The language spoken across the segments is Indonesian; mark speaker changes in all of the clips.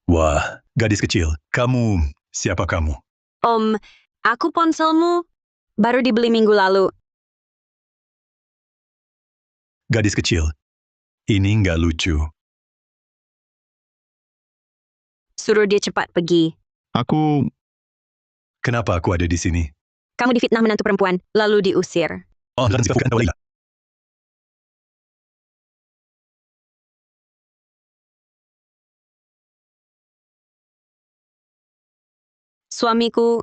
Speaker 1: Wah, gadis kecil, siapa kamu?
Speaker 2: Om, aku ponselmu baru dibeli minggu lalu.
Speaker 1: Gadis kecil, ini nggak lucu.
Speaker 2: Suruh dia cepat pergi.
Speaker 1: Kenapa aku ada di sini?
Speaker 2: Kamu difitnah menantu perempuan, lalu diusir.
Speaker 1: Oh, dan sifat bukan Anda, Leila.
Speaker 2: Suamiku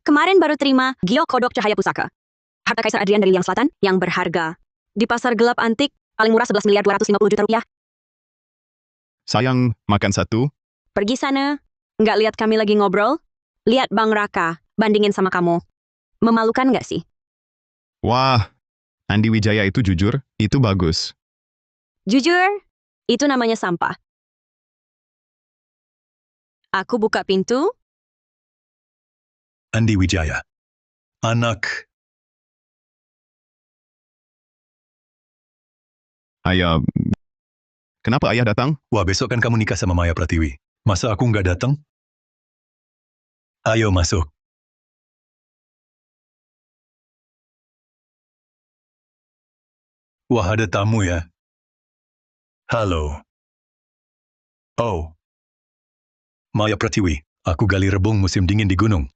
Speaker 2: kemarin baru terima giok kodok cahaya pusaka. Harta Kaisar Adrian dari Liang Selatan yang berharga. Di pasar gelap antik, paling murah 11 miliar 250 juta rupiah.
Speaker 3: Sayang, makan satu.
Speaker 2: Pergi sana. Nggak lihat kami lagi ngobrol? Lihat Bang Raka, bandingin sama kamu. Memalukan nggak sih?
Speaker 3: Wah, Andi Wijaya itu jujur, itu bagus.
Speaker 2: Jujur, itu namanya sampah. Aku buka pintu,
Speaker 1: Andi Wijaya. Anak,
Speaker 3: Ayah, kenapa ayah datang?
Speaker 1: wah besok kan kamu nikah sama Maya Pratiwi. Masa aku nggak datang? Ayo masuk. Wah ada tamu ya. Halo. Oh, Maya Pratiwi. Aku gali rebung musim dingin di gunung.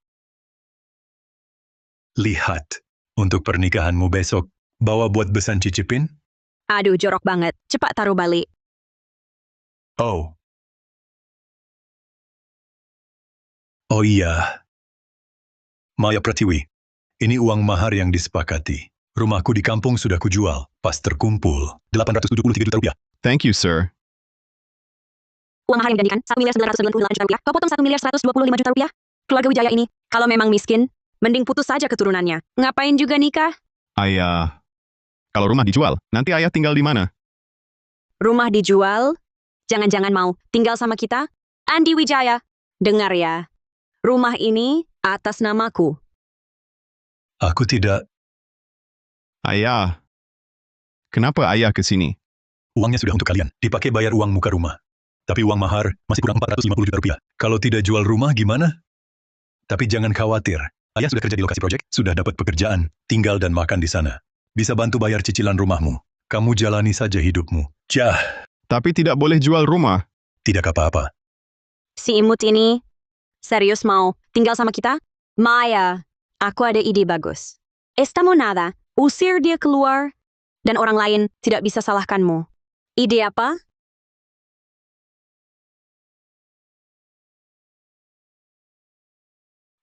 Speaker 1: Lihat, untuk pernikahanmu besok, bawa buat besan cicipin?
Speaker 2: aduh jorok banget, cepat taruh balik.
Speaker 1: Oh. Oh iya. Maya Pratiwi, ini uang mahar yang disepakati. Rumahku di kampung sudah kujual, pas terkumpul, 873 juta rupiah.
Speaker 3: Thank you, sir.
Speaker 2: Uang mahar yang dijanjikan, 1 miliar 998 juta rupiah. Kau potong 1 miliar 125 juta rupiah. Keluarga Wijaya ini, kalau memang miskin, mending putus saja keturunannya. Ngapain juga nikah?
Speaker 3: Ayah, kalau rumah dijual, nanti ayah tinggal di mana?
Speaker 2: Rumah dijual? Jangan-jangan mau tinggal sama kita? Andi Wijaya, dengar ya. Rumah ini atas namaku.
Speaker 1: Aku tidak,
Speaker 3: Ayah, kenapa ayah ke sini?
Speaker 1: uangnya sudah untuk kalian, dipakai bayar uang muka rumah. Tapi uang mahar masih kurang 450 juta rupiah. Kalau tidak jual rumah gimana? Tapi jangan khawatir, ayah sudah kerja di lokasi proyek, sudah dapat pekerjaan, tinggal dan makan di sana. Bisa bantu bayar cicilan rumahmu. Kamu jalani saja hidupmu. Jah,
Speaker 3: Tapi tidak boleh jual rumah.
Speaker 1: tidak apa-apa.
Speaker 2: Si imut ini serius mau tinggal sama kita? Maya, aku ada ide bagus. Esta monada, usir dia keluar, dan orang lain tidak bisa salahkanmu. Ide apa?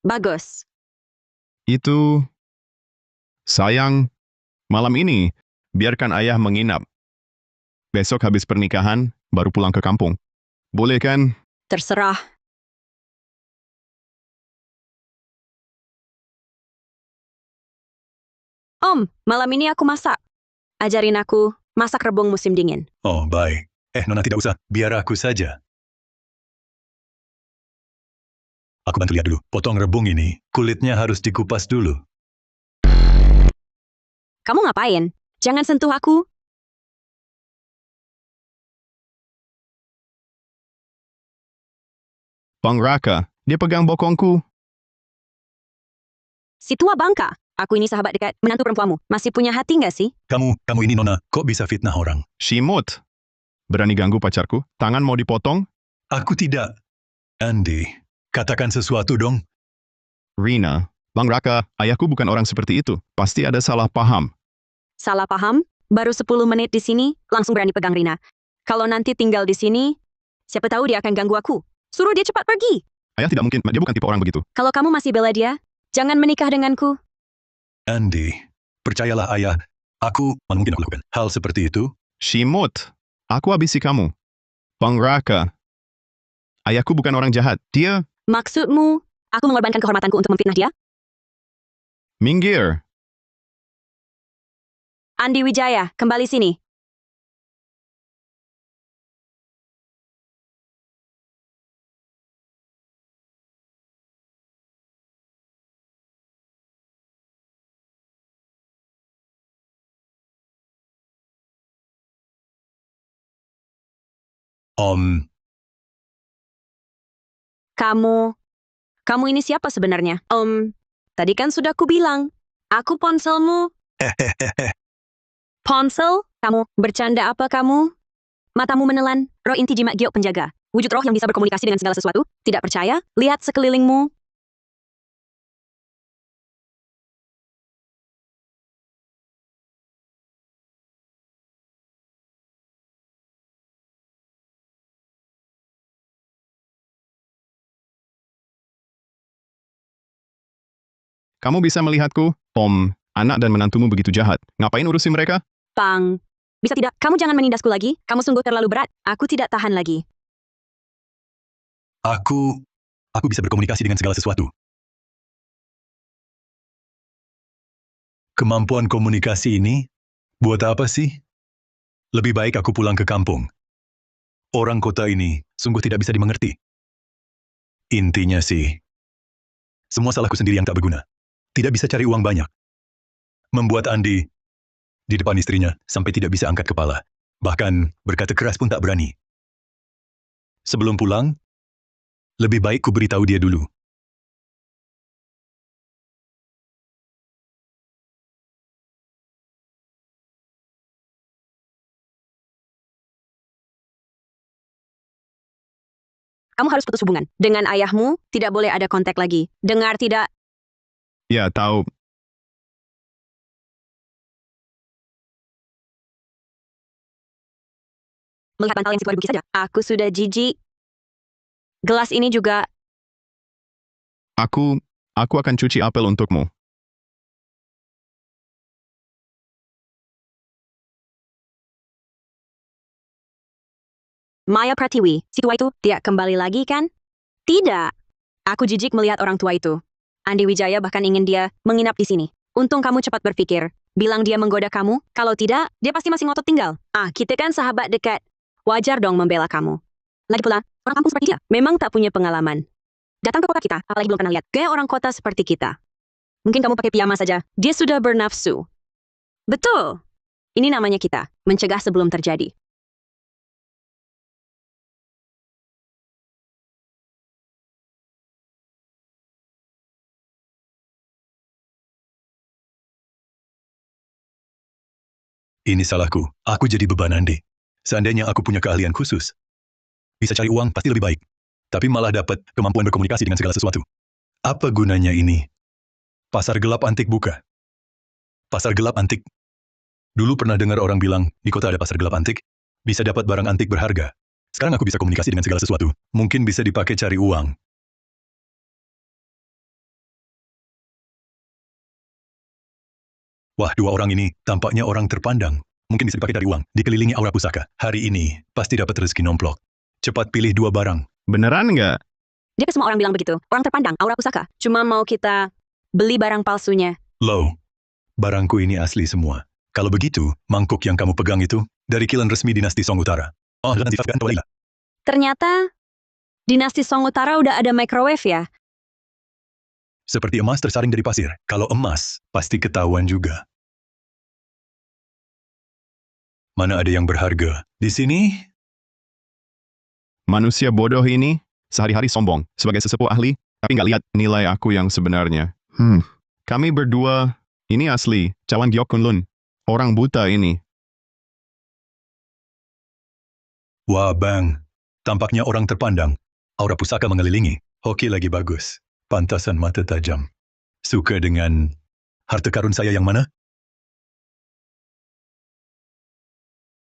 Speaker 2: Bagus.
Speaker 3: Itu, sayang, malam ini, biarkan ayah menginap. Besok habis pernikahan, baru pulang ke kampung. Boleh kan?
Speaker 2: Terserah. Om, malam ini aku masak. Ajarin aku masak rebung musim dingin.
Speaker 1: Oh, baik. Nona tidak usah, biar aku saja. Aku bantu lihat dulu. Potong rebung ini, kulitnya harus dikupas dulu.
Speaker 2: Kamu ngapain? Jangan sentuh aku.
Speaker 3: Bang Raka, dia pegang bokongku.
Speaker 2: Si tua bangka. Aku ini sahabat dekat, menantu perempuanmu. Masih punya hati nggak sih?
Speaker 1: Kamu ini Nona, kok bisa fitnah orang?
Speaker 3: Shimut. Berani ganggu pacarku? Tangan mau dipotong?
Speaker 1: Aku tidak. Andy, katakan sesuatu dong.
Speaker 3: Rina, Bang Raka, ayahku bukan orang seperti itu. Pasti ada salah paham.
Speaker 2: Salah paham? Baru 10 menit di sini, langsung berani pegang Rina. Kalau nanti tinggal di sini, siapa tahu dia akan ganggu aku. Suruh dia cepat pergi.
Speaker 3: Ayah tidak mungkin, dia bukan tipe orang begitu.
Speaker 2: Kalau kamu masih bela dia, jangan menikah denganku.
Speaker 1: Andy, percayalah ayah, mana mungkin aku lakukan hal seperti itu?
Speaker 3: Shimut, aku habisi kamu. Bang Raka, ayahku bukan orang jahat. Dia,
Speaker 2: Maksudmu, aku mengorbankan kehormatanku untuk memfitnah dia?
Speaker 3: minggir.
Speaker 2: Andi Wijaya, kembali sini.
Speaker 1: Om,
Speaker 2: Kamu ini siapa sebenarnya? Tadi kan sudah kubilang, aku ponselmu. Ponsel? Kamu bercanda apa kamu? Matamu menelan, roh inti jimat giok penjaga. Wujud roh yang bisa berkomunikasi dengan segala sesuatu. Tidak percaya? Lihat sekelilingmu.
Speaker 3: Kamu bisa melihatku, Om, anak dan menantumu begitu jahat. Ngapain urusi mereka?
Speaker 2: Pang. Bisa tidak? Kamu jangan menindasku lagi. Kamu sungguh terlalu berat. Aku tidak tahan lagi.
Speaker 1: Aku bisa berkomunikasi dengan segala sesuatu. Kemampuan komunikasi ini, buat apa sih? Lebih baik aku pulang ke kampung. Orang kota ini sungguh tidak bisa dimengerti. Intinya sih, semua salahku sendiri yang tak berguna. Tidak bisa cari uang banyak. Membuat Andi di depan istrinya sampai tidak bisa angkat kepala. Bahkan berkata keras pun tak berani. Sebelum pulang, lebih baik ku beritahu dia dulu.
Speaker 2: Kamu harus putus hubungan. Dengan ayahmu, tidak boleh ada kontak lagi. Dengar tidak?
Speaker 3: Ya, tahu.
Speaker 2: Melihat bantal yang situ ada bukit saja. Aku sudah jijik. Gelas ini juga.
Speaker 3: Aku akan cuci apel untukmu.
Speaker 2: Maya Pratiwi, si tua itu tidak kembali lagi kan? Tidak. Aku jijik melihat orang tua itu. Andi Wijaya bahkan ingin dia menginap di sini. Untung kamu cepat berpikir. Bilang dia menggoda kamu. Kalau tidak, dia pasti masih ngotot tinggal. Kita kan sahabat dekat. Wajar dong membela kamu. Lagi pula, orang kampung seperti dia memang tak punya pengalaman. Datang ke kota kita, apalagi belum pernah lihat gaya orang kota seperti kita. Mungkin kamu pakai piyama saja. Dia sudah bernafsu. Betul. Ini namanya kita, mencegah sebelum terjadi.
Speaker 1: Ini salahku. Aku jadi beban Andi. Seandainya aku punya keahlian khusus, bisa cari uang pasti lebih baik. Tapi malah dapat kemampuan berkomunikasi dengan segala sesuatu. Apa gunanya ini? Pasar gelap antik buka. Pasar gelap antik. Dulu pernah dengar orang bilang, di kota ada pasar gelap antik, bisa dapat barang antik berharga. Sekarang aku bisa komunikasi dengan segala sesuatu. Mungkin bisa dipakai cari uang. Wah, dua orang ini tampaknya orang terpandang. Mungkin bisa dipakai cari uang, dikelilingi aura pusaka. Hari ini, pasti dapat rezeki nomplok. Cepat pilih dua barang.
Speaker 3: Beneran nggak?
Speaker 2: Dia ke semua orang bilang begitu. Orang terpandang, aura pusaka. Cuma mau kita beli barang palsunya.
Speaker 1: Low, barangku ini asli semua. Kalau begitu, mangkuk yang kamu pegang itu, dari kilan resmi dinasti Song Utara. Oh, dan sifatkan Tualila.
Speaker 2: Ternyata, dinasti Song Utara udah ada microwave ya?
Speaker 1: Seperti emas tersaring dari pasir. Kalau emas, pasti ketahuan juga. Mana ada yang berharga? Di sini,
Speaker 3: Manusia bodoh ini sehari-hari sombong sebagai sesepuh ahli, tapi nggak lihat nilai aku yang sebenarnya. Kami berdua, ini asli, Cawan Giok Kunlun. Orang buta ini.
Speaker 1: wah bang, tampaknya orang terpandang. Aura pusaka mengelilingi. Hoki lagi bagus. Pantasan mata tajam. Suka dengan harta karun saya yang mana?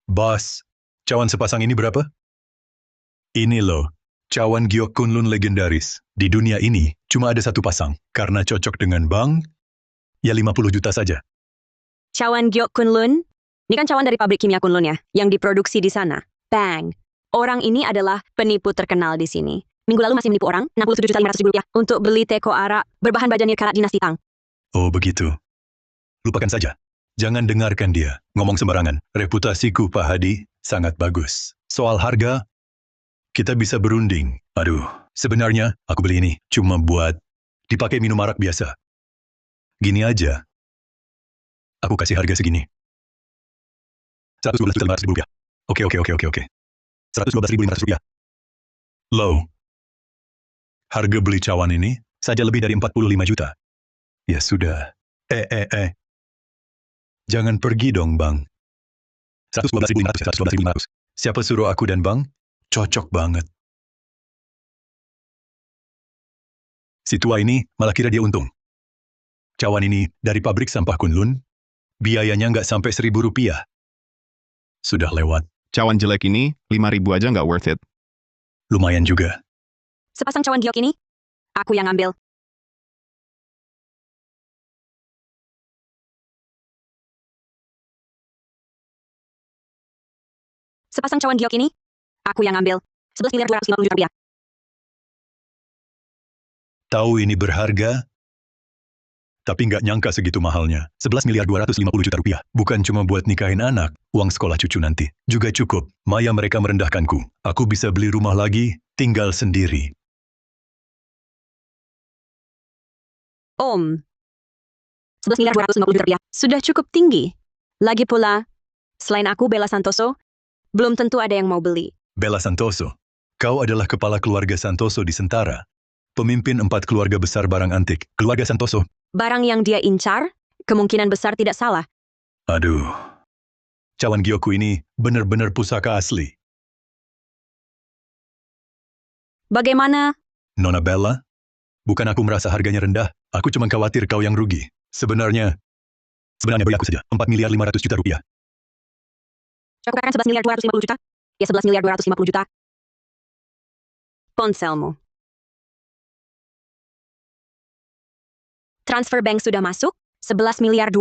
Speaker 1: Bos, cawan sepasang ini berapa? Ini loh, cawan Giok Kunlun legendaris. Di dunia ini, cuma ada satu pasang. Karena cocok dengan bang, ya 50 juta saja.
Speaker 2: Cawan Giok Kunlun? Ini kan cawan dari pabrik kimia Kunlun ya, yang diproduksi di sana. Bang. Orang ini adalah penipu terkenal di sini. Minggu lalu masih menipu orang, 67.500.000 rupiah, untuk beli teko arak berbahan baja nirkarat dinasti Tang.
Speaker 1: Oh begitu. Lupakan saja. Jangan dengarkan dia. Ngomong sembarangan. Reputasiku, Pak Hadi, sangat bagus. Soal harga, kita bisa berunding. Aduh, sebenarnya aku beli ini cuma buat dipakai minum arak biasa. Gini aja. Aku kasih harga segini. 112.500.000 rupiah. Oke. 112.500 rupiah. Low. Harga beli cawan ini saja lebih dari 45 juta. Ya sudah. Jangan pergi dong, Bang. 112.500, 112.500. Siapa suruh aku dan Bang? Cocok banget. Si tua ini malah kira dia untung. Cawan ini dari pabrik sampah Kunlun, biayanya nggak sampai Rp1.000. Sudah lewat.
Speaker 3: Cawan jelek ini, 5.000 aja nggak worth it.
Speaker 1: Lumayan juga.
Speaker 2: Sepasang cawan giok ini, aku yang ambil. Sepasang cawan giok ini, aku yang ambil. 11.250 juta rupiah.
Speaker 1: Tahu ini berharga, tapi nggak nyangka segitu mahalnya. 11.250 juta rupiah. Bukan cuma buat nikahin anak, uang sekolah cucu nanti. Juga cukup. Maya mereka merendahkanku. Aku bisa beli rumah lagi, tinggal sendiri.
Speaker 2: Om. 11.250 juta rupiah. Sudah cukup tinggi. Lagi pula, selain aku Bella Santoso, belum tentu ada yang mau beli.
Speaker 1: Bella Santoso, kau adalah kepala keluarga Santoso di Sentara. Pemimpin 4 keluarga besar barang antik. Keluarga Santoso.
Speaker 2: Barang yang dia incar, kemungkinan besar tidak salah.
Speaker 1: Aduh. Cawan Gyoku ini benar-benar pusaka asli.
Speaker 2: Bagaimana?
Speaker 1: Nona Bella, bukan aku merasa harganya rendah. Aku cuma khawatir kau yang rugi. Sebenarnya beri aku saja 4.500.000 juta rupiah.
Speaker 2: Aku katakan 11.250 juta? Ya 11.250 juta. Ponselmu. Transfer bank sudah masuk, 11.250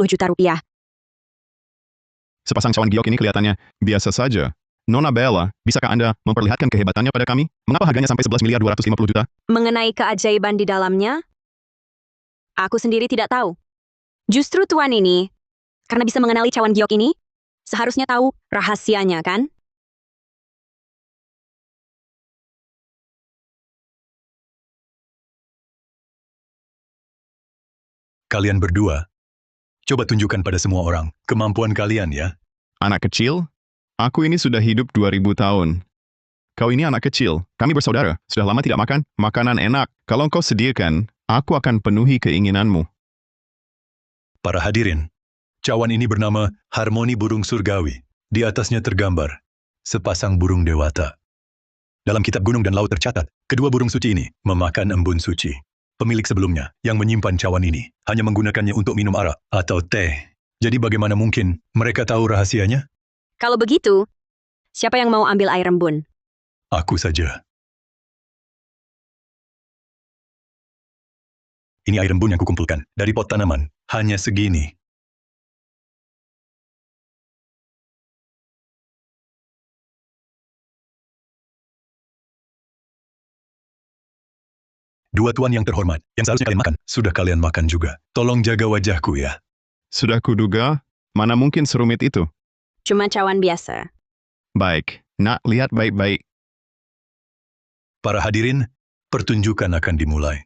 Speaker 2: juta rupiah.
Speaker 3: Sepasang cawan giok ini kelihatannya biasa saja. Nona Bella, bisakah Anda memperlihatkan kehebatannya pada kami? Mengapa harganya sampai 11.250 juta?
Speaker 2: Mengenai keajaiban di dalamnya, aku sendiri tidak tahu. Justru tuan ini, karena bisa mengenali cawan giok ini, seharusnya tahu rahasianya, kan?
Speaker 1: Kalian berdua, coba tunjukkan pada semua orang kemampuan kalian ya.
Speaker 3: Anak kecil? Aku ini sudah hidup 2000 tahun. Kau ini anak kecil. Kami bersaudara. Sudah lama tidak makan. Makanan enak. Kalau kau sediakan, aku akan penuhi keinginanmu.
Speaker 1: Para hadirin, cawan ini bernama Harmoni Burung Surgawi. Di atasnya tergambar sepasang burung dewata. Dalam kitab Gunung dan Laut tercatat, kedua burung suci ini memakan embun suci. Pemilik sebelumnya yang menyimpan cawan ini hanya menggunakannya untuk minum arak atau teh. Jadi bagaimana mungkin mereka tahu rahasianya?
Speaker 2: Kalau begitu, siapa yang mau ambil air embun?
Speaker 1: Aku saja. Ini air embun yang kukumpulkan dari pot tanaman. Hanya segini. Dua tuan yang terhormat, yang seharusnya kalian makan, sudah kalian makan juga. Tolong jaga wajahku ya.
Speaker 3: Sudah kuduga, mana mungkin serumit itu?
Speaker 2: Cuma cawan biasa.
Speaker 3: Baik, nak lihat baik-baik.
Speaker 1: Para hadirin, pertunjukan akan dimulai.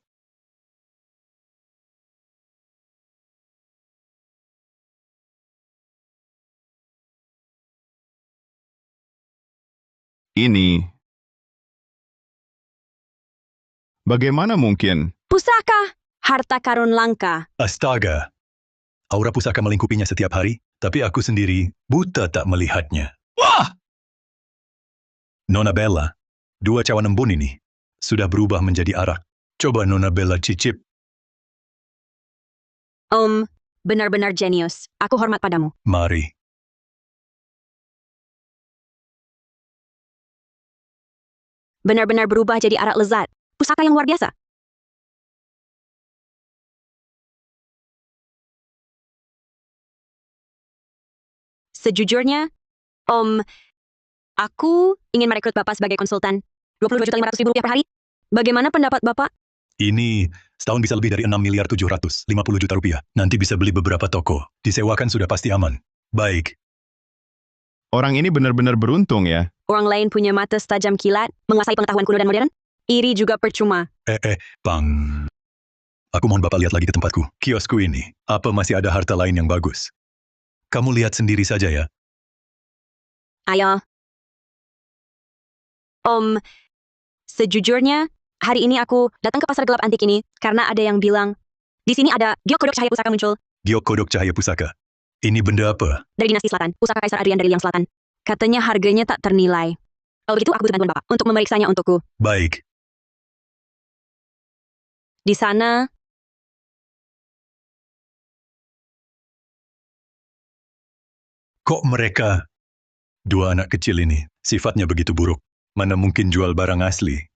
Speaker 3: Ini. Bagaimana mungkin?
Speaker 2: Pusaka! Harta karun langka.
Speaker 1: Astaga. Aura pusaka melingkupinya setiap hari, tapi aku sendiri buta tak melihatnya. Wah! Nona Bella, dua cawan embun ini sudah berubah menjadi arak. Coba Nona Bella cicip.
Speaker 2: Om, benar-benar jenius. Aku hormat padamu.
Speaker 1: Mari.
Speaker 2: Benar-benar berubah jadi arak lezat. Pusaka yang luar biasa. Sejujurnya, Om, aku ingin merekrut Bapak sebagai konsultan. 22.500.000 rupiah per hari. Bagaimana pendapat Bapak?
Speaker 1: Ini setahun bisa lebih dari 6.750 juta rupiah. Nanti bisa beli beberapa toko. Disewakan sudah pasti aman. Baik.
Speaker 3: Orang ini benar-benar beruntung ya.
Speaker 2: Orang lain punya mata setajam kilat, menguasai pengetahuan kuno dan modern. Iri juga percuma.
Speaker 1: Bang. Aku mohon Bapak lihat lagi ke tempatku. Kiosku ini. Apa masih ada harta lain yang bagus? Kamu lihat sendiri saja ya.
Speaker 2: Ayo. Om, sejujurnya, hari ini aku datang ke pasar gelap antik ini karena ada yang bilang, di sini ada giok kodok cahaya pusaka muncul
Speaker 1: Giok kodok cahaya pusaka. Ini benda apa?
Speaker 2: dari dinasti selatan, pusaka Kaisar Adrian dari Liang Selatan. Katanya harganya tak ternilai. Kalau begitu aku butuh bantuan Bapak untuk memeriksanya untukku.
Speaker 1: Baik.
Speaker 2: Di sana,
Speaker 1: Kok mereka, dua anak kecil ini, sifatnya begitu buruk? Mana mungkin jual barang asli?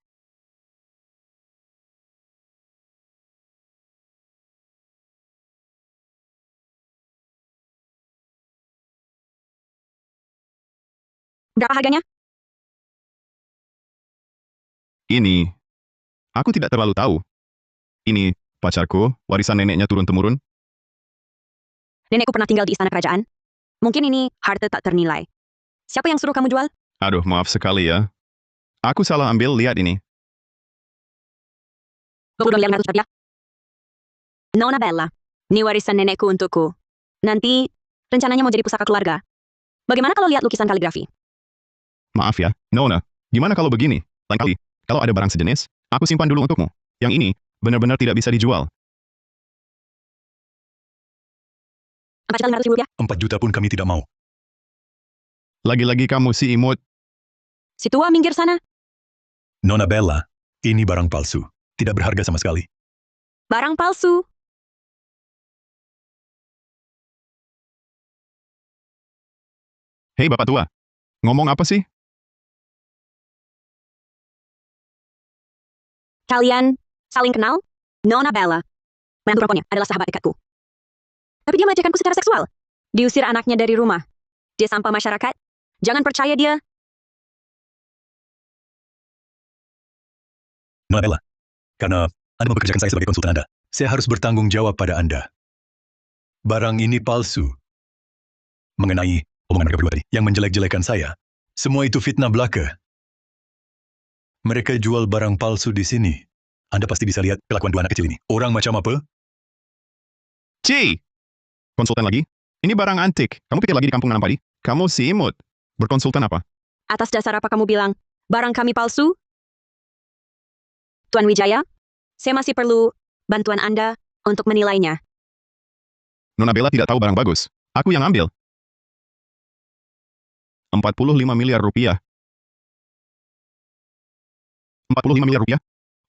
Speaker 2: berapa harganya?
Speaker 3: Ini, aku tidak terlalu tahu. Ini, pacarku, warisan neneknya turun-temurun.
Speaker 2: Nenekku pernah tinggal di istana kerajaan. Mungkin ini harta tak ternilai. Siapa yang suruh kamu jual?
Speaker 3: Aduh, maaf sekali ya. Aku salah ambil, lihat ini.
Speaker 2: 22 miliar 500 rupiah. Nona Bella, ini warisan nenekku untukku. Nanti, rencananya mau jadi pusaka keluarga. Bagaimana kalau lihat lukisan kaligrafi?
Speaker 3: Maaf ya, Nona. Gimana kalau begini? Lain kali, kalau ada barang sejenis, aku simpan dulu untukmu. Yang ini, benar-benar tidak bisa dijual.
Speaker 2: 4.500.000 rupiah.
Speaker 1: 4 juta pun kami tidak mau.
Speaker 3: Lagi-lagi kamu si imut.
Speaker 2: Si tua minggir sana.
Speaker 1: Nona Bella, ini barang palsu. Tidak berharga sama sekali.
Speaker 2: Barang palsu.
Speaker 3: Hei bapak tua, ngomong apa sih?
Speaker 2: Kalian saling kenal? Nona Bella. Menantu perempuannya adalah sahabat dekatku. Tapi dia melecehkanku secara seksual. Diusir anaknya dari rumah. Dia sampah masyarakat. Jangan percaya dia.
Speaker 1: Nona Bella, karena Anda mempekerjakan saya sebagai konsultan Anda, saya harus bertanggung jawab pada Anda. Barang ini palsu. Mengenai omongan mereka berdua tadi, yang menjelek-jelekan saya, semua itu fitnah belaka. Mereka jual barang palsu di sini. Anda pasti bisa lihat kelakuan dua anak kecil ini. Orang macam apa?
Speaker 3: Ci! Konsultan lagi? Ini barang antik. Kamu pikir lagi di kampung nanam padi? Kamu si imut. Berkonsultan apa?
Speaker 2: Atas dasar apa kamu bilang, barang kami palsu? Tuan Wijaya, saya masih perlu bantuan Anda untuk menilainya.
Speaker 3: Nona Bella tidak tahu barang bagus. Aku yang ambil. 45 miliar rupiah. 45 miliar rupiah?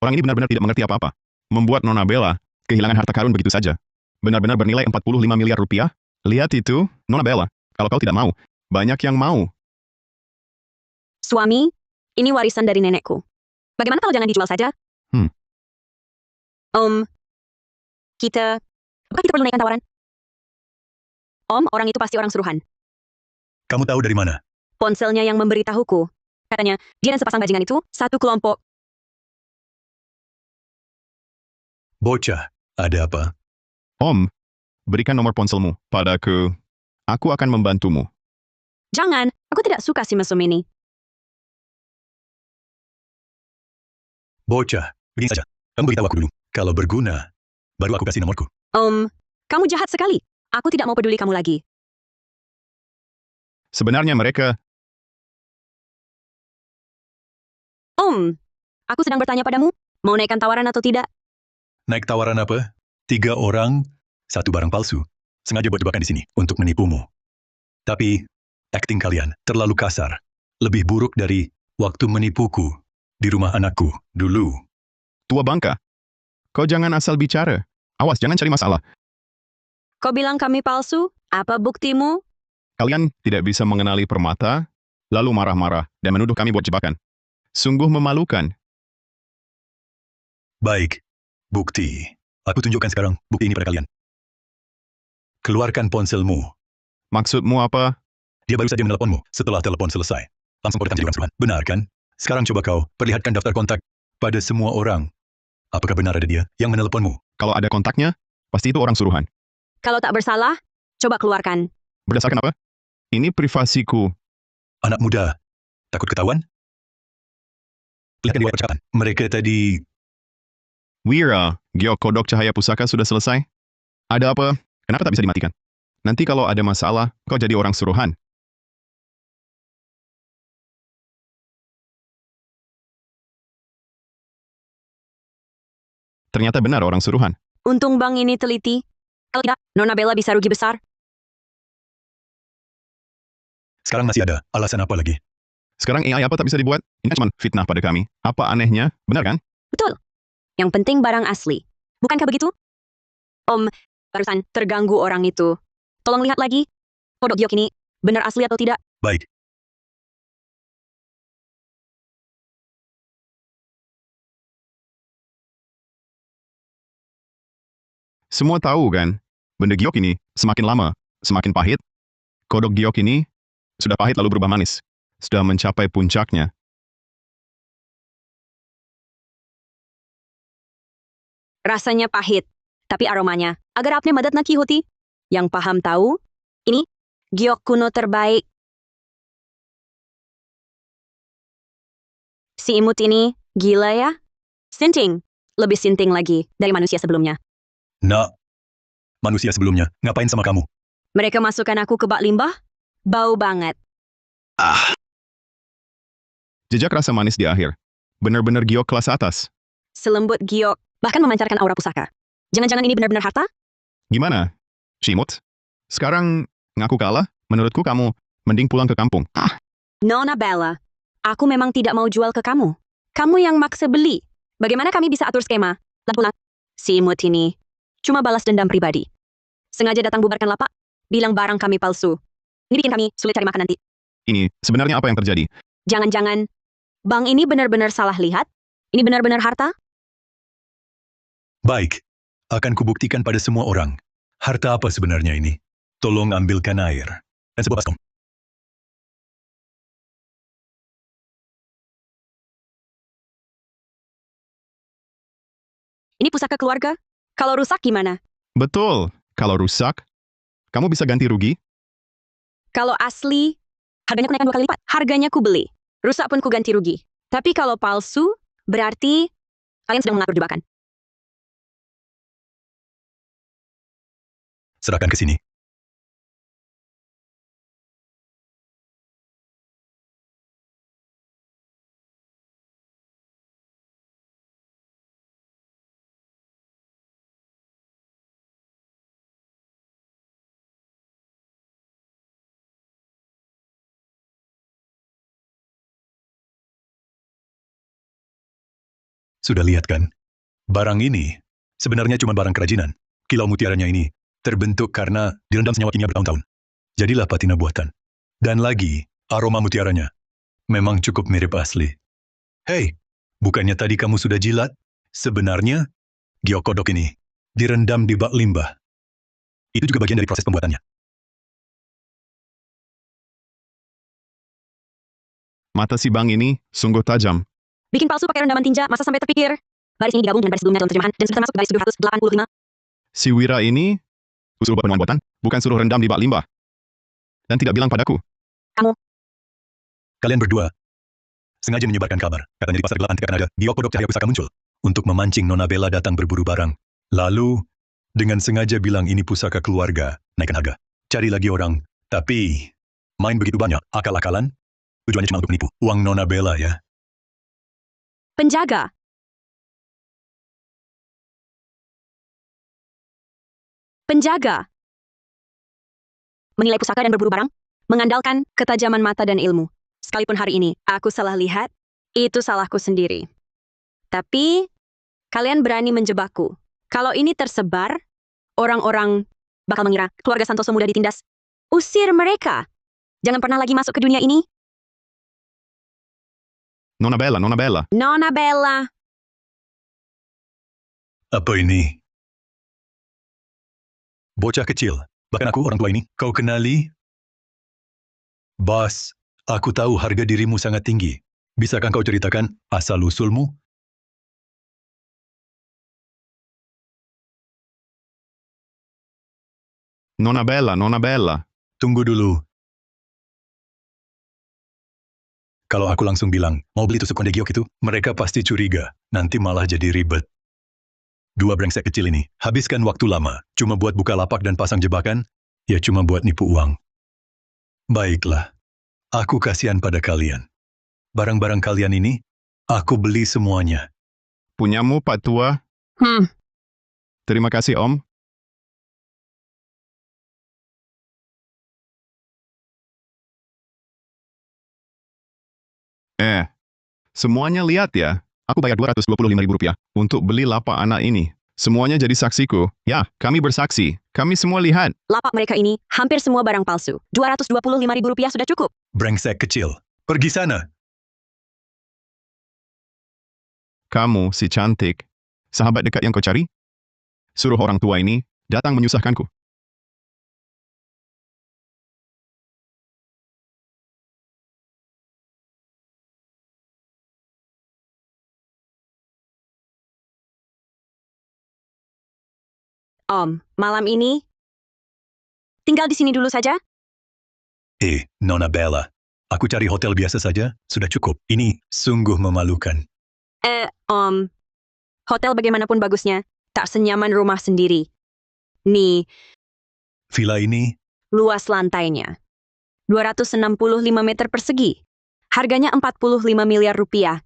Speaker 3: Orang ini benar-benar tidak mengerti apa-apa. Membuat Nona Bella kehilangan harta karun begitu saja. Benar-benar bernilai 45 miliar rupiah? Lihat itu, Nona Bella. Kalau kau tidak mau, banyak yang mau.
Speaker 2: Suami, ini warisan dari nenekku. Bagaimana kalau jangan dijual saja? Apakah kita perlu naikkan tawaran? Orang itu pasti orang suruhan.
Speaker 1: Kamu tahu dari mana?
Speaker 2: Ponselnya yang memberitahuku. Katanya, dia dan sepasang bajingan itu satu kelompok.
Speaker 1: Bocah, ada apa?
Speaker 3: Om, berikan nomor ponselmu padaku. Aku akan membantumu.
Speaker 2: Jangan, aku tidak suka si mesum ini.
Speaker 1: Bocah, begini saja. Kamu beritahu aku dulu. Kalau berguna, baru aku kasih nomorku.
Speaker 2: Kamu jahat sekali. Aku tidak mau peduli kamu lagi.
Speaker 3: Sebenarnya mereka,
Speaker 2: Aku sedang bertanya padamu, mau naikkan tawaran atau tidak?
Speaker 1: Naik tawaran apa? 3 orang, 1 barang palsu. Sengaja buat jebakan di sini untuk menipumu. Tapi, acting kalian terlalu kasar. Lebih buruk dari waktu menipuku di rumah anakku dulu.
Speaker 3: tua bangka. Kau jangan asal bicara. Awas, jangan cari masalah.
Speaker 2: Kau bilang kami palsu? Apa buktimu?
Speaker 3: Kalian tidak bisa mengenali permata, lalu marah-marah dan menuduh kami buat jebakan. Sungguh memalukan.
Speaker 1: Baik, bukti. Aku tunjukkan sekarang bukti ini pada kalian. Keluarkan ponselmu.
Speaker 3: Maksudmu apa?
Speaker 1: Dia baru saja meneleponmu setelah telepon selesai. Langsung kau rekam jadi orang suruhan. Benar kan? Sekarang coba kau perlihatkan daftar kontak pada semua orang. Apakah benar ada dia yang meneleponmu?
Speaker 3: Kalau ada kontaknya, pasti itu orang suruhan.
Speaker 2: Kalau tak bersalah, coba keluarkan.
Speaker 3: Berdasarkan apa? Ini privasiku.
Speaker 1: Anak muda, takut ketahuan? Lihatkan di percakapan. Mereka tadi...
Speaker 3: Wira, geokodok cahaya pusaka sudah selesai? Ada apa? Kenapa tak bisa dimatikan? Nanti kalau ada masalah, kau jadi orang suruhan. Ternyata benar orang suruhan.
Speaker 2: Untung bang ini teliti. Kalau tidak, Nona Bella bisa rugi besar.
Speaker 1: Sekarang masih ada. Alasan apa lagi?
Speaker 3: Sekarang AI apa tak bisa dibuat? Ini cuma fitnah pada kami. Apa anehnya? Benar kan?
Speaker 2: Betul. Yang penting barang asli. Bukankah begitu? Om, barusan terganggu orang itu. Tolong lihat lagi. Kodok giok ini benar asli atau tidak?
Speaker 1: Baik.
Speaker 3: Semua tahu kan? Benda giok ini semakin lama, semakin pahit. Kodok giok ini sudah pahit lalu berubah manis. Sudah mencapai puncaknya.
Speaker 2: Rasanya pahit, tapi aromanya agar apne madat na kihoti. Yang paham tahu, ini giok kuno terbaik. Si imut ini gila ya? Sinting, lebih sinting lagi dari manusia sebelumnya.
Speaker 1: Nak, manusia sebelumnya, ngapain sama kamu?
Speaker 2: Mereka masukkan aku ke bak limbah, bau banget.
Speaker 3: Jejak rasa manis di akhir. Benar-benar giok kelas atas.
Speaker 2: Selembut giok, bahkan memancarkan aura pusaka. Jangan-jangan ini benar-benar harta?
Speaker 3: Gimana? Shimut? Sekarang ngaku kalah? Menurutku kamu mending pulang ke kampung.
Speaker 2: Nona Bella, aku memang tidak mau jual ke kamu. Kamu yang maksa beli. Bagaimana kami bisa atur skema? Pulang. Si imut ini cuma balas dendam pribadi. Sengaja datang bubarkan lapak, bilang barang kami palsu. Ini bikin kami sulit cari makan nanti.
Speaker 3: Ini sebenarnya apa yang terjadi?
Speaker 2: Jangan-jangan, bang ini benar-benar salah lihat? Ini benar-benar harta?
Speaker 1: Baik. Akan kubuktikan pada semua orang. Harta apa sebenarnya ini? Tolong ambilkan air. Dan sebuah baskom.
Speaker 2: Ini pusaka keluarga? Kalau rusak gimana?
Speaker 3: Betul. Kalau rusak, kamu bisa ganti rugi?
Speaker 2: Kalau asli, harganya ku naikkan 2 kali lipat. Harganya ku beli. Rusak pun ku ganti rugi. Tapi kalau palsu, berarti kalian sedang mengatur jebakan.
Speaker 1: Serahkan ke sini. Sudah lihat kan? Barang ini sebenarnya cuma barang kerajinan. Kilau mutiaranya ini terbentuk karena direndam senyawa kimia bertahun-tahun. Jadilah patina buatan. Dan lagi, aroma mutiaranya memang cukup mirip asli. Hei, bukannya tadi kamu sudah jilat? Sebenarnya, giok kodok ini direndam di bak limbah. Itu juga bagian dari proses pembuatannya.
Speaker 3: Mata si Bang ini sungguh tajam.
Speaker 2: Bikin palsu pakai rendaman tinja, masa sampai terpikir? Baris ini digabung dengan baris sebelumnya dalam terjemahan, dan sudah termasuk baris 285.
Speaker 3: Si Wira ini usul penemuan buatan, bukan suruh rendam di bak limbah. Dan tidak bilang padaku.
Speaker 1: Kalian berdua sengaja menyebarkan kabar, katanya di pasar gelap antik akan ada giok kodok cahaya pusaka muncul, untuk memancing Nona Bella datang berburu barang. Lalu, dengan sengaja bilang ini pusaka keluarga, naikkan harga. Cari lagi orang, tapi main begitu banyak, akal-akalan, tujuannya cuma untuk menipu. Uang Nona Bella ya.
Speaker 2: Penjaga. Penjaga. Menilai pusaka dan berburu barang, mengandalkan ketajaman mata dan ilmu. Sekalipun hari ini aku salah lihat, itu salahku sendiri. Tapi, kalian berani menjebakku. Kalau ini tersebar, orang-orang bakal mengira keluarga Santoso mudah ditindas. Usir mereka. Jangan pernah lagi masuk ke dunia ini.
Speaker 3: Nona Bella, Nona Bella.
Speaker 2: Nona Bella.
Speaker 1: Apa ini? Bocah kecil, bahkan aku orang tua ini, kau kenali? Bas, aku tahu harga dirimu sangat tinggi. Bisakah kau ceritakan asal-usulmu?
Speaker 3: Nona Bella, Nona Bella.
Speaker 1: Tunggu dulu. Kalau aku langsung bilang, mau beli tusuk konde giok itu, mereka pasti curiga. Nanti malah jadi ribet. Dua brengsek kecil ini, habiskan waktu lama, cuma buat buka lapak dan pasang jebakan, ya cuma buat nipu uang. Baiklah, aku kasihan pada kalian. Barang-barang kalian ini, aku beli semuanya.
Speaker 3: Punyamu, Pak Tua, Terima kasih, Om. Semuanya lihat ya. Aku bayar Rp225.000 untuk beli lapak anak ini. Semuanya jadi saksiku. Ya, kami bersaksi. Kami semua lihat.
Speaker 2: Lapak mereka ini hampir semua barang palsu. Rp225.000 sudah cukup.
Speaker 1: Brengsek kecil. Pergi sana.
Speaker 3: Kamu, si cantik. Sahabat dekat yang kau cari? Suruh orang tua ini datang menyusahkanku.
Speaker 2: Om, malam ini tinggal di sini dulu saja.
Speaker 1: Nona Bella. Aku cari hotel biasa saja, sudah cukup. Ini sungguh memalukan.
Speaker 2: Om, hotel bagaimanapun bagusnya, tak senyaman rumah sendiri. Nih,
Speaker 1: Villa ini,
Speaker 2: luas lantainya. 265 meter persegi. Harganya 45 miliar rupiah.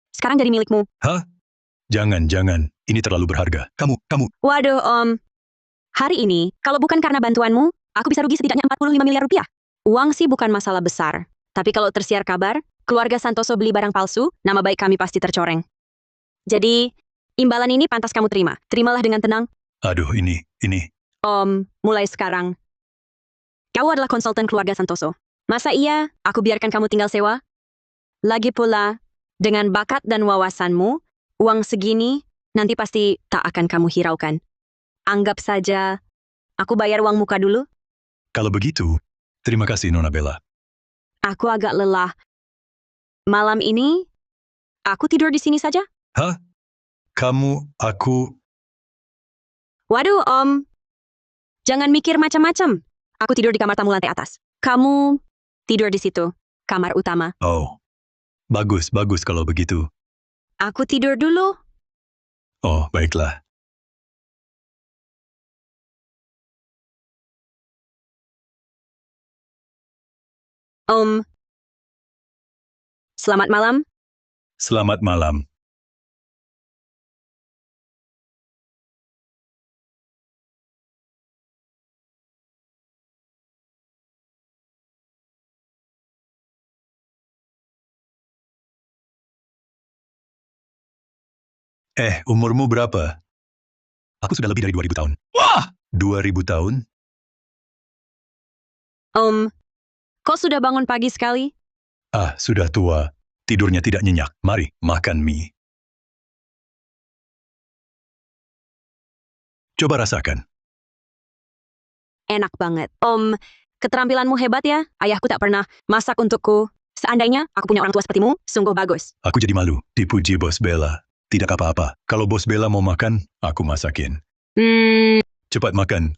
Speaker 2: Sekarang jadi milikmu.
Speaker 1: jangan. Ini terlalu berharga. Kamu.
Speaker 2: Waduh, Om. Hari ini, kalau bukan karena bantuanmu, aku bisa rugi setidaknya 45 miliar rupiah. Uang sih bukan masalah besar. Tapi kalau tersiar kabar, keluarga Santoso beli barang palsu, nama baik kami pasti tercoreng. Jadi, imbalan ini pantas kamu terima. Terimalah dengan tenang.
Speaker 1: Aduh, ini.
Speaker 2: Om, mulai sekarang. Kau adalah konsultan keluarga Santoso. Masa iya, aku biarkan kamu tinggal sewa? Lagi pula, dengan bakat dan wawasanmu, uang segini nanti pasti tak akan kamu hiraukan. Anggap saja, aku bayar uang muka dulu.
Speaker 1: Kalau begitu, terima kasih Nona Bella.
Speaker 2: Aku agak lelah. Malam ini, aku tidur di sini saja?
Speaker 1: Aku...
Speaker 2: Waduh, Om. Jangan mikir macam-macam. Aku tidur di kamar tamu lantai atas. Kamu tidur di situ, kamar utama.
Speaker 1: Oh, bagus kalau begitu.
Speaker 2: Aku tidur dulu.
Speaker 1: Oh, baiklah.
Speaker 2: Om, selamat malam.
Speaker 1: Selamat malam. Umurmu berapa? Aku sudah lebih dari 2000 tahun. Wah! 2000 tahun?
Speaker 2: Om, kau sudah bangun pagi sekali?
Speaker 1: Sudah tua. Tidurnya tidak nyenyak. Mari, makan mie. Coba rasakan.
Speaker 2: Enak banget. Om, keterampilanmu hebat ya. Ayahku tak pernah masak untukku. Seandainya aku punya orang tua sepertimu, sungguh bagus.
Speaker 1: Aku jadi malu. Dipuji Bos Bella. Tidak apa-apa. Kalau Bos Bella mau makan, aku masakin. Cepat makan.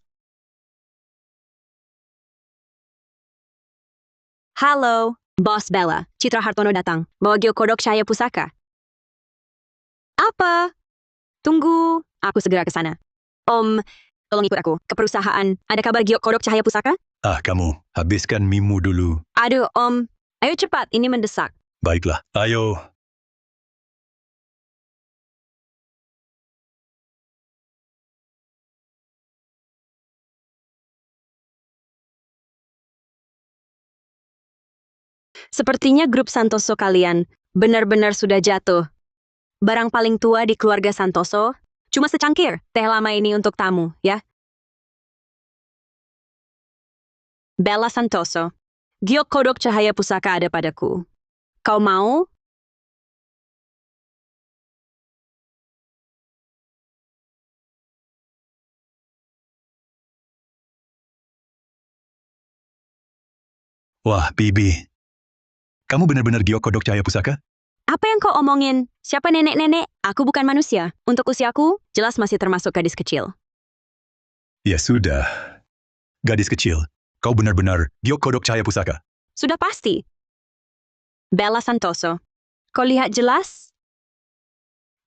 Speaker 2: Halo, Bos Bella. Citra Hartono datang. Bawa geokodok cahaya pusaka. Apa? Tunggu, aku segera ke sana. Om, tolong ikut aku ke perusahaan. Ada kabar geokodok cahaya pusaka?
Speaker 1: Kamu, habiskan mie-mu dulu.
Speaker 2: Aduh, Om. Ayo cepat, ini mendesak.
Speaker 1: Baiklah, ayo.
Speaker 2: Sepertinya grup Santoso kalian benar-benar sudah jatuh. Barang paling tua di keluarga Santoso, cuma secangkir teh lama ini untuk tamu, ya. Bella Santoso, geokodok cahaya pusaka ada padaku. Kau mau?
Speaker 1: Wah, Bibi. Kamu benar-benar geokodok cahaya pusaka?
Speaker 2: Apa yang kau omongin? Siapa nenek-nenek? Aku bukan manusia. Untuk usiaku, jelas masih termasuk gadis kecil.
Speaker 1: Ya sudah. Gadis kecil, kau benar-benar geokodok cahaya pusaka.
Speaker 2: Sudah pasti. Bella Santoso, kau lihat jelas?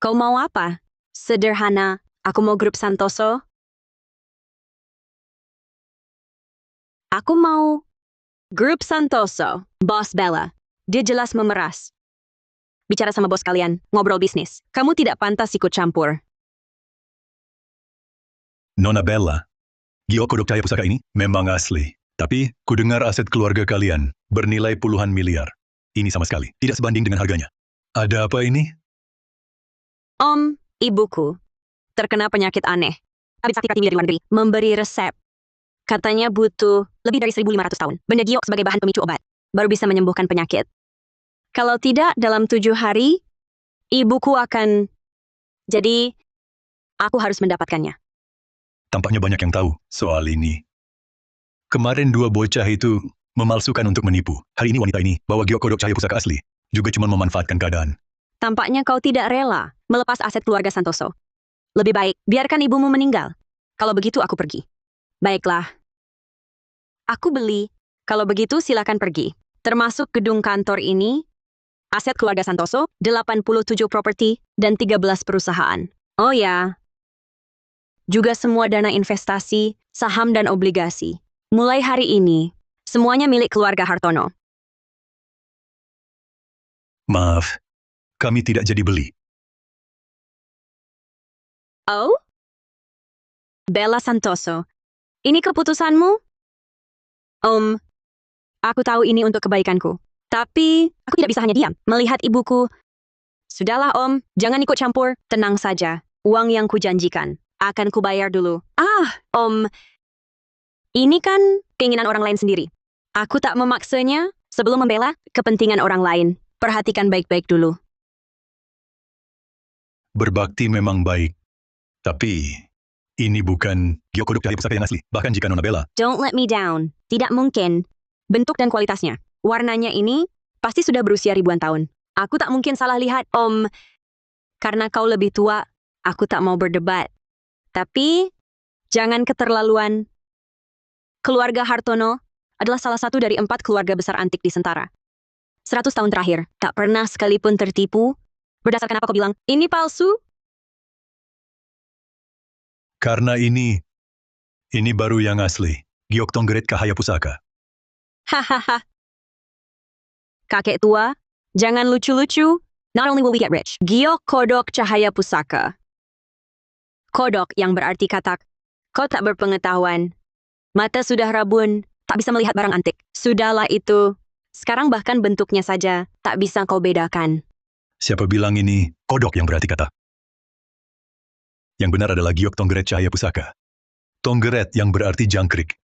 Speaker 2: Kau mau apa? Sederhana, aku mau grup Santoso. Aku mau grup Santoso, Bos Bella. Dia jelas memeras. Bicara sama bos kalian, ngobrol bisnis. Kamu tidak pantas ikut campur.
Speaker 1: Nona Bella, giok kodok cahaya pusaka ini memang asli. Tapi, kudengar aset keluarga kalian bernilai puluhan miliar. Ini sama sekali tidak sebanding dengan harganya. Ada apa ini?
Speaker 2: Om, ibuku, terkena penyakit aneh. Habis sakit hati dari luar negeri, memberi resep. Katanya butuh lebih dari 1.500 tahun. Benda giok sebagai bahan pemicu obat, baru bisa menyembuhkan penyakit. Kalau tidak, dalam 7 hari, ibuku akan... Jadi, aku harus mendapatkannya.
Speaker 1: Tampaknya banyak yang tahu soal ini. Kemarin 2 bocah itu memalsukan untuk menipu. Hari ini wanita ini bawa giok kodok cahaya pusaka asli. Juga cuma memanfaatkan keadaan.
Speaker 2: Tampaknya kau tidak rela melepas aset keluarga Santoso. Lebih baik, biarkan ibumu meninggal. Kalau begitu aku pergi. Baiklah. Aku beli. Kalau begitu silakan pergi. Termasuk gedung kantor ini, aset keluarga Santoso, 87 properti, dan 13 perusahaan. Oh ya. Juga semua dana investasi, saham dan obligasi. Mulai hari ini, semuanya milik keluarga Hartono.
Speaker 1: Maaf, kami tidak jadi beli.
Speaker 2: Oh? Bella Santoso, ini keputusanmu? Om, aku tahu ini untuk kebaikanku. Tapi, aku tidak bisa hanya diam melihat ibuku. Sudahlah om, jangan ikut campur. Tenang saja, uang yang kujanjikan akan kubayar dulu. Om, ini kan keinginan orang lain sendiri. Aku tak memaksanya sebelum membela kepentingan orang lain. Perhatikan baik-baik dulu.
Speaker 1: Berbakti memang baik. Tapi, ini bukan giok kodok cahaya pusaka yang asli. Bahkan jika Nona Bella,
Speaker 2: Don't let me down. Tidak mungkin. Bentuk dan kualitasnya. Warnanya ini pasti sudah berusia ribuan tahun. Aku tak mungkin salah lihat, Om. Karena kau lebih tua, aku tak mau berdebat. Tapi, jangan keterlaluan. Keluarga Hartono adalah salah satu dari 4 keluarga besar antik di Sentara. 100 tahun terakhir, tak pernah sekalipun tertipu. Berdasarkan apa kau bilang, ini palsu?
Speaker 1: karena ini baru yang asli. Giok Tonggeret Cahaya Pusaka.
Speaker 2: Hahaha. Kakek tua, jangan lucu-lucu. Not only will we get rich, giok kodok cahaya pusaka. Kodok yang berarti katak. Kau tak berpengetahuan. Mata sudah rabun, tak bisa melihat barang antik. Sudahlah itu. Sekarang bahkan bentuknya saja tak bisa kau bedakan.
Speaker 1: Siapa bilang ini kodok yang berarti kata? Yang benar adalah giok Tonggeret Cahaya Pusaka. Tonggeret yang berarti jangkrik.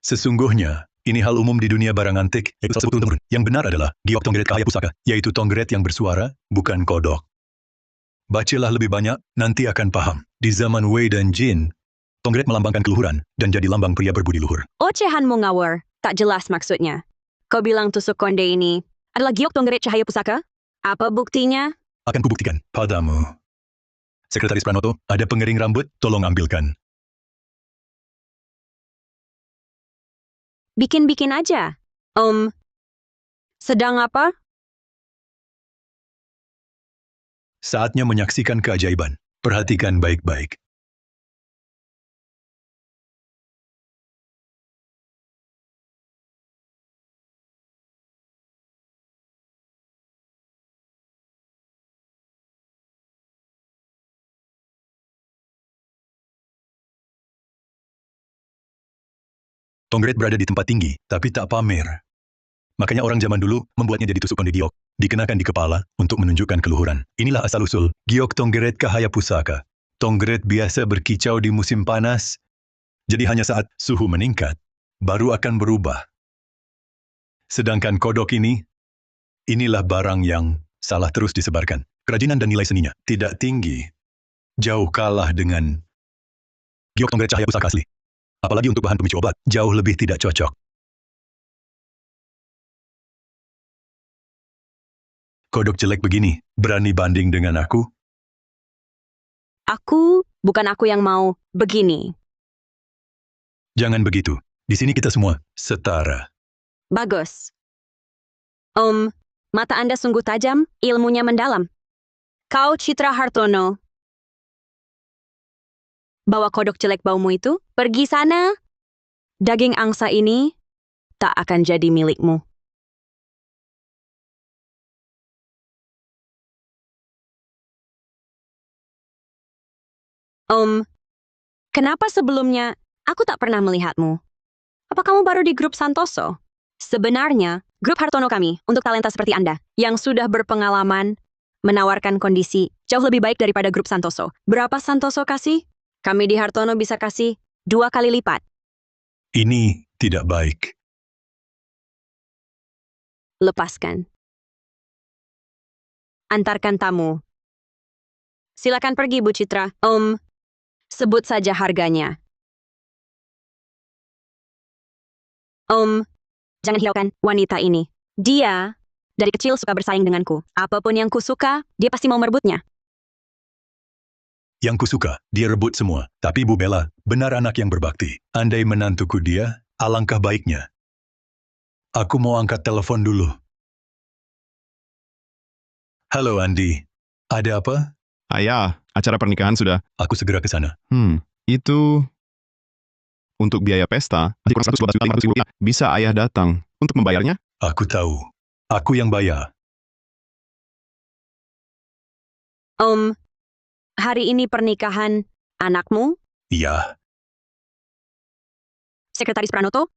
Speaker 1: Sesungguhnya, ini hal umum di dunia barang antik, yaitu salah satu turun. Yang benar adalah giok Tonggeret Cahaya Pusaka, yaitu Tonggeret yang bersuara, bukan kodok. Bacalah lebih banyak, nanti akan paham. Di zaman Wei dan Jin, Tonggeret melambangkan keluhuran dan jadi lambang pria berbudi luhur.
Speaker 2: Ocehanmu ngawur, tak jelas maksudnya. Kau bilang tusuk konde ini adalah giok Tonggeret cahaya pusaka? Apa buktinya?
Speaker 1: Akan kubuktikan padamu. Sekretaris Pranoto, ada pengering rambut, tolong ambilkan.
Speaker 2: Bikin-bikin aja. Om, sedang apa?
Speaker 1: Saatnya menyaksikan keajaiban. Perhatikan baik-baik. Tonggeret berada di tempat tinggi, tapi tak pamer. Makanya orang zaman dulu membuatnya jadi tusuk konde giok, dikenakan di kepala untuk menunjukkan keluhuran. Inilah asal-usul giok Tonggeret Cahaya Pusaka. Tonggeret biasa berkicau di musim panas, jadi hanya saat suhu meningkat, baru akan berubah. Sedangkan kodok ini, inilah barang yang salah terus disebarkan. Kerajinan dan nilai seninya tidak tinggi. Jauh kalah dengan giok Tonggeret Cahaya Pusaka asli. Apalagi untuk bahan pemicu obat, jauh lebih tidak cocok. Kodok jelek begini, berani banding dengan aku?
Speaker 2: Bukan aku yang mau begini.
Speaker 1: Jangan begitu. Di sini kita semua setara.
Speaker 2: Bagus. Om, mata Anda sungguh tajam, ilmunya mendalam. Kau Citra Hartono. Bawa kodok jelek baumu itu, pergi sana. Daging angsa ini tak akan jadi milikmu. Kenapa sebelumnya aku tak pernah melihatmu? Apa kamu baru di grup Santoso? Sebenarnya, grup Hartono kami untuk talenta seperti Anda yang sudah berpengalaman menawarkan kondisi jauh lebih baik daripada grup Santoso. Berapa Santoso kasih? Kami di Hartono bisa kasih 2 kali lipat.
Speaker 1: Ini tidak baik.
Speaker 2: Lepaskan. Antarkan tamu. Silakan pergi, Bu Citra. Sebut saja harganya. Jangan hiraukan wanita ini. Dia dari kecil suka bersaing denganku. Apapun yang kusuka, dia pasti mau merebutnya.
Speaker 1: Yang kusuka, dia rebut semua. Tapi Bu Bella, benar anak yang berbakti. Andai menantuku dia, alangkah baiknya. Aku mau angkat telepon dulu. Halo Andi, ada apa?
Speaker 3: Ayah, acara pernikahan sudah.
Speaker 1: Aku segera ke sana.
Speaker 3: Itu untuk biaya pesta, masih kurang 112.500.000 rupiah. Bisa ayah datang untuk membayarnya?
Speaker 1: Aku tahu. Aku yang bayar.
Speaker 2: Hari ini pernikahan anakmu,
Speaker 1: Iya,
Speaker 2: Sekretaris Pranoto?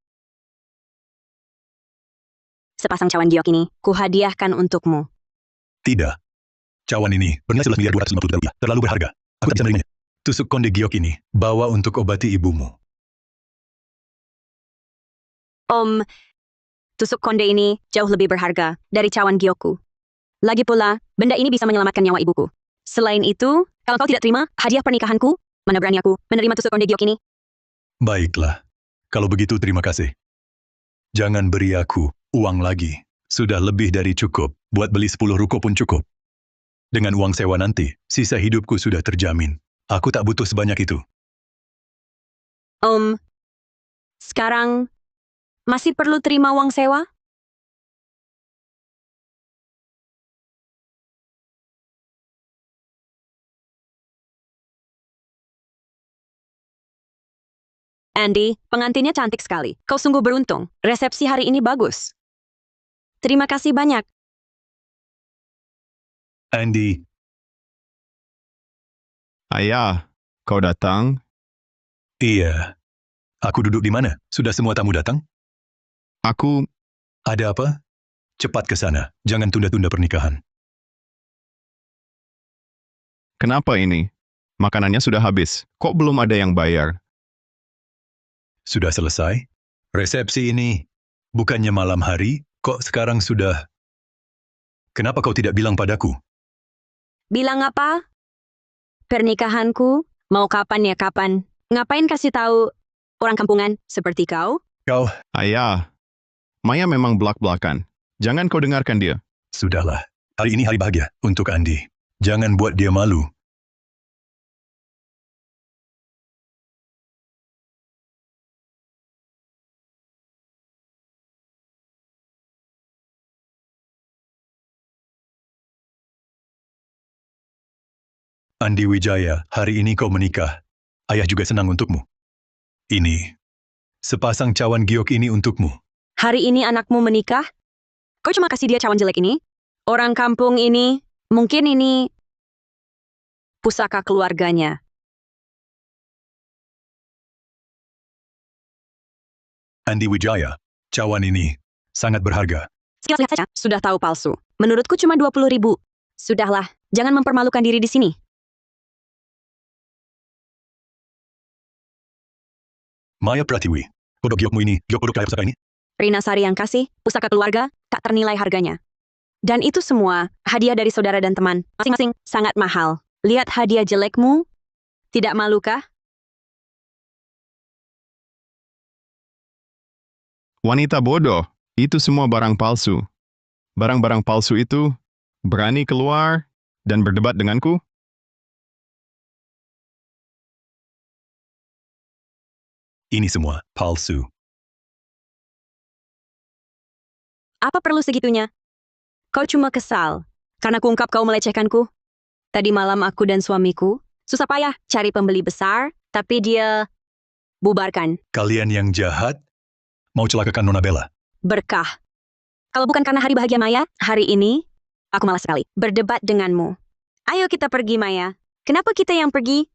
Speaker 2: Sepasang cawan giok ini, kuhadiahkan untukmu.
Speaker 1: tidak. Cawan ini bernilai 11.250 juta rupiah. Terlalu berharga. Aku tak bisa menerimanya. Tusuk konde giok ini, bawa untuk obati ibumu.
Speaker 2: Tusuk konde ini jauh lebih berharga dari cawan giokku. Lagi pula, benda ini bisa menyelamatkan nyawa ibuku. Selain itu, kalau kau tidak terima hadiah pernikahanku, mana berani aku menerima tusuk konde giok ini?
Speaker 1: Baiklah. Kalau begitu terima kasih. Jangan beri aku uang lagi. Sudah lebih dari cukup. Buat beli 10 ruko pun cukup. Dengan uang sewa nanti, sisa hidupku sudah terjamin. Aku tak butuh sebanyak itu.
Speaker 2: Sekarang masih perlu terima uang sewa? Andy, pengantinnya cantik sekali. Kau sungguh beruntung. Resepsi hari ini bagus. Terima kasih banyak.
Speaker 1: Andy,
Speaker 3: Ayah, kau datang?
Speaker 1: iya. Aku duduk di mana? Sudah semua tamu datang?
Speaker 3: Aku,
Speaker 1: Ada apa? Cepat ke sana. Jangan tunda-tunda pernikahan.
Speaker 3: kenapa ini? Makanannya sudah habis. Kok belum ada yang bayar?
Speaker 1: Sudah selesai? Resepsi ini bukannya malam hari, kok sekarang sudah... Kenapa kau tidak bilang padaku?
Speaker 2: Bilang apa? Pernikahanku? Mau kapan ya kapan? Ngapain kasih tahu orang kampungan seperti kau?
Speaker 1: Kau,
Speaker 3: Ayah, Maya memang belak-belakan. Jangan kau dengarkan dia.
Speaker 1: sudahlah. Hari ini hari bahagia untuk Andi. Jangan buat dia malu. Andi Wijaya, hari ini kau menikah. Ayah juga senang untukmu. Ini, sepasang cawan giok ini untukmu.
Speaker 2: Hari ini anakmu menikah? Kau cuma kasih dia cawan jelek ini? Orang kampung ini, mungkin ini pusaka keluarganya.
Speaker 1: Andi Wijaya, cawan ini sangat berharga.
Speaker 2: Sekilas lihat saja, sudah tahu palsu. Menurutku cuma 20.000. Sudahlah, jangan mempermalukan diri di sini.
Speaker 1: Maya Pratiwi, kodok giokmu ini, giok kodok layar pusaka ini?
Speaker 2: Rina Sari yang kasih, pusaka keluarga, tak ternilai harganya. Dan itu semua, hadiah dari saudara dan teman. Masing-masing sangat mahal. Lihat hadiah jelekmu? Tidak malukah?
Speaker 3: Wanita bodoh, itu semua barang palsu. Barang-barang palsu itu berani keluar dan berdebat denganku?
Speaker 1: Ini semua palsu.
Speaker 2: Apa perlu segitunya? Kau cuma kesal, karena kuungkap kau melecehkanku. Tadi malam aku dan suamiku, susah payah cari pembeli besar, tapi dia bubarkan.
Speaker 1: Kalian yang jahat, mau celakakan Nona Bella.
Speaker 2: Berkah. Kalau bukan karena hari bahagia Maya, hari ini, aku malas sekali berdebat denganmu. Ayo kita pergi, Maya. Kenapa kita yang pergi?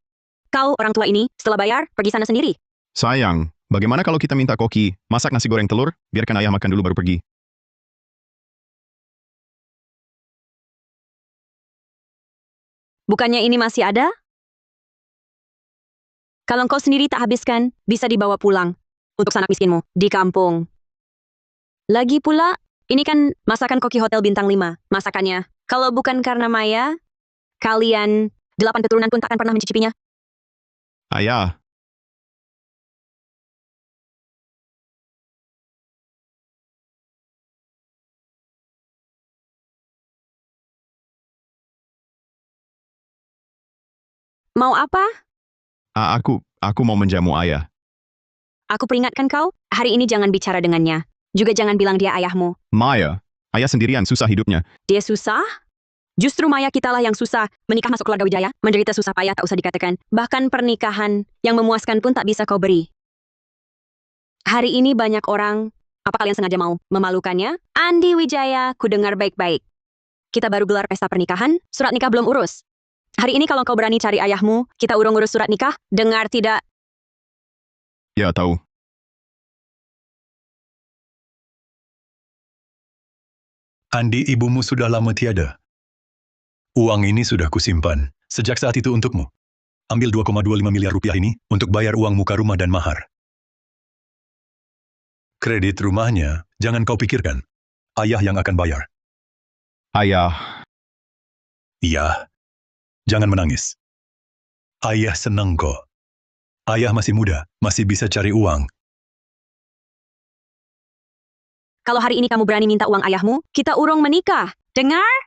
Speaker 2: Kau orang tua ini, setelah bayar, pergi sana sendiri.
Speaker 3: Sayang, bagaimana kalau kita minta Koki masak nasi goreng telur, biarkan ayah makan dulu baru pergi.
Speaker 2: Bukannya ini masih ada? Kalau kau sendiri tak habiskan, bisa dibawa pulang. Untuk sanak miskinmu, di kampung. Lagi pula, ini kan masakan Koki Hotel Bintang 5, masakannya. Kalau bukan karena Maya, kalian 8 keturunan pun takkan pernah mencicipinya.
Speaker 3: Ayah,
Speaker 2: Mau apa?
Speaker 3: aku mau menjamu ayah.
Speaker 2: Aku peringatkan kau, hari ini jangan bicara dengannya. Juga jangan bilang dia ayahmu.
Speaker 3: Maya, ayah sendirian susah hidupnya.
Speaker 2: Dia susah? Justru Maya kitalah yang susah. Menikah masuk keluarga Wijaya, menderita susah payah tak usah dikatakan. Bahkan pernikahan yang memuaskan pun tak bisa kau beri. Hari ini banyak orang, apa kalian sengaja mau memalukannya? Andi Wijaya, ku dengar baik-baik. Kita baru gelar pesta pernikahan, surat nikah belum urus. Hari ini kalau kau berani cari ayahmu, kita urus surat nikah, dengar tidak?
Speaker 3: Ya, tahu.
Speaker 1: Andi, ibumu sudah lama tiada. Uang ini sudah kusimpan sejak saat itu untukmu. Ambil 2,25 miliar rupiah ini untuk bayar uang muka rumah dan mahar. Kredit rumahnya, jangan kau pikirkan. Ayah yang akan bayar.
Speaker 3: Ayah,
Speaker 1: Iya, jangan menangis. Ayah senang kok. Ayah masih muda, masih bisa cari uang.
Speaker 2: Kalau hari ini kamu berani minta uang ayahmu, kita urung menikah. Dengar?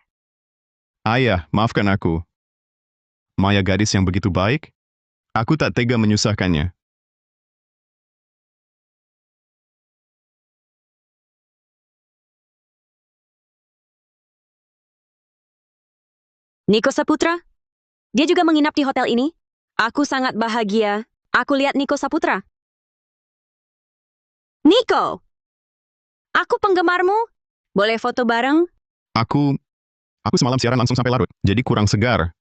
Speaker 3: ayah, maafkan aku. Maya gadis yang begitu baik, aku tak tega menyusahkannya.
Speaker 2: Niko Saputra? Dia juga menginap di hotel ini? Aku sangat bahagia. Aku lihat Niko Saputra. Niko! Aku penggemarmu. Boleh foto bareng?
Speaker 3: Aku semalam siaran langsung sampai larut, jadi kurang segar.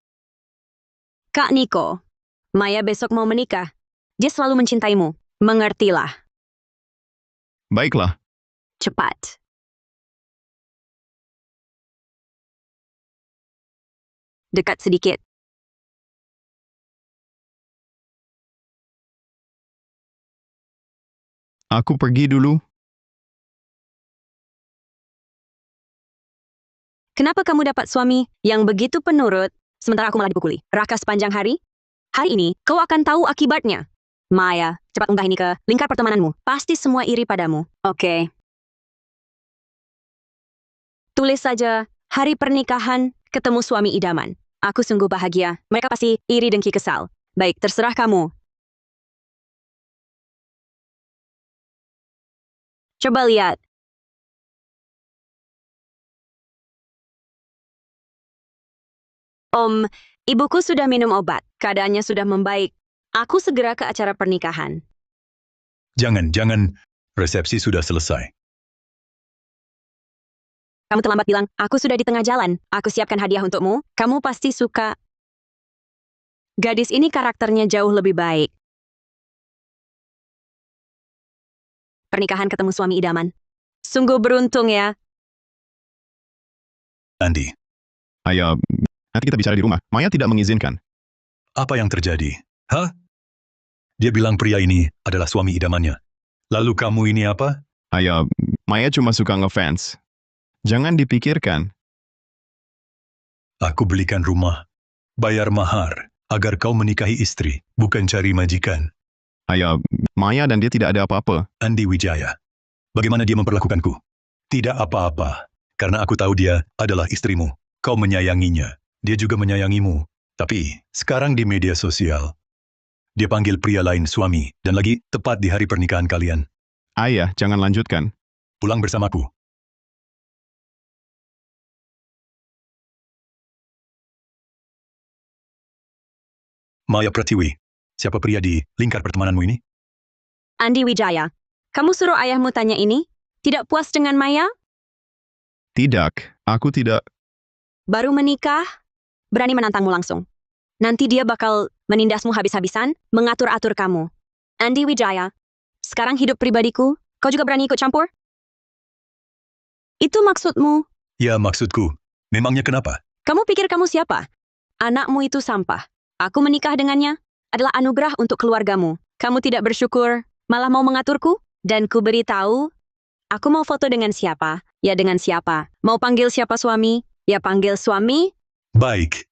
Speaker 2: Kak Niko, Maya besok mau menikah. Dia selalu mencintaimu. Mengertilah.
Speaker 3: Baiklah,
Speaker 2: Cepat. Dekat sedikit.
Speaker 3: aku pergi dulu.
Speaker 2: Kenapa kamu dapat suami yang begitu penurut, sementara aku malah dipukuli? Raka sepanjang hari? Hari ini, kau akan tahu akibatnya. Maya, cepat unggah ini ke lingkar pertemananmu. Pasti semua iri padamu. Oke. Tulis saja, hari pernikahan, ketemu suami idaman. Aku sungguh bahagia. Mereka pasti iri dengki kesal. Baik, terserah kamu. Coba lihat. Ibuku sudah minum obat. Keadaannya sudah membaik. Aku segera ke acara pernikahan.
Speaker 1: Jangan. Resepsi sudah selesai.
Speaker 2: Kamu terlambat bilang, aku sudah di tengah jalan. Aku siapkan hadiah untukmu. Kamu pasti suka. Gadis ini karakternya jauh lebih baik. Pernikahan ketemu suami idaman. Sungguh beruntung ya.
Speaker 1: Andi,
Speaker 3: Ayah, nanti kita bicara di rumah. Maya tidak mengizinkan.
Speaker 1: apa yang terjadi? Hah? Dia bilang pria ini adalah suami idamannya. Lalu kamu ini apa?
Speaker 3: Ayah, Maya cuma suka ngefans. Jangan dipikirkan.
Speaker 1: Aku belikan rumah, bayar mahar, agar kau menikahi istri, bukan cari majikan.
Speaker 3: Ayah, Maya dan dia tidak ada apa-apa.
Speaker 1: Andi Wijaya. Bagaimana dia memperlakukanku? Tidak apa-apa, karena aku tahu dia adalah istrimu. Kau menyayanginya, dia juga menyayangimu. Tapi, sekarang di media sosial, dia panggil pria lain suami, dan lagi tepat di hari pernikahan kalian.
Speaker 3: Ayah, jangan lanjutkan.
Speaker 1: Pulang bersamaku. Maya Pratiwi, siapa pria di lingkar pertemananmu ini?
Speaker 2: Andi Wijaya, kamu suruh ayahmu tanya ini? Tidak puas dengan Maya?
Speaker 3: Tidak, aku tidak.
Speaker 2: Baru menikah? Berani menantangmu langsung. Nanti dia bakal menindasmu habis-habisan, mengatur-atur kamu. Andi Wijaya, sekarang hidup pribadiku, kau juga berani ikut campur? Itu maksudmu?
Speaker 1: Ya, maksudku. Memangnya kenapa?
Speaker 2: Kamu pikir kamu siapa? Anakmu itu sampah. Aku menikah dengannya adalah anugerah untuk keluargamu. Kamu tidak bersyukur, malah mau mengaturku? Dan ku beritahu, aku mau foto dengan siapa? Ya dengan siapa? Mau panggil siapa suami? Ya panggil suami?
Speaker 1: Baik.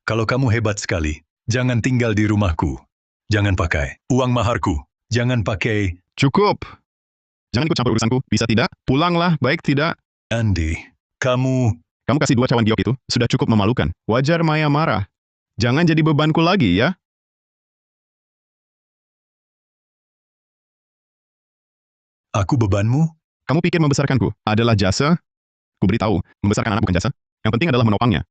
Speaker 1: Kalau kamu hebat sekali, jangan tinggal di rumahku. Jangan pakai uang maharku. Jangan pakai...
Speaker 3: Cukup. Jangan ikut campur urusanku, bisa tidak? Pulanglah, baik tidak?
Speaker 1: Andi, kamu...
Speaker 3: Kamu kasih 2 cawan giok itu, sudah cukup memalukan. Wajar Maya marah. Jangan jadi bebanku lagi, ya?
Speaker 1: Aku bebanmu?
Speaker 3: Kamu pikir membesarkanku adalah jasa? Ku beritahu, membesarkan anak bukan jasa. Yang penting adalah menopangnya.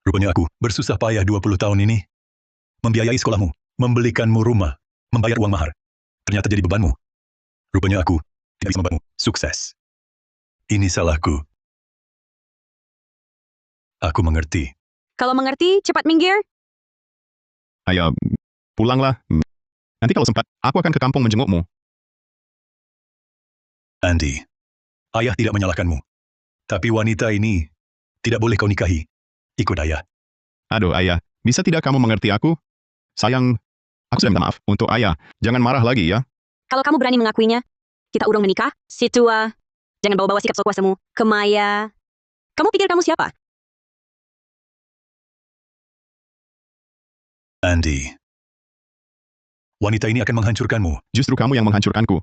Speaker 1: Rupanya aku bersusah payah 20 tahun ini. Membiayai sekolahmu, membelikanmu rumah, membayar uang mahar. Ternyata jadi bebanmu. Rupanya aku tidak bisa membuatmu sukses. Ini salahku. Aku mengerti.
Speaker 2: Kalau mengerti, cepat minggir.
Speaker 3: Ayo, pulanglah. Nanti kalau sempat, aku akan ke kampung menjengukmu.
Speaker 1: Andi, ayah tidak menyalahkanmu. Tapi wanita ini tidak boleh kau nikahi. Ikut ayah.
Speaker 3: Aduh, ayah, bisa tidak kamu mengerti aku? Sayang, aku sudah minta maaf untuk ayah. Jangan marah lagi, ya?
Speaker 2: Kalau kamu berani mengakuinya, kita urung menikah. Si tua, jangan bawa-bawa sikap sok kuasamu ke Maya. Kamu pikir kamu siapa?
Speaker 1: Andi, wanita ini akan menghancurkanmu.
Speaker 3: Justru kamu yang menghancurkanku.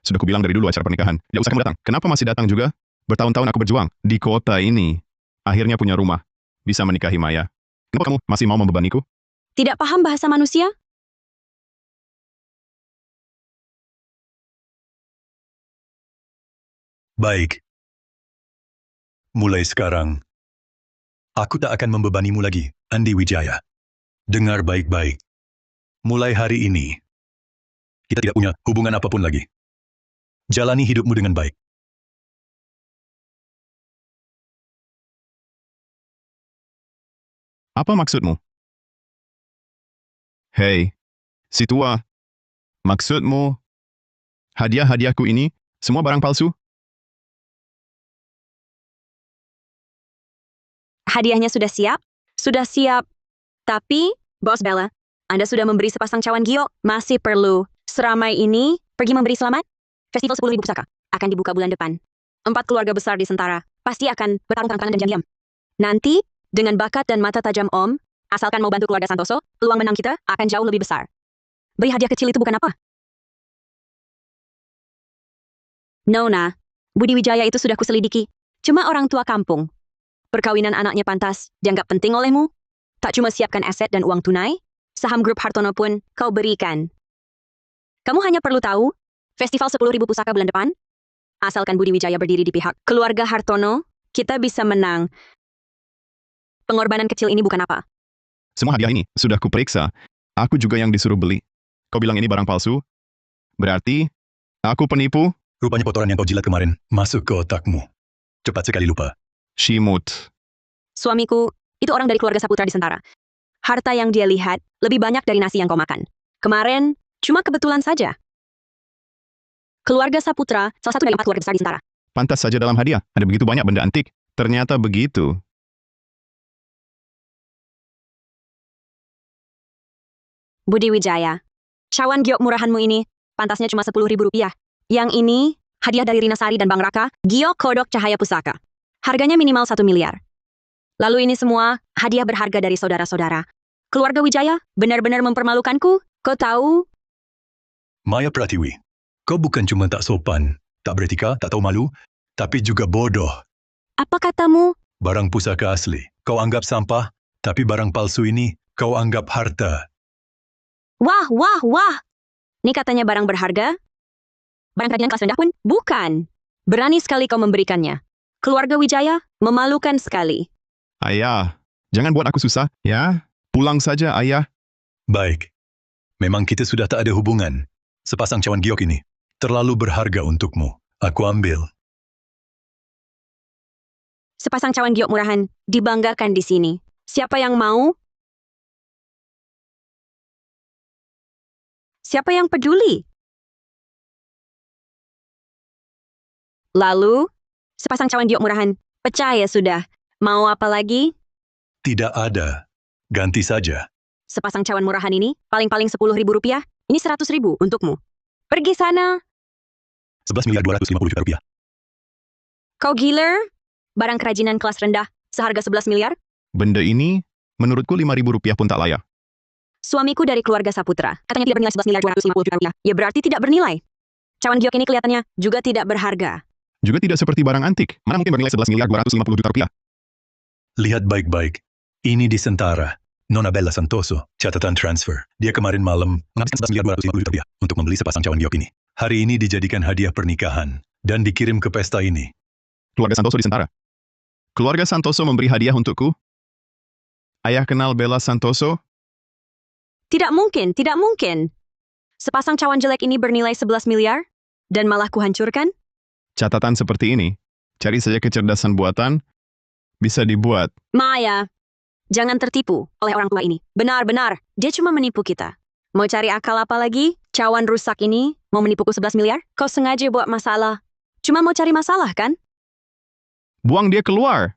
Speaker 3: Sudah kubilang dari dulu acara pernikahan. Tidak usah kamu datang. Kenapa masih datang juga? Bertahun-tahun aku berjuang di kota ini. Akhirnya punya rumah. Bisa menikahi Maya. Kenapa kamu masih mau membebaniku?
Speaker 2: Tidak paham bahasa manusia?
Speaker 1: Baik. Mulai sekarang, aku tak akan membebanimu lagi, Andi Wijaya. Dengar baik-baik. Mulai hari ini, kita tidak punya hubungan apapun lagi. Jalani hidupmu dengan baik.
Speaker 3: Apa maksudmu? Hei, si tua. Maksudmu, hadiah-hadiahku ini semua barang palsu?
Speaker 2: Hadiahnya sudah siap? Sudah siap. Tapi, Bos Bella, Anda sudah memberi sepasang cawan giok. Masih perlu. Seramai ini, pergi memberi selamat? Festival 10.000 pusaka akan dibuka bulan depan. 4 keluarga besar di Sentara pasti akan bertarung tangan dan diam-diam. Nanti, dengan bakat dan mata tajam Om, asalkan mau bantu keluarga Santoso, peluang menang kita akan jauh lebih besar. Beri hadiah kecil itu bukan apa. Nona, Budi Wijaya itu sudah kuselidiki. Cuma orang tua kampung. Perkawinan anaknya pantas, dianggap penting olehmu. Tak cuma siapkan aset dan uang tunai, saham grup Hartono pun kau berikan. Kamu hanya perlu tahu, festival 10.000 pusaka bulan depan, asalkan Budi Wijaya berdiri di pihak keluarga Hartono, kita bisa menang. Pengorbanan kecil ini bukan apa.
Speaker 3: Semua hadiah ini sudah kuperiksa. Aku juga yang disuruh beli. Kau bilang ini barang palsu? Berarti, aku penipu?
Speaker 1: Rupanya kotoran yang kau jilat kemarin masuk ke otakmu. Cepat sekali lupa.
Speaker 3: Shimut.
Speaker 2: Suamiku, itu orang dari keluarga Saputra di Sentara. Harta yang dia lihat lebih banyak dari nasi yang kau makan. Kemarin, cuma kebetulan saja. Keluarga Saputra, salah satu dari 4 keluarga besar di Sentara.
Speaker 3: Pantas saja dalam hadiah, ada begitu banyak benda antik. Ternyata begitu.
Speaker 2: Budi Wijaya, cawan giok murahanmu ini, pantasnya cuma 10.000 rupiah. Yang ini, hadiah dari Rina Sari dan Bang Raka, giok kodok cahaya pusaka. Harganya minimal 1 miliar. Lalu ini semua, hadiah berharga dari saudara-saudara. Keluarga Wijaya, benar-benar mempermalukanku. Kau tahu?
Speaker 1: Maya Pratiwi, kau bukan cuma tak sopan, tak beretika, tak tahu malu, tapi juga bodoh.
Speaker 2: Apa katamu?
Speaker 1: Barang pusaka asli, kau anggap sampah, tapi barang palsu ini, kau anggap harta.
Speaker 2: Wah, wah, wah. Ini katanya barang berharga? Barang kerajinan kelas rendah pun? Bukan. Berani sekali kau memberikannya. Keluarga Wijaya, memalukan sekali.
Speaker 3: Ayah, jangan buat aku susah, ya? Pulang saja, ayah.
Speaker 1: Baik. Memang kita sudah tak ada hubungan. Sepasang cawan giok ini terlalu berharga untukmu. Aku ambil.
Speaker 2: Sepasang cawan giok murahan, dibanggakan di sini. Siapa yang mau? Siapa yang peduli? Lalu, sepasang cawan giok murahan. Pecah ya sudah. Mau apa lagi?
Speaker 1: Tidak ada. Ganti saja.
Speaker 2: Sepasang cawan murahan ini, paling-paling 10.000 rupiah. Ini 100.000 untukmu. Pergi sana.
Speaker 1: 11 miliar 250 juta rupiah.
Speaker 2: Kau gila? Barang kerajinan kelas rendah, seharga 11 miliar?
Speaker 3: Benda ini, menurutku 5.000 rupiah pun tak layak.
Speaker 2: Suamiku dari keluarga Saputra. Katanya tidak bernilai 11 miliar 250 juta rupiah. Ya berarti tidak bernilai. Cawan giok ini kelihatannya juga tidak berharga.
Speaker 3: Juga tidak seperti barang antik. Mana mungkin bernilai 11 miliar 250 juta rupiah.
Speaker 1: Lihat baik-baik. Ini di Sentara. Nona Bella Santoso, catatan transfer. Dia kemarin malam menghabiskan 11 miliar 250 juta rupiah untuk membeli sepasang cawan giok ini. Hari ini dijadikan hadiah pernikahan dan dikirim ke pesta ini.
Speaker 3: Keluarga Santoso di Sentara. Keluarga Santoso memberi hadiah untukku. Ayah kenal Bella Santoso?
Speaker 2: Tidak mungkin, tidak mungkin. Sepasang cawan jelek ini bernilai 11 miliar? Dan malah kuhancurkan?
Speaker 3: Catatan seperti ini, cari saja kecerdasan buatan, bisa dibuat.
Speaker 2: Maya, jangan tertipu oleh orang tua ini. Benar-benar, dia cuma menipu kita. Mau cari akal apa lagi? Cawan rusak ini mau menipuku 11 miliar? Kau sengaja buat masalah. Cuma mau cari masalah, kan?
Speaker 3: Buang dia keluar.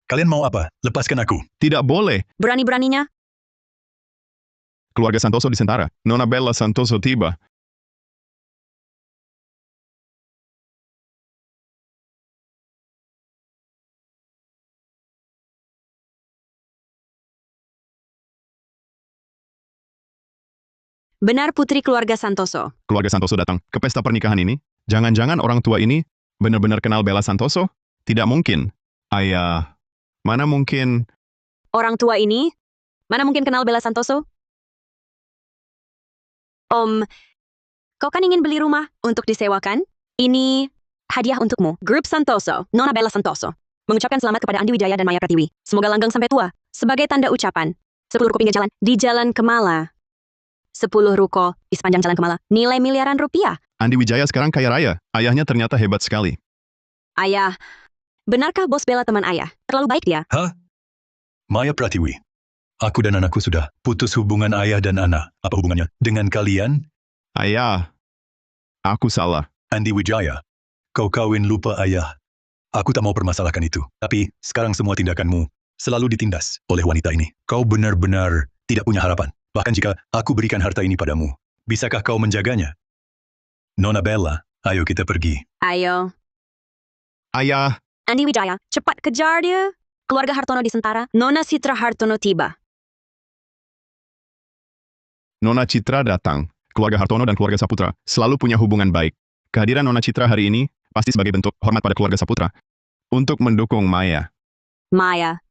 Speaker 1: Kalian mau apa? Lepaskan aku.
Speaker 3: Tidak boleh.
Speaker 2: Berani-beraninya,
Speaker 3: Keluarga Santoso di Sentara. Nona Bella Santoso tiba.
Speaker 2: benar putri keluarga Santoso.
Speaker 3: Keluarga Santoso datang ke pesta pernikahan ini. Jangan-jangan orang tua ini benar-benar kenal Bella Santoso? Tidak mungkin. Ayah, mana mungkin.
Speaker 2: Orang tua ini, mana mungkin kenal Bella Santoso? Om, kau kan ingin beli rumah untuk disewakan? Ini hadiah untukmu. Grup Santoso, Nona Bella Santoso. Mengucapkan selamat kepada Andi Wijaya dan Maya Pratiwi. Semoga langgeng sampai tua. Sebagai tanda ucapan, 10 ruko pinggir jalan di Jalan Kemala. 10 ruko di sepanjang Jalan Kemala. Nilai miliaran rupiah.
Speaker 3: Andi Wijaya sekarang kaya raya. Ayahnya ternyata hebat sekali.
Speaker 2: Ayah, benarkah bos Bella teman ayah? Terlalu baik dia.
Speaker 1: Hah? Maya Pratiwi. Aku dan anakku sudah putus hubungan ayah dan anak. Apa hubungannya dengan kalian?
Speaker 3: Ayah, aku salah.
Speaker 1: Andi Wijaya. Kau kawin lupa ayah. Aku tak mau permasalahkan itu. Tapi sekarang semua tindakanmu selalu ditindas oleh wanita ini. Kau benar-benar tidak punya harapan. Bahkan jika aku berikan harta ini padamu, bisakah kau menjaganya? Nona Bella, ayo kita pergi.
Speaker 2: Ayo.
Speaker 3: Ayah,
Speaker 2: Andi Wijaya, cepat kejar dia. Keluarga Hartono di Sentara, Nona Citra Hartono tiba.
Speaker 3: Nona Citra datang. Keluarga Hartono dan keluarga Saputra selalu punya hubungan baik. Kehadiran Nona Citra hari ini pasti sebagai bentuk hormat pada keluarga Saputra untuk mendukung Maya.
Speaker 2: Maya,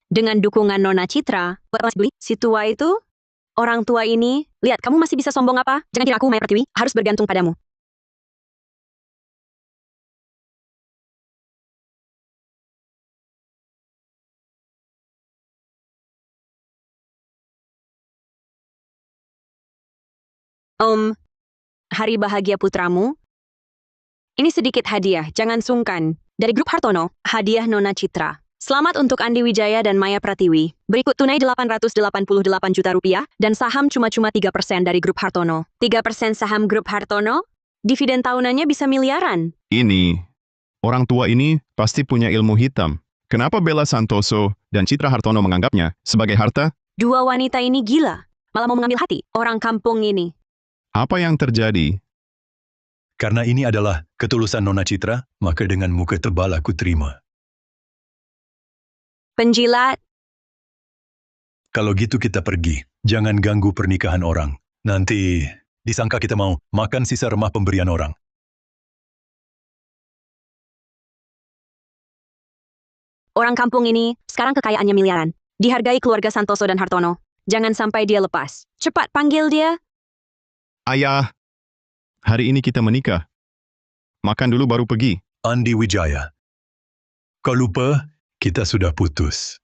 Speaker 2: dengan dukungan Nona Citra, buat Mas beli si tua itu, orang tua ini, lihat kamu masih bisa sombong apa? Jangan kira aku Maya Pratiwi, harus bergantung padamu. Om, hari bahagia putramu. Ini sedikit hadiah, jangan sungkan. Dari grup Hartono, hadiah Nona Citra. Selamat untuk Andi Wijaya dan Maya Pratiwi. Berikut tunai 888 juta rupiah dan saham cuma-cuma 3% dari grup Hartono. 3% saham grup Hartono? Dividen tahunannya bisa miliaran.
Speaker 3: Ini, orang tua ini pasti punya ilmu hitam. Kenapa Bella Santoso dan Citra Hartono menganggapnya sebagai harta?
Speaker 2: Dua wanita ini gila. Malah mau mengambil hati orang kampung ini.
Speaker 3: Apa yang terjadi?
Speaker 1: Karena ini adalah ketulusan Nona Citra, maka dengan muka tebal aku terima.
Speaker 2: Penjilat,
Speaker 1: Kalau gitu kita pergi. Jangan ganggu pernikahan orang. Nanti disangka kita mau makan sisa remah pemberian orang.
Speaker 2: orang kampung ini sekarang kekayaannya miliaran. Dihargai keluarga Santoso dan Hartono. Jangan sampai dia lepas. Cepat panggil dia.
Speaker 3: Ayah, hari ini kita menikah. Makan dulu baru pergi.
Speaker 1: Andi Wijaya. Kau lupa, kita sudah putus.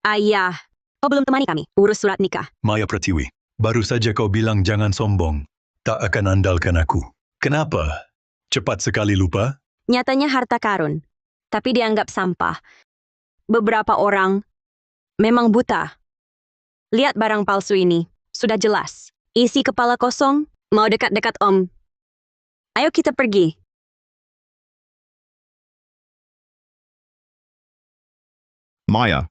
Speaker 2: Ayah, kau belum temani kami. Urus surat nikah.
Speaker 1: Maya Pratiwi, baru saja kau bilang jangan sombong. Tak akan andalkan aku. Kenapa? Cepat sekali lupa?
Speaker 2: Nyatanya harta karun. tapi dianggap sampah. Beberapa orang memang buta. Lihat barang palsu ini, sudah jelas. Isi kepala kosong, mau dekat-dekat Om. Ayo kita pergi.
Speaker 3: Maya,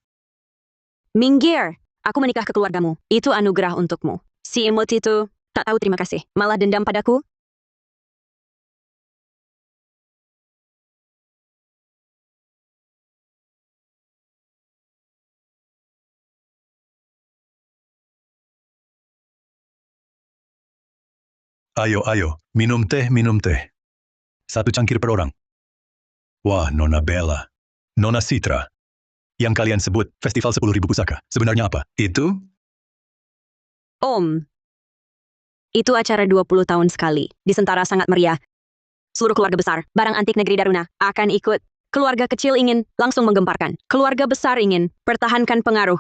Speaker 2: Minggir, aku menikah ke keluargamu. Itu anugerah untukmu. Si imut itu tak tahu terima kasih, malah dendam padaku.
Speaker 1: Ayo, minum teh, minum teh. 1 cangkir per orang. Wah, Nona Bella. Nona Citra. Yang kalian sebut Festival 10.000 Pusaka. Sebenarnya apa? Itu?
Speaker 2: Om, itu acara 20 tahun sekali. Di Sentara sangat meriah. Seluruh keluarga besar, barang antik negeri Daruna, akan ikut. Keluarga kecil ingin langsung menggemparkan. Keluarga besar ingin pertahankan pengaruh.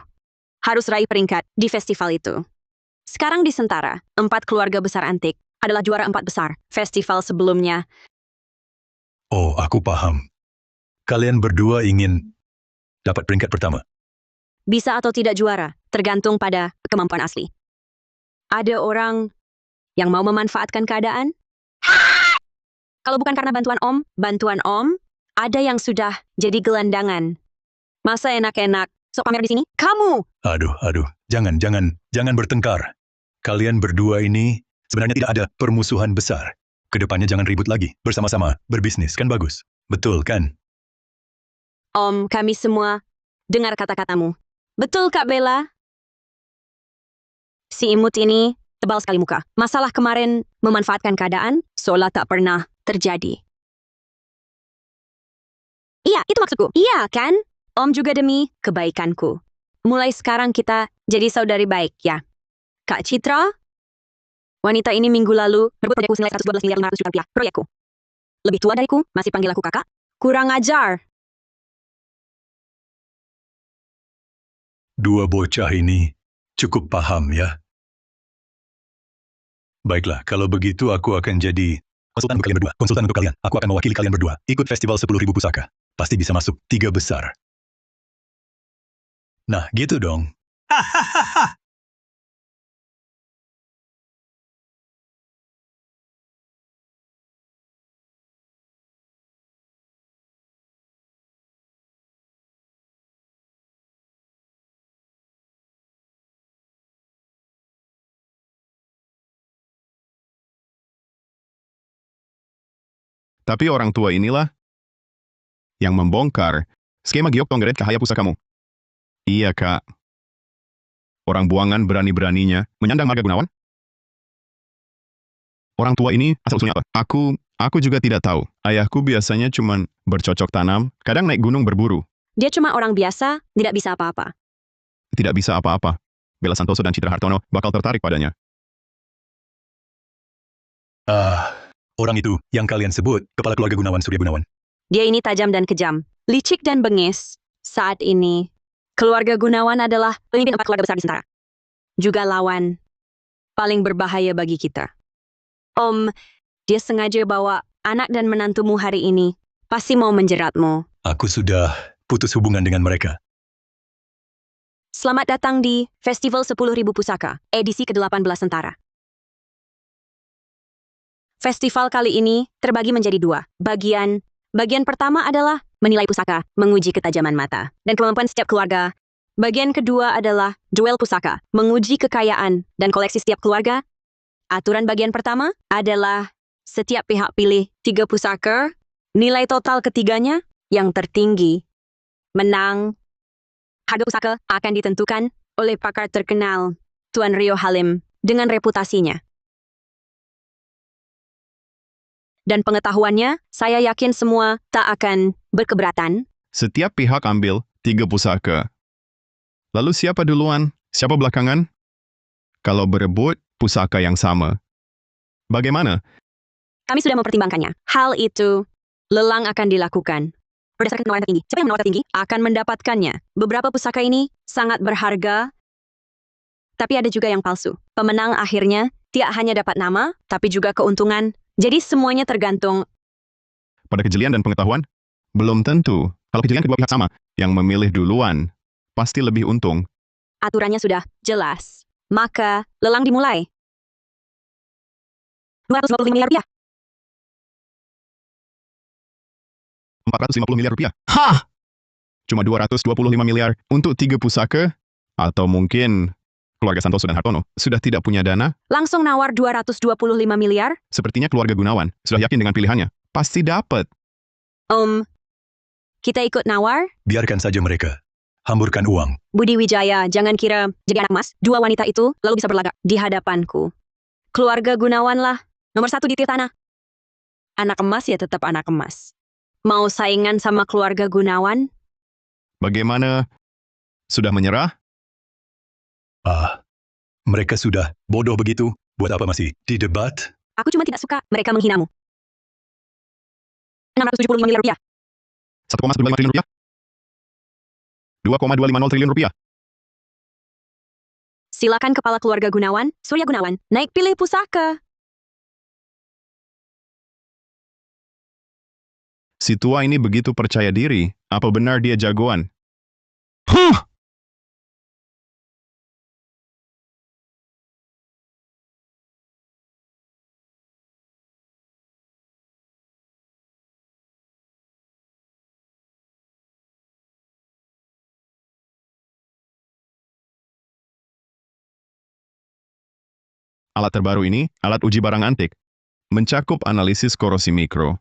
Speaker 2: Harus raih peringkat di festival itu. Sekarang di Sentara, 4 keluarga besar antik adalah juara 4 besar. Festival sebelumnya.
Speaker 1: Oh, aku paham. Kalian berdua ingin dapat peringkat pertama.
Speaker 2: Bisa atau tidak juara, tergantung pada kemampuan asli. Ada orang yang mau memanfaatkan keadaan? Kalau bukan karena bantuan Om, ada yang sudah jadi gelandangan. Masa enak-enak, sok pamer di sini? Kamu!
Speaker 1: Aduh, jangan bertengkar. Kalian berdua ini sebenarnya tidak ada permusuhan besar. Kedepannya jangan ribut lagi, bersama-sama, berbisnis, kan bagus. Betul, kan?
Speaker 2: Om, kami semua dengar kata-katamu. Betul, Kak Bella? Si imut ini tebal sekali muka. Masalah kemarin memanfaatkan keadaan seolah tak pernah terjadi. Iya, itu maksudku. Iya, kan? Om juga demi kebaikanku. Mulai sekarang kita jadi saudari baik, ya. Kak Citra, wanita ini minggu lalu berebut proyekku senilai 112 miliar 500 juta rupiah. Proyekku. Lebih tua dariku, masih panggil aku kakak? Kurang ajar.
Speaker 1: 2 bocah ini cukup paham, ya. Baiklah, kalau begitu aku akan jadi konsultan untuk kalian berdua. Konsultan untuk kalian. Aku akan mewakili kalian berdua. Ikut festival 10.000 pusaka. Pasti bisa masuk 3 besar. Nah, gitu dong.
Speaker 3: tapi orang tua inilah yang membongkar skema Giok Tonggeret Cahaya Pusakamu. Iya, Kak. Orang buangan berani-beraninya menyandang marga Gunawan? Orang tua ini asal-usulnya apa? Aku juga tidak tahu. Ayahku biasanya cuman bercocok tanam, kadang naik gunung berburu.
Speaker 2: Dia cuma orang biasa, tidak bisa apa-apa.
Speaker 3: Tidak bisa apa-apa. Bella Santoso dan Citra Hartono bakal tertarik padanya.
Speaker 1: Orang itu yang kalian sebut kepala keluarga Gunawan Surya Gunawan.
Speaker 2: Dia ini tajam dan kejam, licik dan bengis. Saat ini, keluarga Gunawan adalah pemimpin 4 keluarga besar di Sentara. Juga lawan paling berbahaya bagi kita. Om, dia sengaja bawa anak dan menantumu hari ini. Pasti mau menjeratmu.
Speaker 1: Aku sudah putus hubungan dengan mereka.
Speaker 2: Selamat datang di Festival 10.000 Pusaka, edisi ke-18 Sentara. Festival kali ini terbagi menjadi 2 bagian. Bagian pertama adalah menilai pusaka, menguji ketajaman mata, dan kemampuan setiap keluarga. Bagian kedua adalah duel pusaka, menguji kekayaan dan koleksi setiap keluarga. Aturan bagian pertama adalah setiap pihak pilih 3 pusaka, nilai total ketiganya yang tertinggi menang. Harga pusaka akan ditentukan oleh pakar terkenal, Tuan Rio Halim, dengan reputasinya. Dan pengetahuannya, saya yakin semua tak akan berkeberatan.
Speaker 3: Setiap pihak ambil 3 pusaka. Lalu siapa duluan? Siapa belakangan? Kalau berebut, pusaka yang sama. Bagaimana?
Speaker 2: Kami sudah mempertimbangkannya. Hal itu, lelang akan dilakukan. Berdasarkan penawaran tertinggi, siapa yang menawar tertinggi akan mendapatkannya. Beberapa pusaka ini sangat berharga, tapi ada juga yang palsu. Pemenang akhirnya tidak hanya dapat nama, tapi juga keuntungan. Jadi semuanya tergantung.
Speaker 3: Pada kejelian dan pengetahuan? Belum tentu. Kalau kejadian kedua pihak sama, yang memilih duluan pasti lebih untung.
Speaker 2: Aturannya sudah jelas. Maka, lelang dimulai. 225 miliar rupiah.
Speaker 3: 450 miliar rupiah.
Speaker 4: Hah!
Speaker 3: Cuma 225 miliar untuk 3 pusaka? Atau mungkin keluarga Santoso dan Hartono sudah tidak punya dana?
Speaker 2: Langsung nawar 225 miliar?
Speaker 3: Sepertinya keluarga Gunawan sudah yakin dengan pilihannya. Pasti dapat.
Speaker 2: Kita ikut nawar?
Speaker 1: Biarkan saja mereka. Hamburkan uang.
Speaker 2: Budi Wijaya, jangan kira jadi anak emas. Dua wanita itu lalu bisa berlagak di hadapanku. Keluarga Gunawan lah, nomor 1 di Tirtana. Anak emas ya tetap anak emas. Mau saingan sama keluarga Gunawan?
Speaker 3: Bagaimana? Sudah menyerah?
Speaker 1: Mereka sudah bodoh begitu. Buat apa masih di debat?
Speaker 2: Aku cuma tidak suka mereka menghinamu. 675 miliar rupiah.
Speaker 3: 1,125 triliun rupiah? 2,250 triliun rupiah?
Speaker 2: Silakan kepala keluarga Gunawan, Surya Gunawan, naik pilih pusaka.
Speaker 3: Si tua ini begitu percaya diri. Apa benar dia jagoan?
Speaker 4: Huh!
Speaker 3: Alat terbaru ini, alat uji barang antik, mencakup analisis korosi mikro,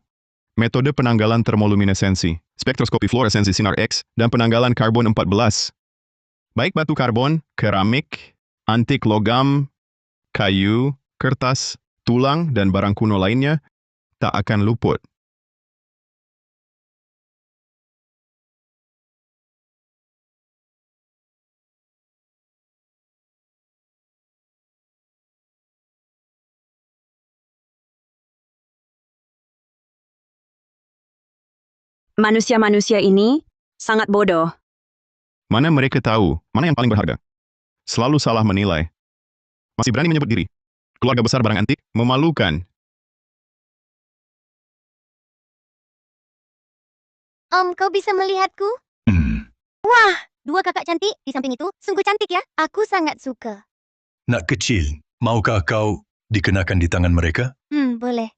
Speaker 3: metode penanggalan termoluminesensi, spektroskopi fluoresensi sinar X, dan penanggalan karbon 14. Baik batu karbon, keramik, antik logam, kayu, kertas, tulang, dan barang kuno lainnya tak akan luput.
Speaker 2: Manusia-manusia ini sangat bodoh.
Speaker 3: Mana mereka tahu, mana yang paling berharga? Selalu salah menilai. Masih berani menyebut diri. Keluarga besar barang antik, memalukan.
Speaker 5: Kau bisa melihatku? Wah, dua kakak cantik di samping itu sungguh cantik ya. Aku sangat suka.
Speaker 1: Nak kecil, maukah kau dikenakan di tangan mereka?
Speaker 5: Boleh.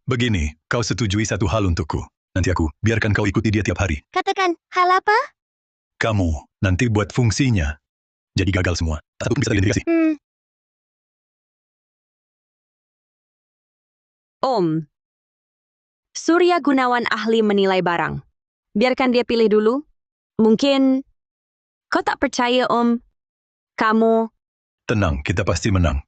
Speaker 1: Begini, kau setujui satu hal untukku. Nanti aku biarkan kau ikuti dia tiap hari.
Speaker 5: Katakan, hal apa?
Speaker 1: Kamu nanti buat fungsinya. Jadi gagal semua. Tak satu pun bisa diidentifikasi.
Speaker 2: Surya Gunawan ahli menilai barang. Biarkan dia pilih dulu. Mungkin kau tak percaya, Kamu
Speaker 1: Tenang, kita pasti menang.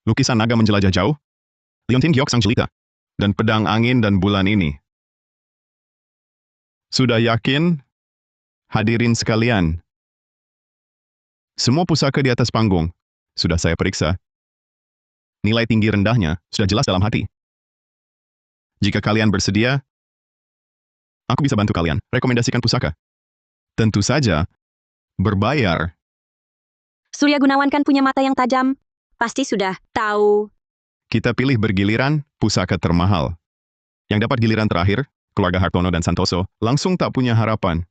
Speaker 3: Lukisan naga menjelajah jauh, Liontin Giok sang jelita, dan pedang angin dan bulan ini. Sudah yakin? Hadirin sekalian. Semua pusaka di atas panggung sudah saya periksa. Nilai tinggi rendahnya sudah jelas dalam hati. Jika kalian bersedia, aku bisa bantu kalian rekomendasikan pusaka. Tentu saja, berbayar.
Speaker 2: Surya Gunawan kan punya mata yang tajam. Pasti sudah tahu.
Speaker 3: Kita pilih bergiliran pusaka termahal. Yang dapat giliran terakhir, keluarga Hartono dan Santoso, langsung tak punya harapan.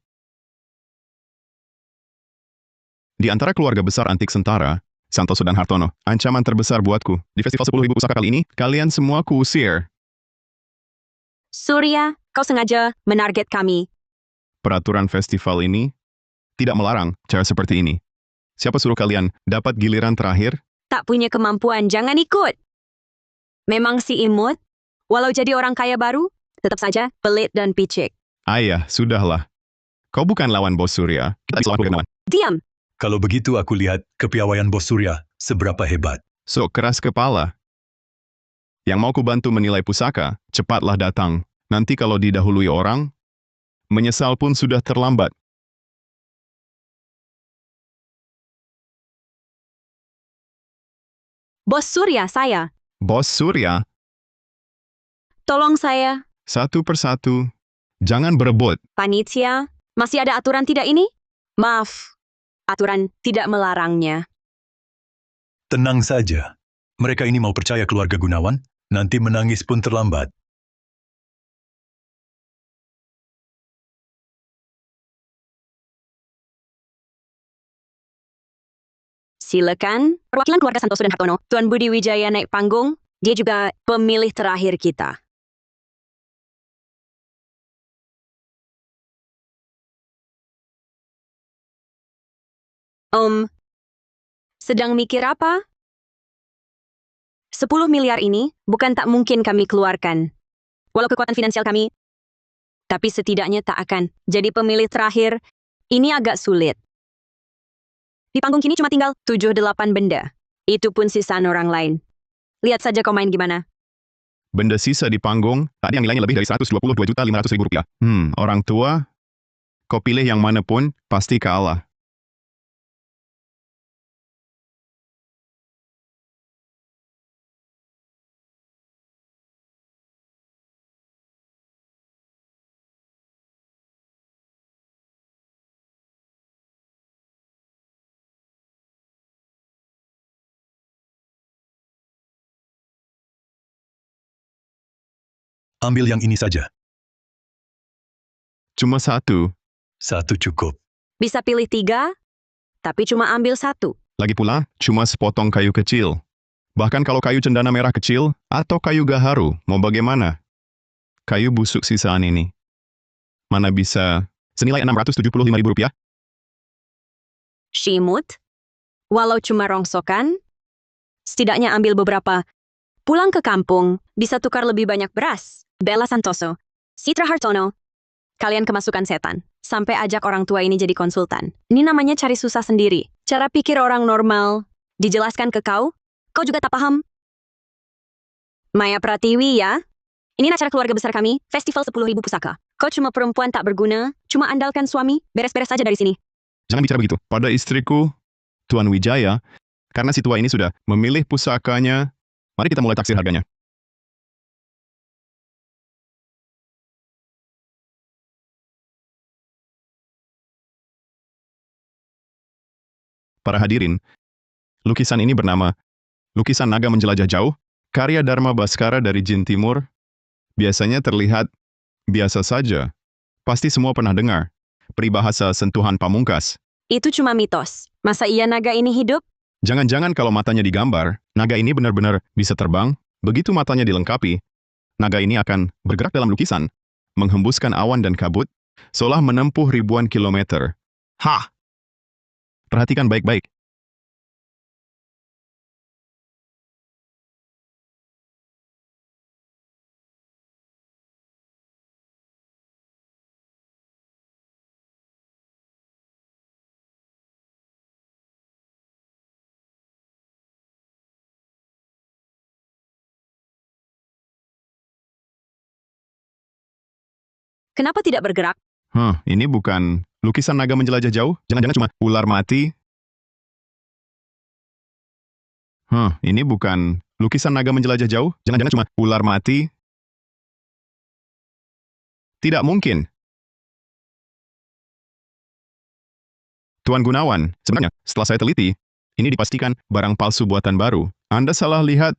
Speaker 3: Di antara keluarga besar antik Sentara, Santoso dan Hartono, ancaman terbesar buatku. Di festival 10.000 pusaka kali ini, kalian semua kuusir.
Speaker 2: Surya, kau sengaja menarget kami.
Speaker 3: Peraturan festival ini tidak melarang cara seperti ini. Siapa suruh kalian dapat giliran terakhir?
Speaker 2: Tak punya kemampuan, jangan ikut. Memang si imut, walau jadi orang kaya baru, tetap saja pelit dan picik.
Speaker 3: Ayah, sudahlah. Kau bukan lawan Bos Surya. Kita bisa lawan keluarga Gunawan.
Speaker 2: Diam.
Speaker 1: Kalau begitu aku lihat kepiawaian Bos Surya seberapa hebat.
Speaker 3: Sok keras kepala. Yang mau ku bantu menilai pusaka, cepatlah datang. Nanti kalau didahului orang, menyesal pun sudah terlambat.
Speaker 2: Bos Surya saya.
Speaker 3: Bos Surya,
Speaker 2: Tolong saya.
Speaker 3: satu persatu. Jangan berebut.
Speaker 2: Panitia, masih ada aturan tidak ini? Maaf, aturan tidak melarangnya.
Speaker 1: Tenang saja. Mereka ini mau percaya keluarga Gunawan, nanti menangis pun terlambat.
Speaker 2: Silakan, perwakilan keluarga Santoso dan Hartono. Tuan Budi Wijaya naik panggung. Dia juga pemilih terakhir kita. Sedang mikir apa? 10 miliar ini bukan tak mungkin kami keluarkan. Walau kekuatan finansial kami, tapi setidaknya tak akan jadi pemilih terakhir. Ini agak sulit. Di panggung kini cuma tinggal 7-8 benda. Itu pun sisaan orang lain. Lihat saja kau main gimana.
Speaker 3: Benda sisa di panggung, tadi yang nilainya lebih dari 122.500.000 rupiah. Orang tua, kau pilih yang mana pun, pasti kalah.
Speaker 1: Ambil yang ini saja.
Speaker 3: Cuma satu.
Speaker 1: Satu cukup.
Speaker 2: Bisa pilih 3, tapi cuma ambil 1.
Speaker 3: Lagi pula, cuma sepotong kayu kecil. Bahkan kalau kayu cendana merah kecil, atau kayu gaharu, mau bagaimana? Kayu busuk sisaan ini. Mana bisa senilai 675.000 rupiah?
Speaker 2: Shimut, walau cuma rongsokan, setidaknya ambil beberapa. Pulang ke kampung, bisa tukar lebih banyak beras. Bella Santoso, Citra Hartono, kalian kemasukan setan. Sampai ajak orang tua ini jadi konsultan. Ini namanya cari susah sendiri. Cara pikir orang normal, dijelaskan ke kau juga tak paham. Maya Pratiwi ya? Ini acara keluarga besar kami, festival 10.000 pusaka. Kau cuma perempuan tak berguna, cuma andalkan suami, beres-beres saja dari sini.
Speaker 3: Jangan bicara begitu. Pada istriku, Tuan Wijaya, karena si tua ini sudah memilih pusakanya, mari kita mulai taksir harganya. Para hadirin, lukisan ini bernama Lukisan Naga Menjelajah Jauh, karya Dharma Bhaskara dari Jin Timur. Biasanya terlihat biasa saja. Pasti semua pernah dengar peribahasa sentuhan pamungkas.
Speaker 2: Itu cuma mitos. Masa iya naga ini hidup?
Speaker 3: Jangan-jangan kalau matanya digambar, naga ini benar-benar bisa terbang. Begitu matanya dilengkapi, naga ini akan bergerak dalam lukisan, menghembuskan awan dan kabut, seolah menempuh ribuan kilometer. Hah! Perhatikan baik-baik.
Speaker 2: Kenapa tidak bergerak?
Speaker 3: Ini bukan lukisan naga menjelajah jauh? Jangan-jangan cuma ular mati? Ini bukan lukisan naga menjelajah jauh? Jangan-jangan cuma ular mati? Tidak mungkin. Tuan Gunawan, sebenarnya, setelah saya teliti, ini dipastikan barang palsu buatan baru. Anda salah lihat.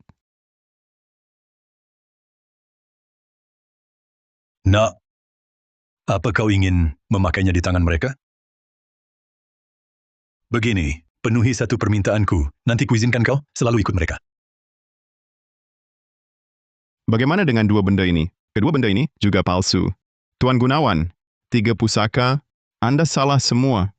Speaker 1: Nak, apa kau ingin memakainya di tangan mereka? Begini, penuhi satu permintaanku. Nanti kuizinkan kau selalu ikut mereka.
Speaker 3: Bagaimana dengan dua benda ini? Kedua benda ini juga palsu. Tuan Gunawan, 3 pusaka, Anda salah semua.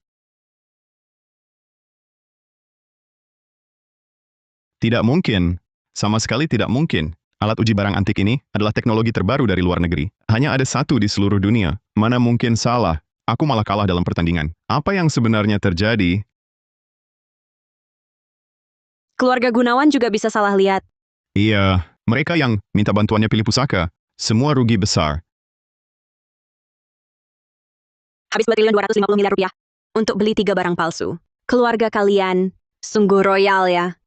Speaker 3: Tidak mungkin. Sama sekali tidak mungkin. Alat uji barang antik ini adalah teknologi terbaru dari luar negeri. Hanya ada satu di seluruh dunia. Mana mungkin salah? Aku malah kalah dalam pertandingan. Apa yang sebenarnya terjadi?
Speaker 2: Keluarga Gunawan juga bisa salah lihat.
Speaker 3: Iya, mereka yang minta bantuannya pilih pusaka. Semua rugi besar.
Speaker 2: Habis 2.250 miliar rupiah untuk beli 3 barang palsu. Keluarga kalian sungguh royal ya.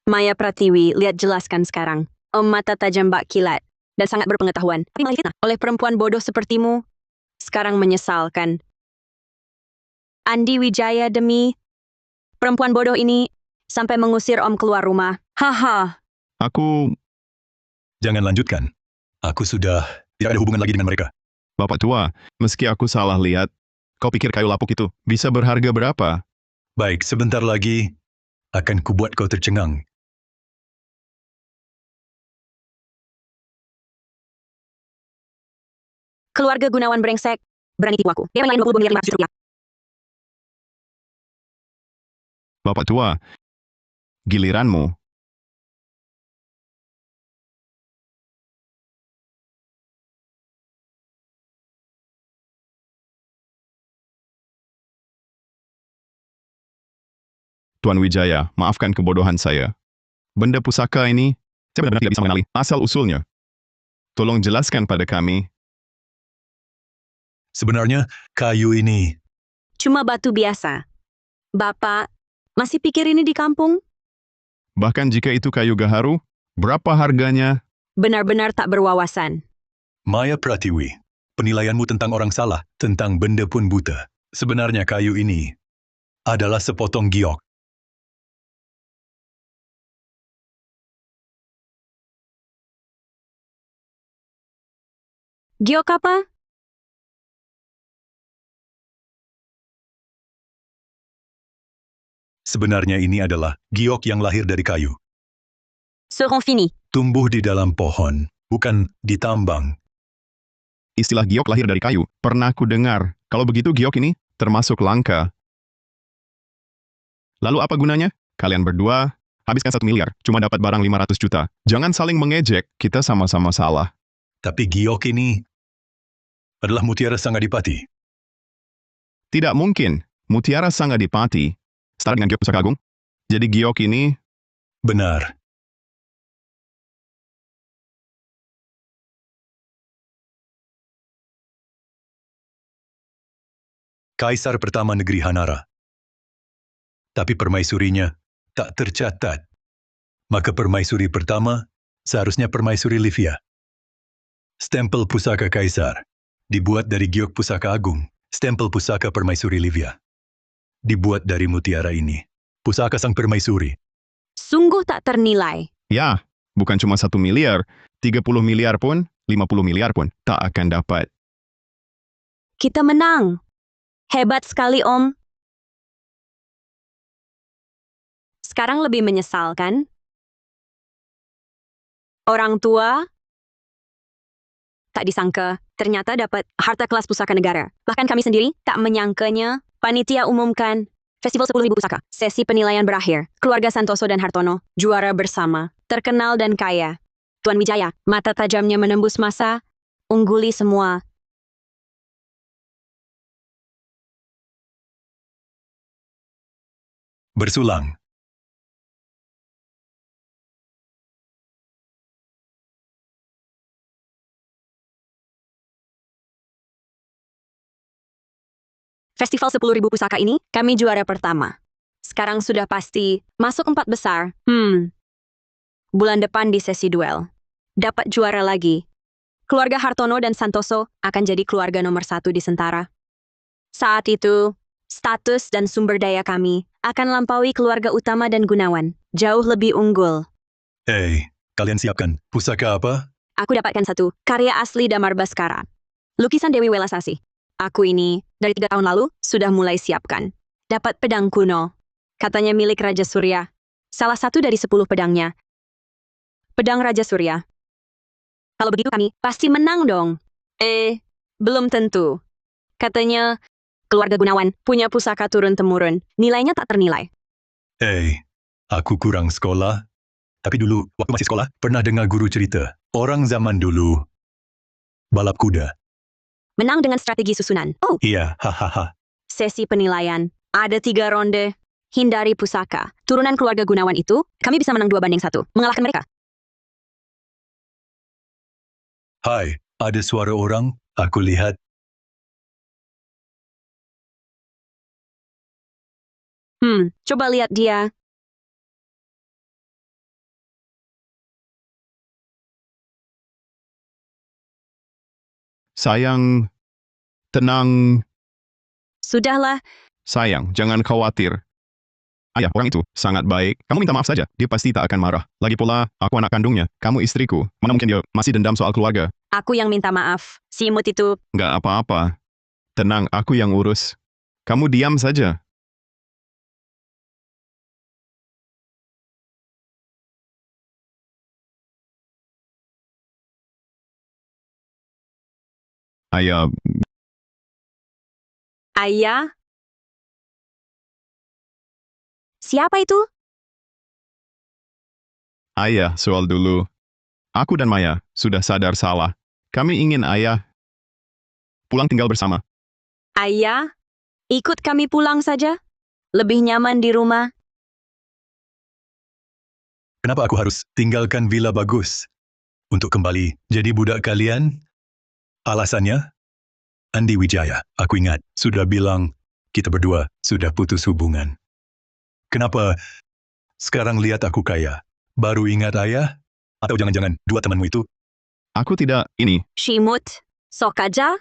Speaker 2: Maya Pratiwi, lihat jelaskan sekarang. Om mata tajam bak kilat dan sangat berpengetahuan. Tapi malah fitnah oleh perempuan bodoh sepertimu. Sekarang menyesalkan. Andi Wijaya demi perempuan bodoh ini sampai mengusir Om keluar rumah. Haha.
Speaker 3: Aku,
Speaker 1: Jangan lanjutkan. Aku sudah tidak ada hubungan lagi dengan mereka.
Speaker 3: Bapak tua, meski aku salah lihat, kau pikir kayu lapuk itu bisa berharga berapa?
Speaker 1: Baik, sebentar lagi akan kubuat kau tercengang.
Speaker 2: Keluarga Gunawan brengsek. Berani tipu aku. Dia lain 20 miliar 500 rupiah.
Speaker 3: Bapak tua, giliranmu. Tuan Wijaya, maafkan kebodohan saya. Benda pusaka ini, saya benar-benar tidak bisa mengenali asal-usulnya. Tolong jelaskan pada kami.
Speaker 1: Sebenarnya, kayu ini,
Speaker 2: Cuma batu biasa. Bapak, masih pikir ini di kampung?
Speaker 3: Bahkan jika itu kayu gaharu, berapa harganya?
Speaker 2: Benar-benar tak berwawasan.
Speaker 1: Maya Pratiwi, penilaianmu tentang orang salah, tentang benda pun buta. Sebenarnya kayu ini adalah sepotong giok.
Speaker 2: Giok apa?
Speaker 1: Sebenarnya ini adalah giok yang lahir dari kayu.
Speaker 2: Seront fini.
Speaker 1: Tumbuh di dalam pohon, bukan ditambang.
Speaker 3: Istilah giok lahir dari kayu, pernah ku dengar. Kalau begitu giok ini termasuk langka. Lalu apa gunanya? Kalian berdua habiskan 1 miliar, cuma dapat barang 500 juta. Jangan saling mengejek, kita sama-sama salah.
Speaker 1: Tapi giok ini adalah mutiara Sangadipati.
Speaker 3: Tidak mungkin, Mutiara Sangadipati setara dengan giok pusaka agung. Jadi giok ini,
Speaker 1: Benar. Kaisar pertama negeri Hanara. Tapi permaisurinya tak tercatat. Maka permaisuri pertama seharusnya permaisuri Livia. Stempel pusaka kaisar dibuat dari giok pusaka agung. Stempel pusaka permaisuri Livia dibuat dari mutiara ini. Pusaka sang permaisuri.
Speaker 2: Sungguh tak ternilai.
Speaker 3: ya, bukan cuma 1 miliar, 30 miliar pun, 50 miliar pun, tak akan dapat.
Speaker 2: Kita menang. Hebat sekali, Om. Sekarang lebih menyesalkan. Orang tua tak disangka ternyata dapat harta kelas pusaka negara. Bahkan kami sendiri tak menyangkanya. Panitia umumkan Festival 10.000 Pusaka. Sesi penilaian berakhir. Keluarga Santoso dan Hartono, juara bersama. Terkenal dan kaya. Tuan Wijaya, mata tajamnya menembus masa. Ungguli semua.
Speaker 1: Bersulang.
Speaker 2: Festival 10.000 Pusaka ini, kami juara pertama. Sekarang sudah pasti masuk 4 besar. Bulan depan di sesi duel. Dapat juara lagi. Keluarga Hartono dan Santoso akan jadi keluarga nomor 1 di Sentara. Saat itu, status dan sumber daya kami akan lampaui keluarga utama dan Gunawan. Jauh lebih unggul.
Speaker 1: Kalian siapkan pusaka apa?
Speaker 2: Aku dapatkan satu, karya asli Damar Baskara. Lukisan Dewi Welasasi. Aku ini, dari 3 tahun lalu, sudah mulai siapkan. Dapat pedang kuno. Katanya milik Raja Surya. Salah satu dari 10 pedangnya. Pedang Raja Surya. Kalau begitu kami pasti menang dong. Belum tentu. Katanya, keluarga Gunawan punya pusaka turun-temurun. Nilainya tak ternilai.
Speaker 1: Aku kurang sekolah. Tapi dulu, waktu masih sekolah, pernah dengar guru cerita. Orang zaman dulu, balap kuda.
Speaker 2: Menang dengan strategi susunan. Oh,
Speaker 1: Iya, hahaha.
Speaker 2: sesi penilaian. Ada 3 ronde. Hindari pusaka. Turunan keluarga Gunawan itu, kami bisa menang 2-1. Mengalahkan mereka.
Speaker 1: Hai, ada suara orang, aku lihat.
Speaker 2: Coba lihat dia.
Speaker 3: Sayang, tenang.
Speaker 2: Sudahlah,
Speaker 3: Sayang, jangan khawatir. Ayah, orang itu sangat baik. Kamu minta maaf saja, dia pasti tak akan marah. Lagi pula, aku anak kandungnya, kamu istriku. Mana mungkin dia masih dendam soal keluarga.
Speaker 2: aku yang minta maaf. Si imut itu,
Speaker 3: Nggak apa-apa. Tenang, aku yang urus. Kamu diam saja. Ayah,
Speaker 2: ayah. Siapa itu?
Speaker 3: ayah, soal dulu. Aku dan Maya sudah sadar salah. Kami ingin ayah pulang tinggal bersama.
Speaker 2: Ayah, ikut kami pulang saja. Lebih nyaman di rumah.
Speaker 1: Kenapa aku harus tinggalkan villa bagus untuk kembali jadi budak kalian? Alasannya? Andi Wijaya, aku ingat, sudah bilang kita berdua sudah putus hubungan. Kenapa sekarang lihat aku kaya? Baru ingat ayah? Atau jangan-jangan dua temanmu itu?
Speaker 3: Aku tidak, ini,
Speaker 2: Si imut, sok aja.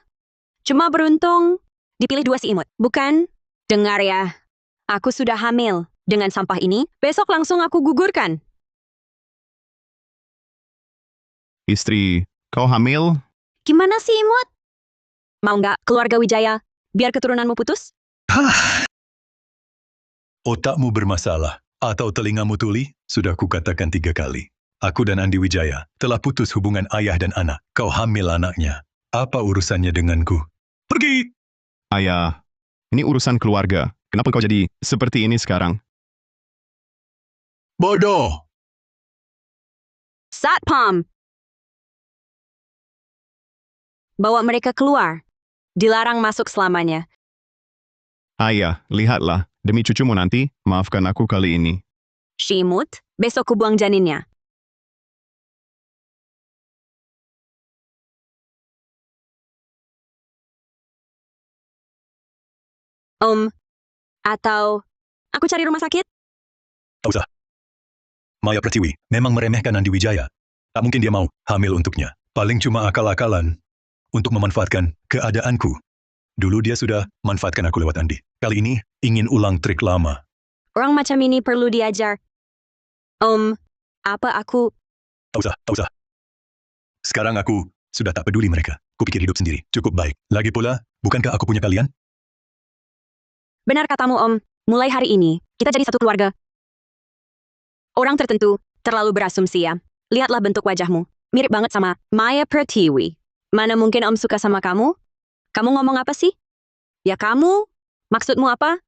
Speaker 2: Cuma beruntung dipilih dua si imut, bukan? Dengar ya, aku sudah hamil. Dengan sampah ini, besok langsung aku gugurkan.
Speaker 3: istri, kau hamil?
Speaker 2: Gimana sih imut? Mau nggak keluarga Wijaya, biar keturunanmu putus?
Speaker 1: Hah! Otakmu bermasalah atau telingamu tuli? Sudah kukatakan 3 kali. Aku dan Andi Wijaya telah putus hubungan ayah dan anak. Kau hamil anaknya. Apa urusannya denganku? Pergi!
Speaker 3: Ayah, ini urusan keluarga. Kenapa kau jadi seperti ini sekarang?
Speaker 1: Bodoh!
Speaker 2: Satpam! Bawa mereka keluar. Dilarang masuk selamanya.
Speaker 3: Ayah, lihatlah. Demi cucumu nanti, maafkan aku kali ini.
Speaker 2: Si imut, besok ku buang janinnya. Atau aku cari rumah sakit?
Speaker 1: Tak usah. Maya Pratiwi memang meremehkan Andi Wijaya. Tak mungkin dia mau hamil untuknya. Paling cuma akal-akalan untuk memanfaatkan keadaanku. Dulu dia sudah manfaatkan aku lewat Andi. Kali ini ingin ulang trik lama.
Speaker 2: Orang macam ini perlu diajar. Apa aku...
Speaker 1: Tak usah, tak usah. Sekarang aku sudah tak peduli mereka. Kupikir hidup sendiri cukup baik. Lagi pula, bukankah aku punya kalian?
Speaker 2: Benar katamu, Om. Mulai hari ini, kita jadi satu keluarga. Orang tertentu terlalu berasumsi ya. Lihatlah bentuk wajahmu. Mirip banget sama Maya Pratiwi. Mana mungkin Om suka sama kamu? Kamu ngomong apa sih? Ya kamu? Maksudmu apa?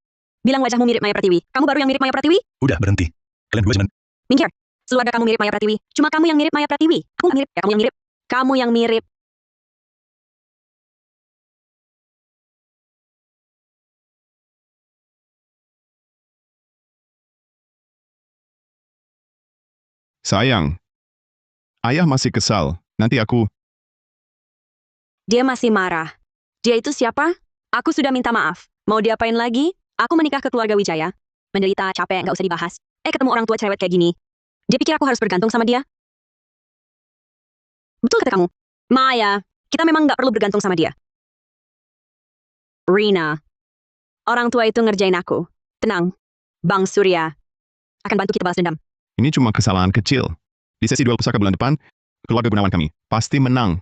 Speaker 2: Bilang wajahmu mirip Maya Pratiwi. Kamu baru yang mirip Maya Pratiwi?
Speaker 1: Udah, berhenti. Kalian dua jangan...
Speaker 2: Minggir. Keluarga kamu mirip Maya Pratiwi. Cuma kamu yang mirip Maya Pratiwi. Aku nggak mirip. Ya kamu yang mirip. Kamu yang mirip.
Speaker 3: Sayang, ayah masih kesal. Nanti aku...
Speaker 2: Dia masih marah. Dia itu siapa? Aku sudah minta maaf. Mau diapain lagi? Aku menikah ke keluarga Wijaya. Menderita, capek, nggak usah dibahas. Ketemu orang tua cerewet kayak gini. Dia pikir aku harus bergantung sama dia? Betul kata kamu. Maya, kita memang nggak perlu bergantung sama dia. Rina, orang tua itu ngerjain aku. Tenang, Bang Surya akan bantu kita balas dendam.
Speaker 3: Ini cuma kesalahan kecil. Di sesi duel pusaka bulan depan, keluarga Gunawan kami pasti menang.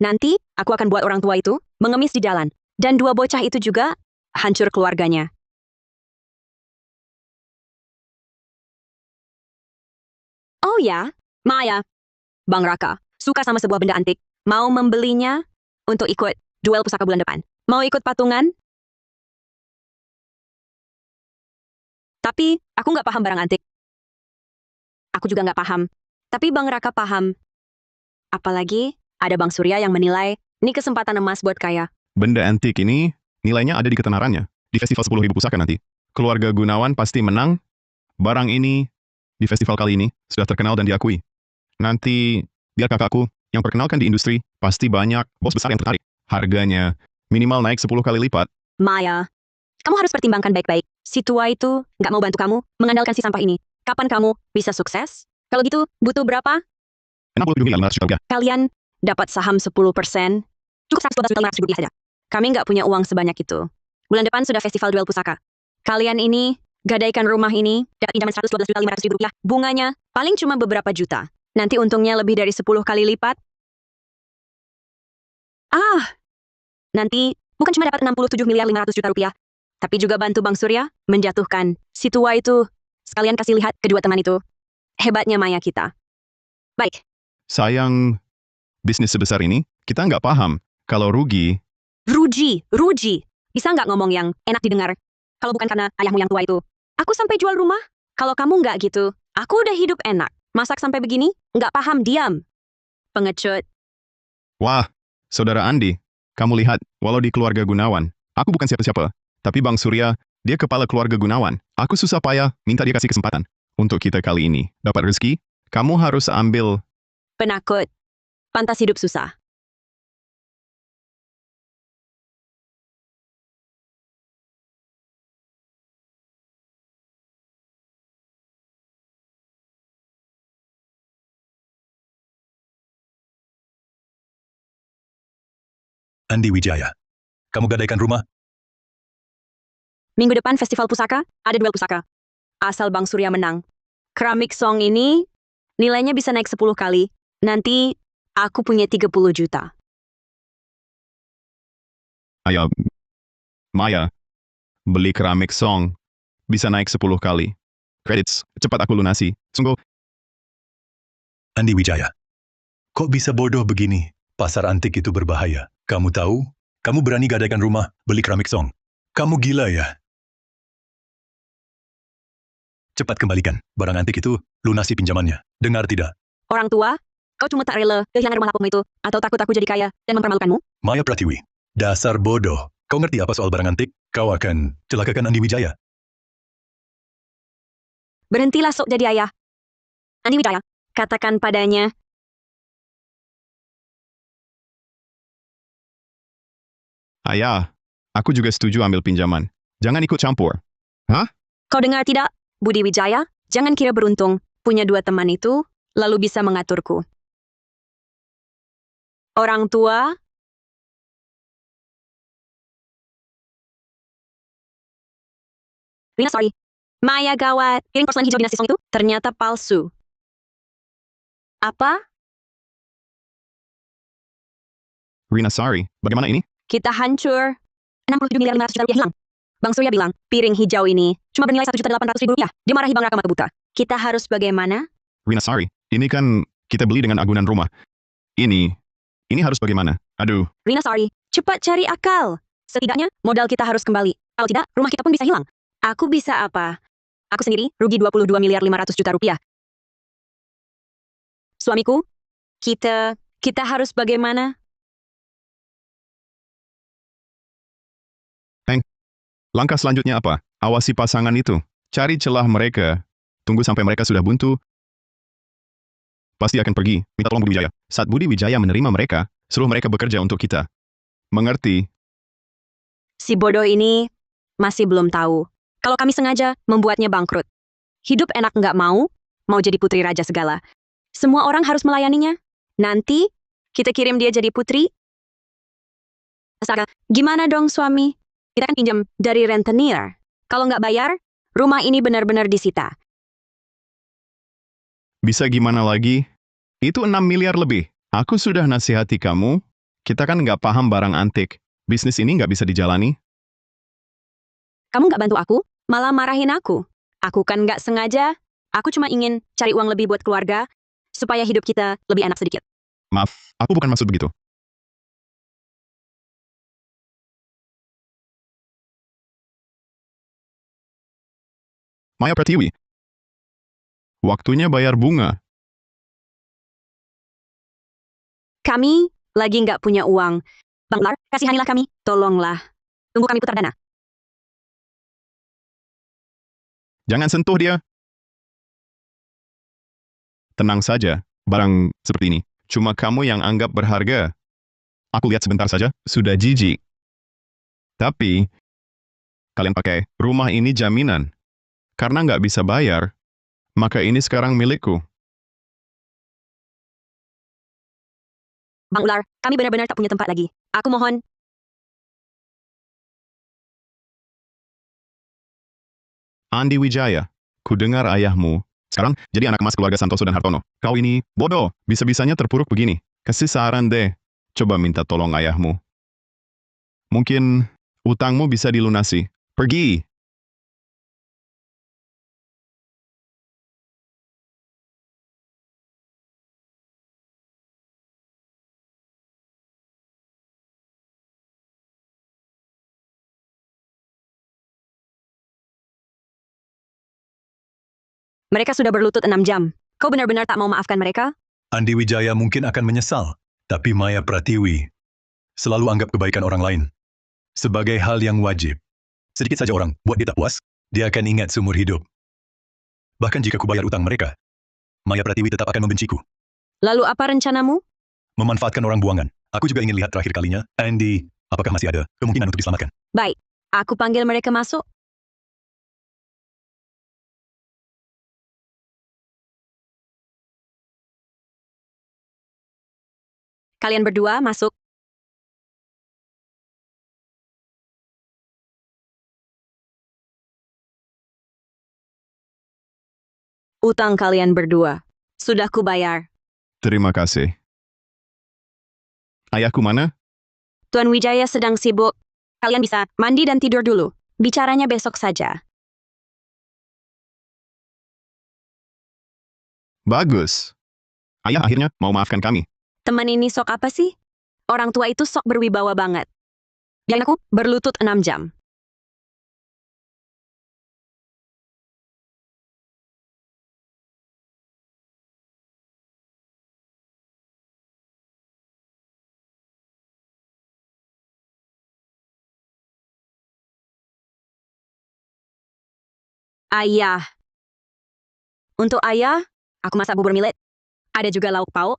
Speaker 2: Nanti, aku akan buat orang tua itu mengemis di jalan. Dan dua bocah itu juga hancur keluarganya. Oh ya, Maya, Bang Raka, suka sama sebuah benda antik. Mau membelinya untuk ikut duel pusaka bulan depan. Mau ikut patungan? Tapi, aku nggak paham barang antik. Aku juga nggak paham. Tapi Bang Raka paham. Apalagi, ada Bang Surya yang menilai, ini kesempatan emas buat kaya.
Speaker 3: Benda antik ini, nilainya ada di ketenarannya. Di festival 10.000 pusaka nanti. Keluarga Gunawan pasti menang. Barang ini, di festival kali ini, sudah terkenal dan diakui. Nanti, biar kakakku, yang perkenalkan di industri, pasti banyak bos besar yang tertarik. Harganya, minimal naik 10 kali lipat.
Speaker 2: Maya, kamu harus pertimbangkan baik-baik. Si tua itu nggak mau bantu kamu mengandalkan si sampah ini. Kapan kamu bisa sukses? Kalau gitu, butuh berapa?
Speaker 3: 67 miliar 500 juta rupiah.
Speaker 2: Kalian dapat saham 10%. Cukup 112.500 rupiah saja. Kami nggak punya uang sebanyak itu. Bulan depan sudah festival duel pusaka. Kalian ini gadaikan rumah ini, dapat pinjaman 112.500 rupiah. Bunganya paling cuma beberapa juta. Nanti untungnya lebih dari 10 kali lipat. Nanti bukan cuma dapat 67.500.000 rupiah, tapi juga bantu Bang Surya menjatuhkan si tua itu. Sekalian kasih lihat kedua teman itu. Hebatnya Maya kita. Baik,
Speaker 3: Sayang, bisnis sebesar ini, kita nggak paham. Kalau rugi,
Speaker 2: Ruji. Bisa nggak ngomong yang enak didengar? Kalau bukan karena ayahmu yang tua itu, aku sampai jual rumah. Kalau kamu nggak gitu, aku udah hidup enak. Masak sampai begini, nggak paham, diam. Pengecut.
Speaker 3: wah, Saudara Andi, kamu lihat, walau di keluarga Gunawan, aku bukan siapa-siapa. Tapi Bang Surya, dia kepala keluarga Gunawan. Aku susah payah minta dia kasih kesempatan. Untuk kita kali ini, dapat rezeki, kamu harus ambil.
Speaker 2: Penakut. Pantas hidup susah.
Speaker 1: Andi Wijaya. Kamu gadaikan rumah?
Speaker 2: Minggu depan festival pusaka, ada duel pusaka. Asal Bang Surya menang. Keramik Song ini nilainya bisa naik 10 kali. Nanti aku punya 30 juta.
Speaker 3: Ayo, Maya, beli keramik Song, bisa naik 10 kali. Credits, cepat aku lunasi. Sungguh,
Speaker 1: Andi Wijaya. Kok bisa bodoh begini? Pasar antik itu berbahaya. Kamu tahu? Kamu berani gadaikan rumah, beli keramik Song. Kamu gila ya? Cepat kembalikan barang antik itu, lunasi pinjamannya. Dengar tidak?
Speaker 2: Orang tua, kau cuma tak rela kehilangan rumah lapungmu itu, atau takut aku jadi kaya dan mempermalukanmu?
Speaker 1: Maya Pratiwi. Dasar bodoh. Kau ngerti apa soal barang antik? Kau akan celakakan Andi Wijaya.
Speaker 2: Berhentilah sok jadi ayah. Andi Wijaya, katakan padanya,
Speaker 3: ayah, aku juga setuju ambil pinjaman. Jangan ikut campur.
Speaker 2: kau dengar tidak? Budi Wijaya, jangan kira beruntung punya dua teman itu, lalu bisa mengaturku. Orang tua, Rina sorry. Maya gawat, piring porselen hijau dinasti Song itu ternyata palsu. Apa?
Speaker 3: Rina, sorry. Bagaimana ini?
Speaker 2: Kita hancur. 67.500.000 rupiah hilang. Bang Surya bilang, piring hijau ini cuma bernilai 1.800.000 rupiah. Dimarahi Bang Raka Mata Buta. Kita harus bagaimana?
Speaker 3: Rina, sorry. Ini kan kita beli dengan agunan rumah. Ini harus bagaimana? Aduh,
Speaker 2: Rina sorry. Cepat cari akal. Setidaknya modal kita harus kembali. Kalau tidak, rumah kita pun bisa hilang. Aku bisa apa? Aku sendiri rugi 22.500.000 rupiah. Suamiku, kita harus bagaimana?
Speaker 3: langkah selanjutnya apa? Awasi pasangan itu. Cari celah mereka. Tunggu sampai mereka sudah buntu. Pasti akan pergi. Minta tolong Budi Wijaya. Saat Budi Wijaya menerima mereka, suruh mereka bekerja untuk kita. Mengerti?
Speaker 2: Si bodoh ini masih belum tahu kalau kami sengaja membuatnya bangkrut. Hidup enak nggak mau jadi putri raja segala. Semua orang harus melayaninya. Nanti kita kirim dia jadi putri. Astaga, gimana dong suami? Kita kan pinjam dari rentenir. Kalau nggak bayar, rumah ini benar-benar disita.
Speaker 3: Bisa gimana lagi? Itu 6 miliar lebih. Aku sudah nasihati kamu. Kita kan nggak paham barang antik. Bisnis ini nggak bisa dijalani.
Speaker 2: Kamu nggak bantu aku, malah marahin aku. Aku kan nggak sengaja. Aku cuma ingin cari uang lebih buat keluarga, supaya hidup kita lebih enak sedikit.
Speaker 3: Maaf, aku bukan maksud begitu. Maya Pratiwi. Waktunya bayar bunga.
Speaker 2: Kami lagi nggak punya uang. Bang Lar, kasihanilah kami. Tolonglah. Tunggu kami putar dana.
Speaker 3: Jangan sentuh dia. Tenang saja, barang seperti ini. Cuma kamu yang anggap berharga. Aku lihat sebentar saja, sudah jijik. Tapi, kalian pakai rumah ini jaminan. Karena nggak bisa bayar, maka ini sekarang milikku.
Speaker 2: Bang Ular, kami benar-benar tak punya tempat lagi. Aku mohon.
Speaker 3: Andi Wijaya, ku dengar ayahmu sekarang jadi anak emas keluarga Santoso dan Hartono. Kau ini bodoh, bisa-bisanya terpuruk begini. Kasih saran deh, coba minta tolong ayahmu. Mungkin utangmu bisa dilunasi. Pergi.
Speaker 2: Mereka sudah berlutut 6 jam. Kau benar-benar tak mau maafkan mereka?
Speaker 1: Andi Wijaya mungkin akan menyesal, tapi Maya Pratiwi selalu anggap kebaikan orang lain sebagai hal yang wajib. Sedikit saja orang buat dia tak puas, dia akan ingat seumur hidup. Bahkan jika ku bayar utang mereka, Maya Pratiwi tetap akan membenciku.
Speaker 2: Lalu apa rencanamu?
Speaker 1: Memanfaatkan orang buangan. Aku juga ingin lihat terakhir kalinya. Andy, apakah masih ada kemungkinan untuk diselamatkan?
Speaker 2: Baik, aku panggil mereka masuk. Kalian berdua masuk. Utang kalian berdua. Sudah kubayar.
Speaker 3: Terima kasih. Ayahku mana?
Speaker 2: Tuan Wijaya sedang sibuk. Kalian bisa mandi dan tidur dulu. Bicaranya besok saja.
Speaker 3: Bagus. Ayah akhirnya mau maafkan kami.
Speaker 2: Teman ini sok apa sih? Orang tua itu sok berwibawa banget. Biarin aku berlutut 6 jam. Ayah. Untuk ayah, aku masak bubur millet. Ada juga lauk pauk.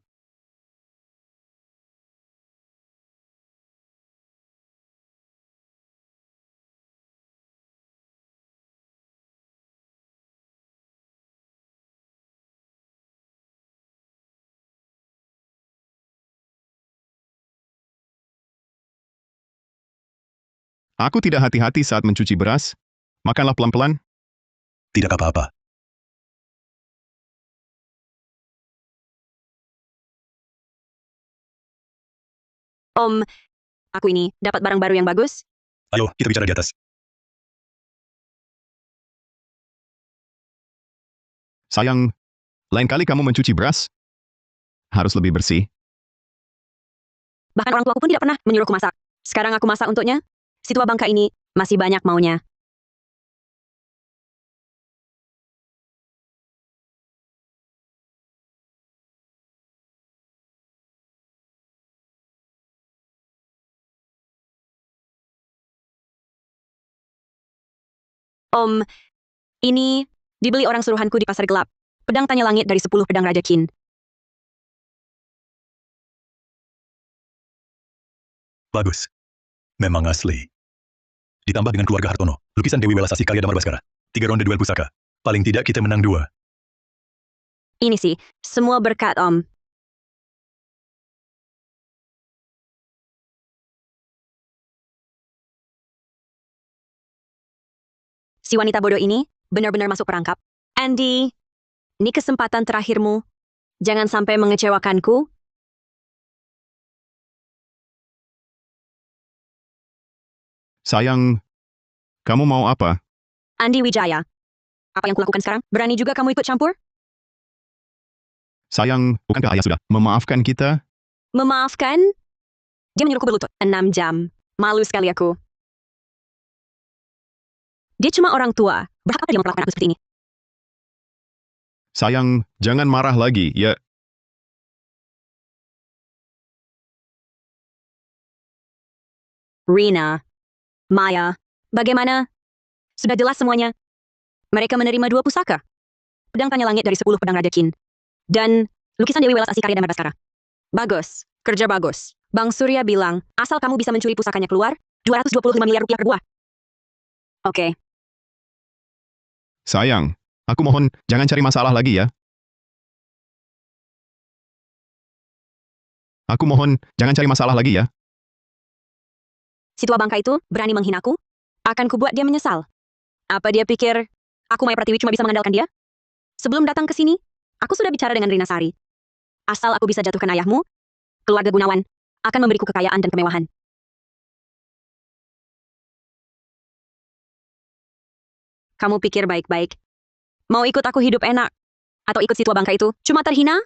Speaker 3: Aku tidak hati-hati saat mencuci beras. Makanlah pelan-pelan.
Speaker 1: Tidak apa-apa.
Speaker 2: Om, aku ini dapat barang baru yang bagus.
Speaker 1: Ayo, kita bicara di atas.
Speaker 3: Sayang, lain kali kamu mencuci beras, harus lebih bersih.
Speaker 2: Bahkan orang tuaku pun tidak pernah menyuruhku masak. Sekarang aku masak untuknya. Si tua bangka ini masih banyak maunya. Om, ini dibeli orang suruhanku di pasar gelap. Pedang tanya langit dari 10 pedang Raja Qin.
Speaker 1: Bagus. Memang asli. Ditambah dengan keluarga Hartono. Lukisan Dewi Welasasi Karya Damar Baskara. 3 ronde duel pusaka. Paling tidak kita menang 2.
Speaker 2: Ini sih, semua berkat Om. Si wanita bodoh ini benar-benar masuk perangkap. Andy, ini kesempatan terakhirmu. Jangan sampai mengecewakanku.
Speaker 3: Sayang, kamu mau apa?
Speaker 2: Andy Wijaya. Apa yang kulakukan sekarang? Berani juga kamu ikut campur?
Speaker 3: Sayang, bukankah ayah sudah memaafkan kita?
Speaker 2: Memaafkan? Dia menyuruhku berlutut 6 jam. Malu sekali aku. Dia cuma orang tua. Berhak apa dia memperlakukan aku seperti ini?
Speaker 3: Sayang, jangan marah lagi, ya.
Speaker 2: Rina, Maya, bagaimana? Sudah jelas semuanya. Mereka menerima 2 pusaka. Pedang tanya langit dari 10 pedang Raja Qin. Dan lukisan Dewi Welasasi Karya Damar Baskara. Bagus, kerja bagus. Bang Surya bilang, asal kamu bisa mencuri pusakanya keluar, 225 miliar rupiah per buah. Oke,
Speaker 3: Sayang, aku mohon, jangan cari masalah lagi ya. Aku mohon, jangan cari masalah lagi ya.
Speaker 2: Si tua bangka itu berani menghinaku? Akan kubuat dia menyesal. Apa dia pikir aku Maya Pratiwi cuma bisa mengandalkan dia? Sebelum datang ke sini, aku sudah bicara dengan Rina Sari. Asal aku bisa jatuhkan ayahmu, keluarga Gunawan akan memberiku kekayaan dan kemewahan. Kamu pikir baik-baik. Mau ikut aku hidup enak? Atau ikut si tua bangka itu cuma terhina?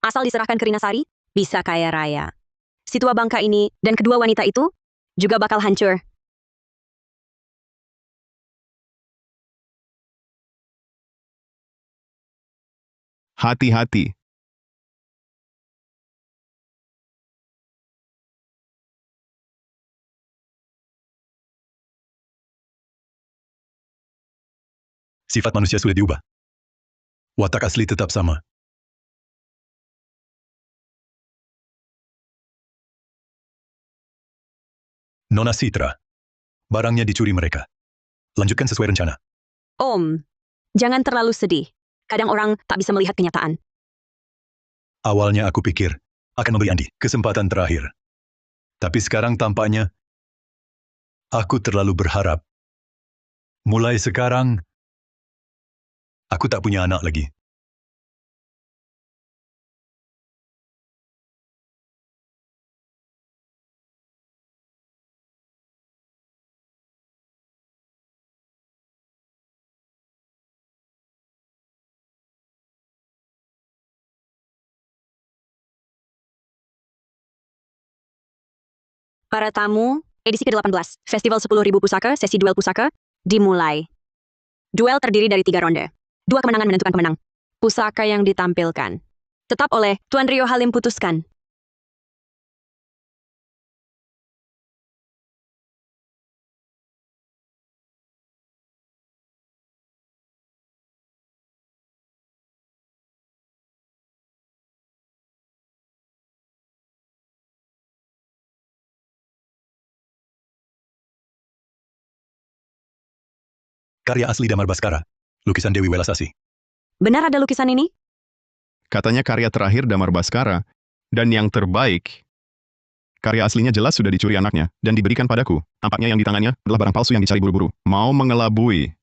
Speaker 2: Asal diserahkan ke Rina Sari, bisa kaya raya. Si tua bangka ini dan kedua wanita itu juga bakal hancur.
Speaker 3: Hati-hati.
Speaker 1: Sifat manusia sulit diubah. Watak asli tetap sama. Nona Citra. Barangnya dicuri mereka. Lanjutkan sesuai rencana.
Speaker 2: Om, jangan terlalu sedih. Kadang orang tak bisa melihat kenyataan.
Speaker 1: Awalnya aku pikir akan memberi Andi kesempatan terakhir. Tapi sekarang tampaknya aku terlalu berharap. Mulai sekarang, aku tak punya anak lagi.
Speaker 2: Para tamu, edisi ke-18, Festival 10.000 Pusaka, sesi duel pusaka, dimulai. Duel terdiri dari 3 ronde. 2 kemenangan menentukan pemenang. Pusaka yang ditampilkan tetap oleh Tuan Rio Halim putuskan.
Speaker 1: Karya asli Damar Baskara. Lukisan Dewi Welasasi.
Speaker 2: Benar ada lukisan ini?
Speaker 3: Katanya karya terakhir Damar Baskara, dan yang terbaik. Karya aslinya jelas sudah dicuri anaknya, dan diberikan padaku. Tampaknya yang di tangannya adalah barang palsu yang dicari buru-buru. Mau mengelabui.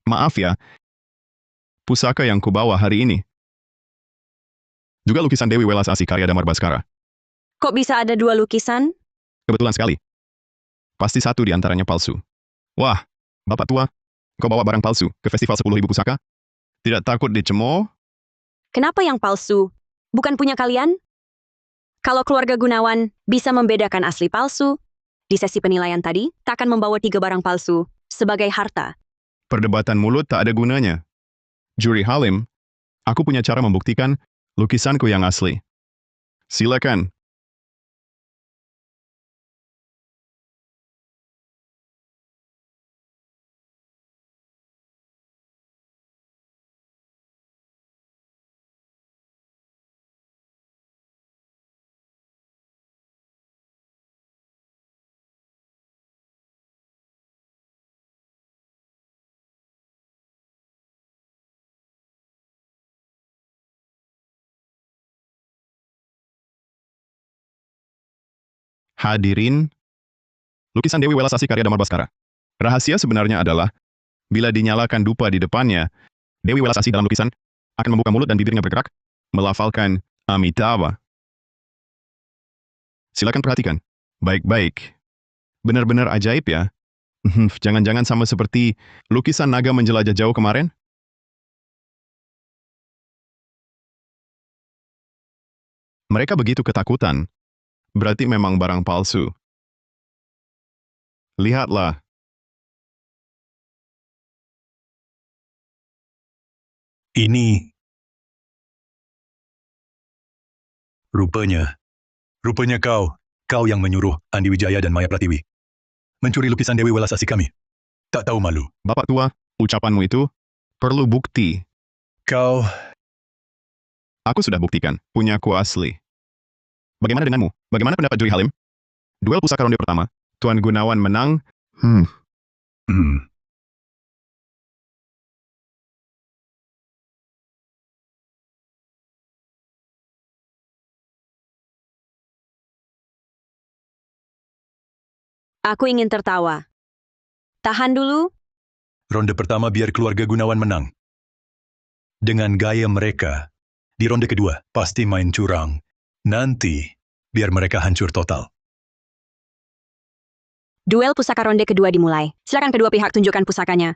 Speaker 3: Maaf ya. Pusaka yang kubawa hari ini. Juga lukisan Dewi Welasasi karya Damar Baskara.
Speaker 2: Kok bisa ada 2 lukisan?
Speaker 3: Kebetulan sekali. Pasti satu di antaranya palsu. Wah, Bapak tua, kau bawa barang palsu ke festival 10.000 pusaka? Tidak takut dicemooh?
Speaker 2: Kenapa yang palsu? Bukan punya kalian? Kalau keluarga Gunawan bisa membedakan asli palsu, di sesi penilaian tadi tak akan membawa 3 barang palsu sebagai harta.
Speaker 3: Perdebatan mulut tak ada gunanya. Juri Halim, aku punya cara membuktikan lukisanku yang asli. Silakan. Hadirin, lukisan Dewi Welasasi karya Damar Baskara. Rahasia sebenarnya adalah, bila dinyalakan dupa di depannya, Dewi Welasasi dalam lukisan akan membuka mulut dan bibirnya bergerak, melafalkan Amitabha. Silakan perhatikan. Baik-baik. Benar-benar ajaib ya. Jangan-jangan sama seperti lukisan naga menjelajah jauh kemarin? Mereka begitu ketakutan. Berarti memang barang palsu. Lihatlah.
Speaker 1: Ini rupanya kau yang menyuruh Andi Wijaya dan Maya Pratiwi mencuri lukisan Dewi Welasasi kami. Tak tahu malu.
Speaker 3: Bapak tua, ucapanmu itu perlu bukti.
Speaker 1: Kau,
Speaker 3: Aku sudah buktikan, punyaku asli. Bagaimana denganmu? Bagaimana pendapat Juri Halim? Duel pusaka ronde pertama, Tuan Gunawan menang.
Speaker 1: hmm,
Speaker 2: Aku ingin tertawa. Tahan dulu.
Speaker 1: ronde pertama biar keluarga Gunawan menang. Dengan gaya mereka, di ronde kedua pasti main curang. Nanti, biar mereka hancur total.
Speaker 2: Duel pusaka ronde kedua dimulai. Silakan kedua pihak tunjukkan pusakanya.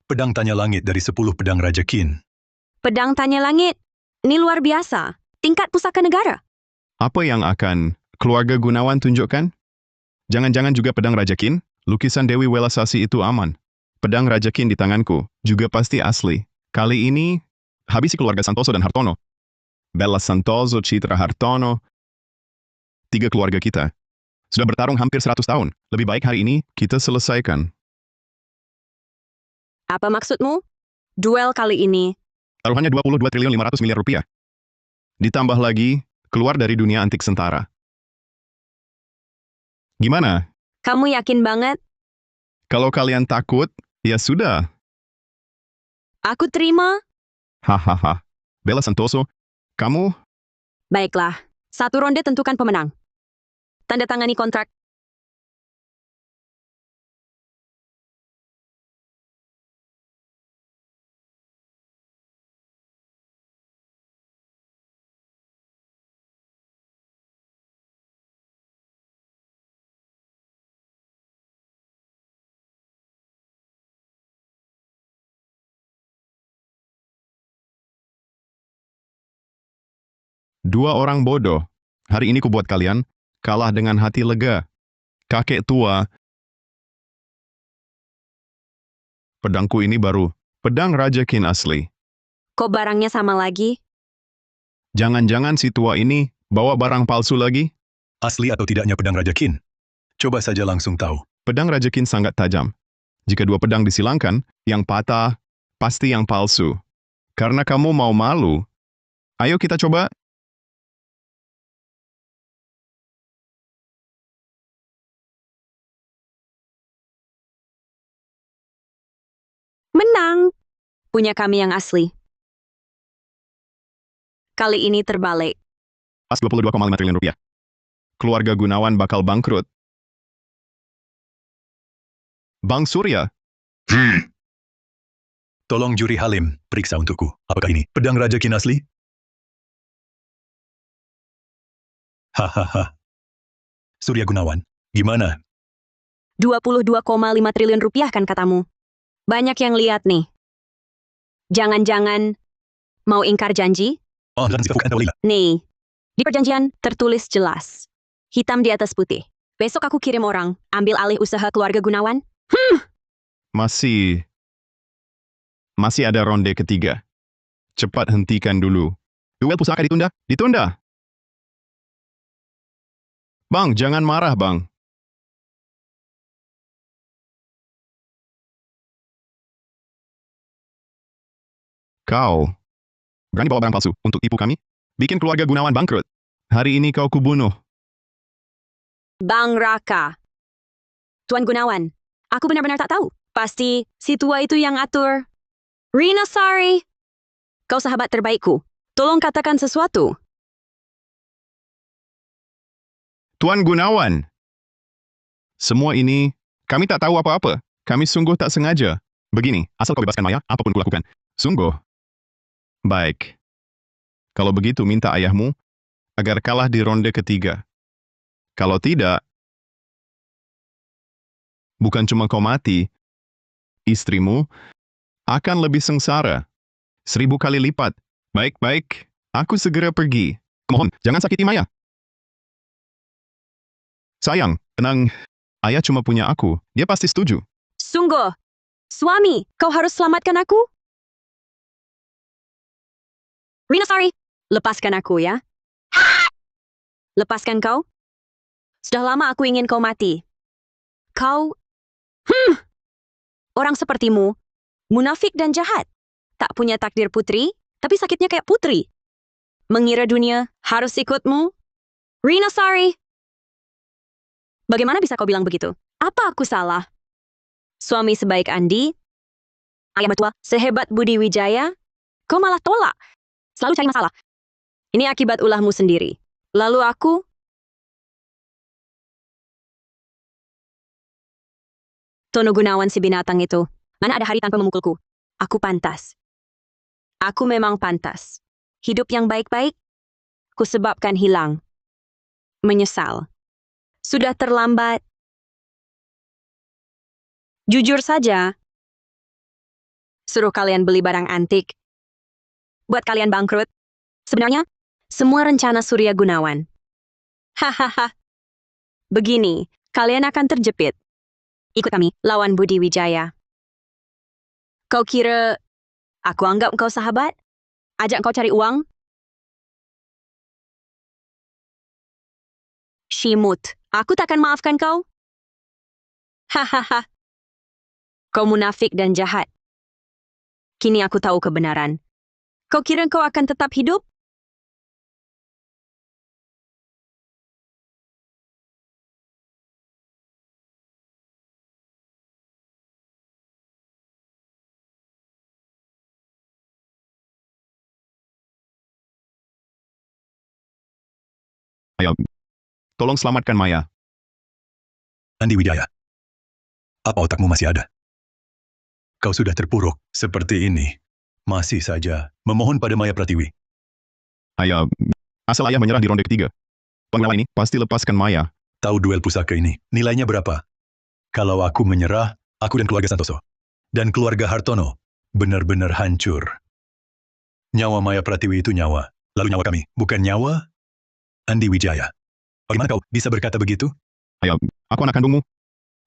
Speaker 1: Pedang tanya langit dari 10 pedang Raja Kin.
Speaker 2: Pedang tanya langit. Ini luar biasa. Tingkat pusaka negara.
Speaker 3: Apa yang akan keluarga Gunawan tunjukkan? Jangan-jangan juga pedang Raja Kin? Lukisan Dewi Welasasi itu aman. Pedang Raja Kin di tanganku juga pasti asli. Kali ini, habisi keluarga Santoso dan Hartono. Bella Santoso, Citra Hartono. 3 keluarga kita. Sudah bertarung hampir 100 tahun. Lebih baik hari ini kita selesaikan.
Speaker 2: Apa maksudmu? Duel kali ini.
Speaker 3: Taruhannya 22 triliun 500 miliar rupiah. Ditambah lagi, keluar dari dunia antik sentara. Gimana?
Speaker 2: Kamu yakin banget?
Speaker 3: Kalau kalian takut, ya sudah.
Speaker 2: Aku terima.
Speaker 3: Hahaha. Bella Santoso, kamu
Speaker 2: Baiklah. Satu ronde tentukan pemenang. Tanda tangani kontrak.
Speaker 3: dua orang bodoh. Hari ini kubuat kalian kalah dengan hati lega. Kakek tua. Pedangku ini baru. Pedang Raja Kin asli.
Speaker 2: Kok barangnya sama lagi?
Speaker 3: Jangan-jangan si tua ini bawa barang palsu lagi?
Speaker 1: Asli atau tidaknya pedang Raja Kin? Coba saja langsung tahu.
Speaker 3: Pedang Raja Kin sangat tajam. Jika dua pedang disilangkan, yang patah pasti yang palsu. Karena kamu mau malu, ayo kita coba.
Speaker 2: Menang. Punya kami yang asli. Kali ini terbalik.
Speaker 3: Pas 22,5 triliun rupiah. Keluarga Gunawan bakal bangkrut. Bang Surya,
Speaker 1: Tolong Juri Halim, periksa untukku. Apakah ini pedang Raja Kin asli? Hahaha. Surya Gunawan, gimana?
Speaker 2: 22,5 triliun rupiah kan katamu? Banyak yang lihat nih. Jangan-jangan mau ingkar janji?
Speaker 1: Oh, dan sikap bukan Lila.
Speaker 2: Nih, di perjanjian tertulis jelas. Hitam di atas putih. Besok aku kirim orang, ambil alih usaha keluarga Gunawan.
Speaker 3: masih ada ronde ketiga. Cepat hentikan dulu. Duel pusaka ditunda? Ditunda! Bang, jangan marah, Bang. Kau berani bawa barang palsu untuk tipu kami? Bikin keluarga Gunawan bangkrut. Hari ini kau kubunuh.
Speaker 2: Bang Raka. Tuan Gunawan, aku benar-benar tak tahu. Pasti si tua itu yang atur. Rina Sari. Kau sahabat terbaikku. Tolong katakan sesuatu.
Speaker 3: Tuan Gunawan, Semua ini, kami tak tahu apa-apa. Kami sungguh tak sengaja. Begini, asal kau bebaskan Maya, apapun kulakukan. Sungguh. Baik. Kalau begitu, minta ayahmu agar kalah di ronde ketiga. Kalau tidak, bukan cuma kau mati, istrimu akan lebih sengsara. 1000 kali lipat. Baik-baik, aku segera pergi. Mohon, jangan sakiti Maya. Sayang, tenang. Ayah cuma punya aku. Dia pasti setuju.
Speaker 2: Sungguh. Suami, kau harus selamatkan aku. Rina, sorry. Lepaskan aku ya. Lepaskan kau. Sudah lama aku ingin kau mati. Kau... Orang sepertimu, munafik dan jahat. Tak punya takdir putri, tapi sakitnya kayak putri. Mengira dunia harus ikutmu. Rina, sorry. Bagaimana bisa kau bilang begitu? Apa aku salah? Suami sebaik Andi, ayah mertua sehebat Budi Wijaya, kau malah tolak. Selalu cari masalah. Ini akibat ulahmu sendiri. Lalu aku... Tono Gunawan si binatang itu. Mana ada hari tanpa memukulku. Aku pantas. Aku memang pantas. Hidup yang baik-baik, kusebabkan hilang. Menyesal. Sudah terlambat. Jujur saja, suruh kalian beli barang antik. Buat kalian bangkrut. Sebenarnya, semua rencana Surya Gunawan. Hahaha. Begini, kalian akan terjepit. Ikut kami, lawan Budi Wijaya. Kau kira aku anggap kau sahabat? Ajak kau cari uang? Shimut, aku takkan maafkan kau. Hahaha. Kau munafik dan jahat. Kini aku tahu kebenaran. Kau kira kau akan tetap hidup?
Speaker 3: Ayo, tolong selamatkan Maya.
Speaker 1: Andi Wijaya. Apa otakmu masih ada? Kau sudah terpuruk seperti ini. Masih saja memohon pada Maya Pratiwi.
Speaker 3: Ayah, asal ayah menyerah di ronde ketiga. Pengalah ini pasti lepaskan Maya.
Speaker 1: Tahu duel pusaka ini, nilainya berapa? Kalau aku menyerah, aku dan keluarga Santoso. Dan keluarga Hartono benar-benar hancur. Nyawa Maya Pratiwi itu nyawa. Lalu nyawa kami, bukan nyawa Andi Wijaya. Bagaimana kau bisa berkata begitu?
Speaker 3: Ayah, aku anak kandungmu.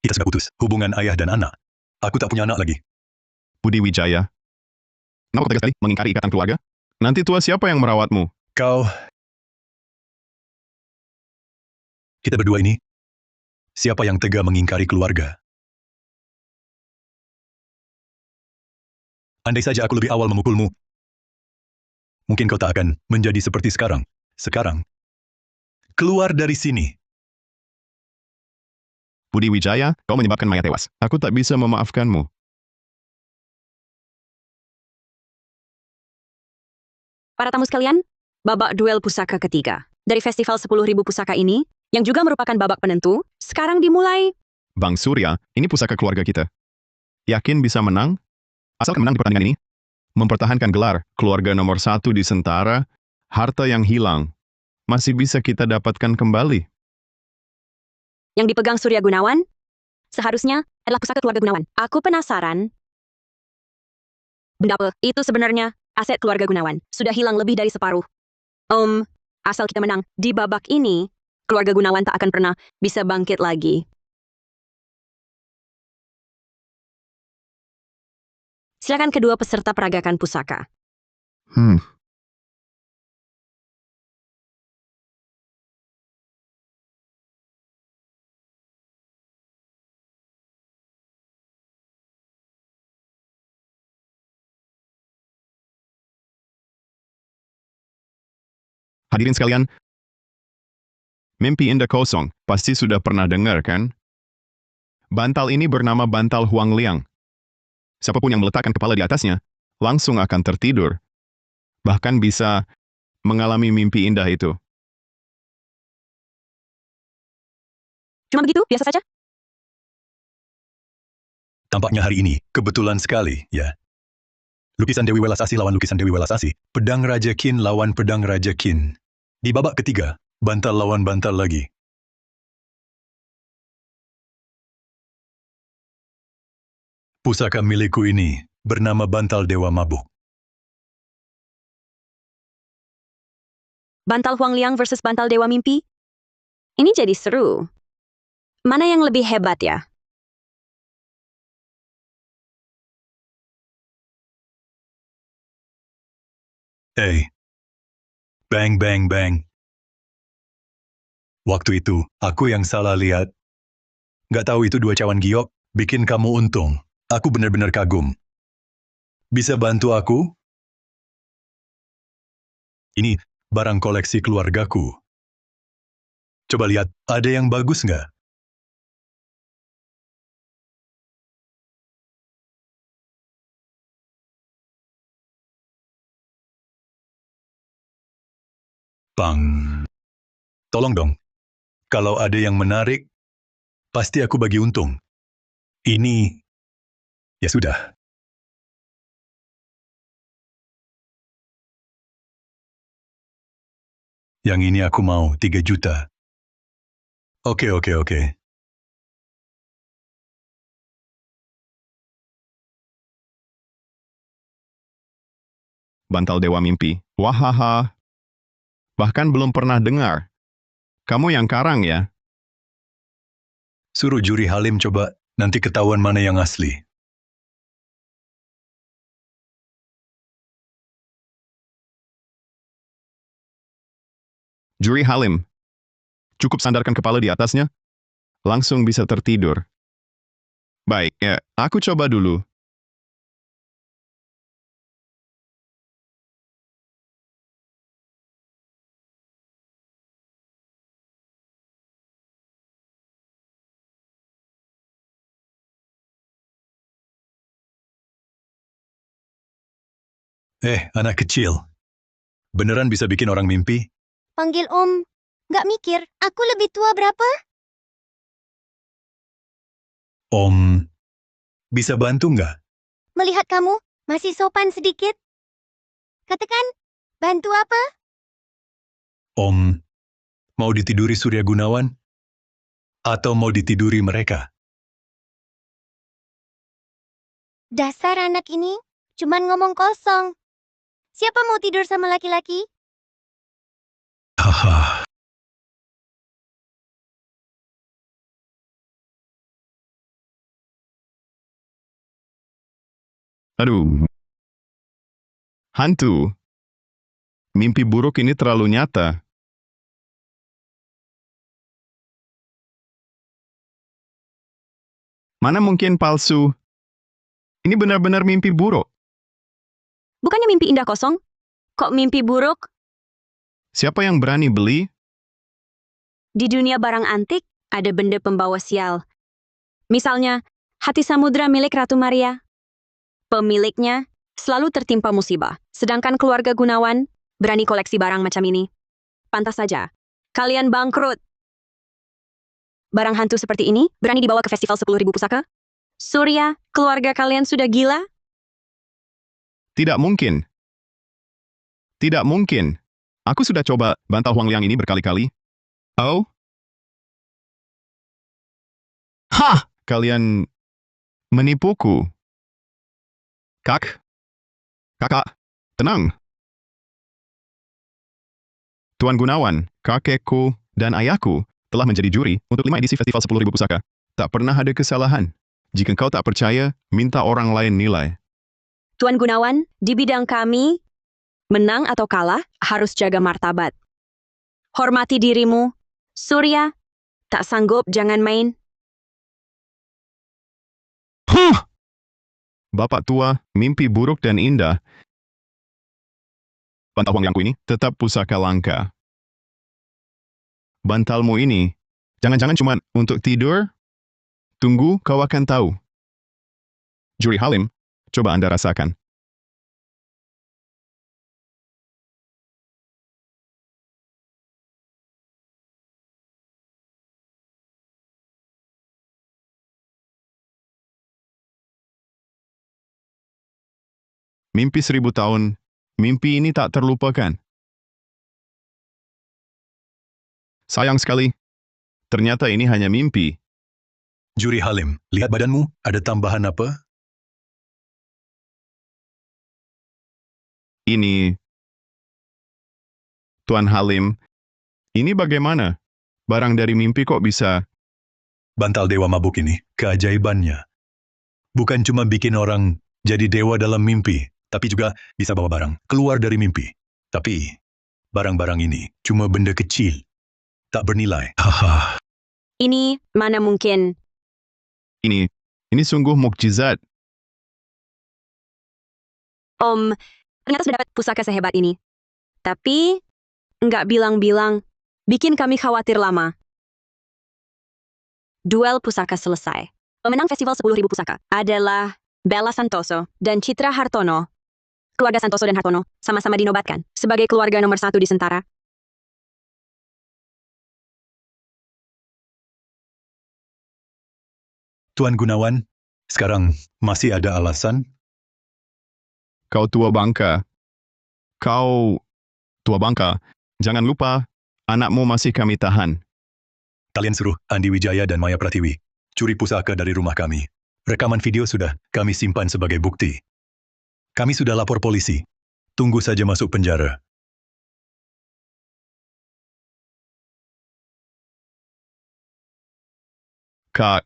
Speaker 1: Kita sudah putus hubungan ayah dan anak. Aku tak punya anak lagi.
Speaker 3: Budi Wijaya. Kenapa kau tegas sekali mengingkari ikatan keluarga? Nanti tua siapa yang merawatmu?
Speaker 1: Kau... Kita berdua ini, siapa yang tega mengingkari keluarga? Andai saja aku lebih awal memukulmu, mungkin kau tak akan menjadi seperti sekarang. Sekarang, keluar dari sini.
Speaker 3: Budi Wijaya, kau menyebabkan Maya tewas. Aku tak bisa memaafkanmu.
Speaker 2: Para tamu sekalian, babak duel pusaka ketiga. Dari festival 10.000 pusaka ini, yang juga merupakan babak penentu, sekarang dimulai.
Speaker 3: Bang Surya, ini pusaka keluarga kita. Yakin bisa menang? Asalkan menang di pertandingan ini, mempertahankan gelar keluarga nomor 1 di Sentara, harta yang hilang masih bisa kita dapatkan kembali.
Speaker 2: Yang dipegang Surya Gunawan, seharusnya adalah pusaka keluarga Gunawan. Aku penasaran. Benda apa itu sebenarnya? Aset keluarga Gunawan sudah hilang lebih dari separuh. Asal kita menang di babak ini, keluarga Gunawan tak akan pernah bisa bangkit lagi. Silakan kedua peserta peragakan pusaka.
Speaker 3: Hadirin sekalian, mimpi indah kosong, pasti sudah pernah dengar kan? Bantal ini bernama bantal Huang Liang. Siapapun yang meletakkan kepala di atasnya, langsung akan tertidur. Bahkan bisa mengalami mimpi indah itu.
Speaker 2: Cuma begitu, biasa saja.
Speaker 1: Tampaknya hari ini, kebetulan sekali, ya. Lukisan Dewi Welasasi lawan lukisan Dewi Welasasi. Pedang Raja Qin lawan pedang Raja Qin. Di babak ketiga, bantal lawan bantal lagi. Pusaka milikku ini bernama Bantal Dewa Mabuk.
Speaker 2: Bantal Huang Liang versus bantal Dewa Mimpi? Ini jadi seru. Mana yang lebih hebat ya?
Speaker 1: Bang, bang, bang. Waktu itu, aku yang salah lihat. Nggak tahu itu dua cawan giok, bikin kamu untung. Aku benar-benar kagum. Bisa bantu aku? Ini barang koleksi keluargaku. Coba lihat, ada yang bagus nggak? Pang. Tolong dong. Kalau ada yang menarik, pasti aku bagi untung. Ini, ya sudah. Yang ini aku mau 3 juta. Oke, oke, oke.
Speaker 3: Bantal Dewa Mimpi. Wahaha. Bahkan belum pernah dengar. Kamu yang karang ya?
Speaker 1: Suruh juri Halim coba, nanti ketahuan mana yang asli.
Speaker 3: Juri Halim. Cukup sandarkan kepala di atasnya. Langsung bisa tertidur. Baik, ya, aku coba dulu.
Speaker 1: Anak kecil. Beneran bisa bikin orang mimpi?
Speaker 5: Panggil Om. Nggak mikir, aku lebih tua berapa?
Speaker 1: Om, bisa bantu nggak?
Speaker 5: Melihat kamu, masih sopan sedikit. Katakan, bantu apa?
Speaker 1: Om, mau ditiduri Surya Gunawan? Atau mau ditiduri mereka?
Speaker 5: Dasar anak ini, cuman ngomong kosong. Siapa mau tidur sama laki-laki?
Speaker 1: Haha.
Speaker 3: Aduh. Hantu. Mimpi buruk ini terlalu nyata. Mana mungkin palsu? Ini benar-benar mimpi buruk.
Speaker 2: Bukannya mimpi indah kosong? Kok mimpi buruk?
Speaker 3: Siapa yang berani beli?
Speaker 2: Di dunia barang antik, ada benda pembawa sial. Misalnya, hati samudra milik Ratu Maria. Pemiliknya selalu tertimpa musibah. Sedangkan keluarga Gunawan berani koleksi barang macam ini. Pantas saja. Kalian bangkrut. Barang hantu seperti ini berani dibawa ke festival 10.000 pusaka? Surya, keluarga kalian sudah gila?
Speaker 3: Tidak mungkin. Tidak mungkin. Aku sudah coba bantal Huang Liang ini berkali-kali. Oh? Hah! Kalian menipuku. Kakak, tenang. Tuan Gunawan, kakekku, dan ayahku telah menjadi juri untuk 5 edisi festival 10.000 pusaka. Tak pernah ada kesalahan. Jika kau tak percaya, minta orang lain nilai.
Speaker 2: Tuan Gunawan, di bidang kami, menang atau kalah harus jaga martabat. Hormati dirimu. Surya, tak sanggup jangan main.
Speaker 3: Huh! Bapak tua, mimpi buruk dan indah. Bantal Huang Liangku ini tetap pusaka langka. Bantalmu ini, jangan-jangan cuma untuk tidur? Tunggu, kau akan tahu. Juri Halim, coba Anda rasakan. Mimpi 1000 tahun, mimpi ini tak terlupakan. Sayang sekali, ternyata ini hanya mimpi.
Speaker 1: Juri Halim, lihat badanmu, ada tambahan apa?
Speaker 3: Ini, Tuan Halim, ini bagaimana? Barang dari mimpi kok bisa?
Speaker 1: Bantal dewa mabuk ini, keajaibannya. Bukan cuma bikin orang jadi dewa dalam mimpi, tapi juga bisa bawa barang keluar dari mimpi. Tapi, barang-barang ini cuma benda kecil. Tak bernilai. Haha.
Speaker 2: Ini mana mungkin.
Speaker 3: Ini sungguh mukjizat.
Speaker 2: Om, ternyata sudah dapat pusaka sehebat ini. Tapi, nggak bilang-bilang, bikin kami khawatir lama. Duel pusaka selesai. Pemenang festival 10.000 pusaka adalah Bella Santoso dan Citra Hartono. Keluarga Santoso dan Hartono sama-sama dinobatkan sebagai keluarga nomor 1 di Sentara.
Speaker 1: Tuan Gunawan, sekarang masih ada alasan?
Speaker 3: Kau tua bangka. Jangan lupa, anakmu masih kami tahan.
Speaker 1: Kalian suruh Andi Wijaya dan Maya Pratiwi curi pusaka dari rumah kami. Rekaman video sudah kami simpan sebagai bukti. Kami sudah lapor polisi. Tunggu saja masuk penjara.
Speaker 3: Kak.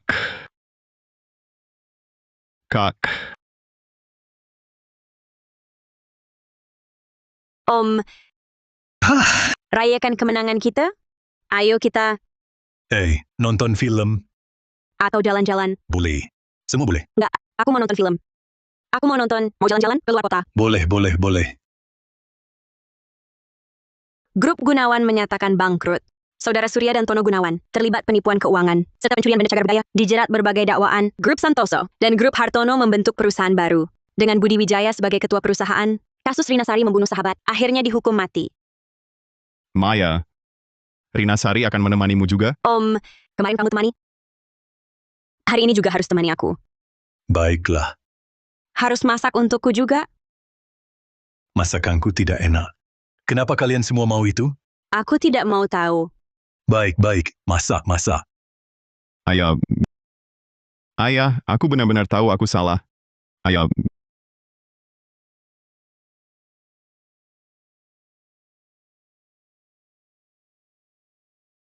Speaker 2: Om, rayakan kemenangan kita? Ayo kita,
Speaker 1: Nonton film,
Speaker 2: atau jalan-jalan.
Speaker 1: boleh. Semua boleh.
Speaker 2: Aku mau nonton film. Aku mau jalan-jalan ke luar kota.
Speaker 1: Boleh.
Speaker 2: Grup Gunawan menyatakan bangkrut. Saudara Surya dan Tono Gunawan terlibat penipuan keuangan serta pencurian benda cagar budaya, dijerat berbagai dakwaan. Grup Santoso dan Grup Hartono membentuk perusahaan baru. Dengan Budi Wijaya sebagai ketua perusahaan, kasus Rina Sari membunuh sahabat akhirnya dihukum mati.
Speaker 3: Maya, Rina Sari akan menemanimu juga?
Speaker 2: Om, kemarin kamu temani? Hari ini juga harus temani aku.
Speaker 1: Baiklah,
Speaker 2: Harus masak untukku juga?
Speaker 1: masakanku tidak enak. Kenapa kalian semua mau itu?
Speaker 2: Aku tidak mau tahu.
Speaker 1: Baik, masak.
Speaker 3: Ayah, aku benar-benar tahu aku salah. Ayah,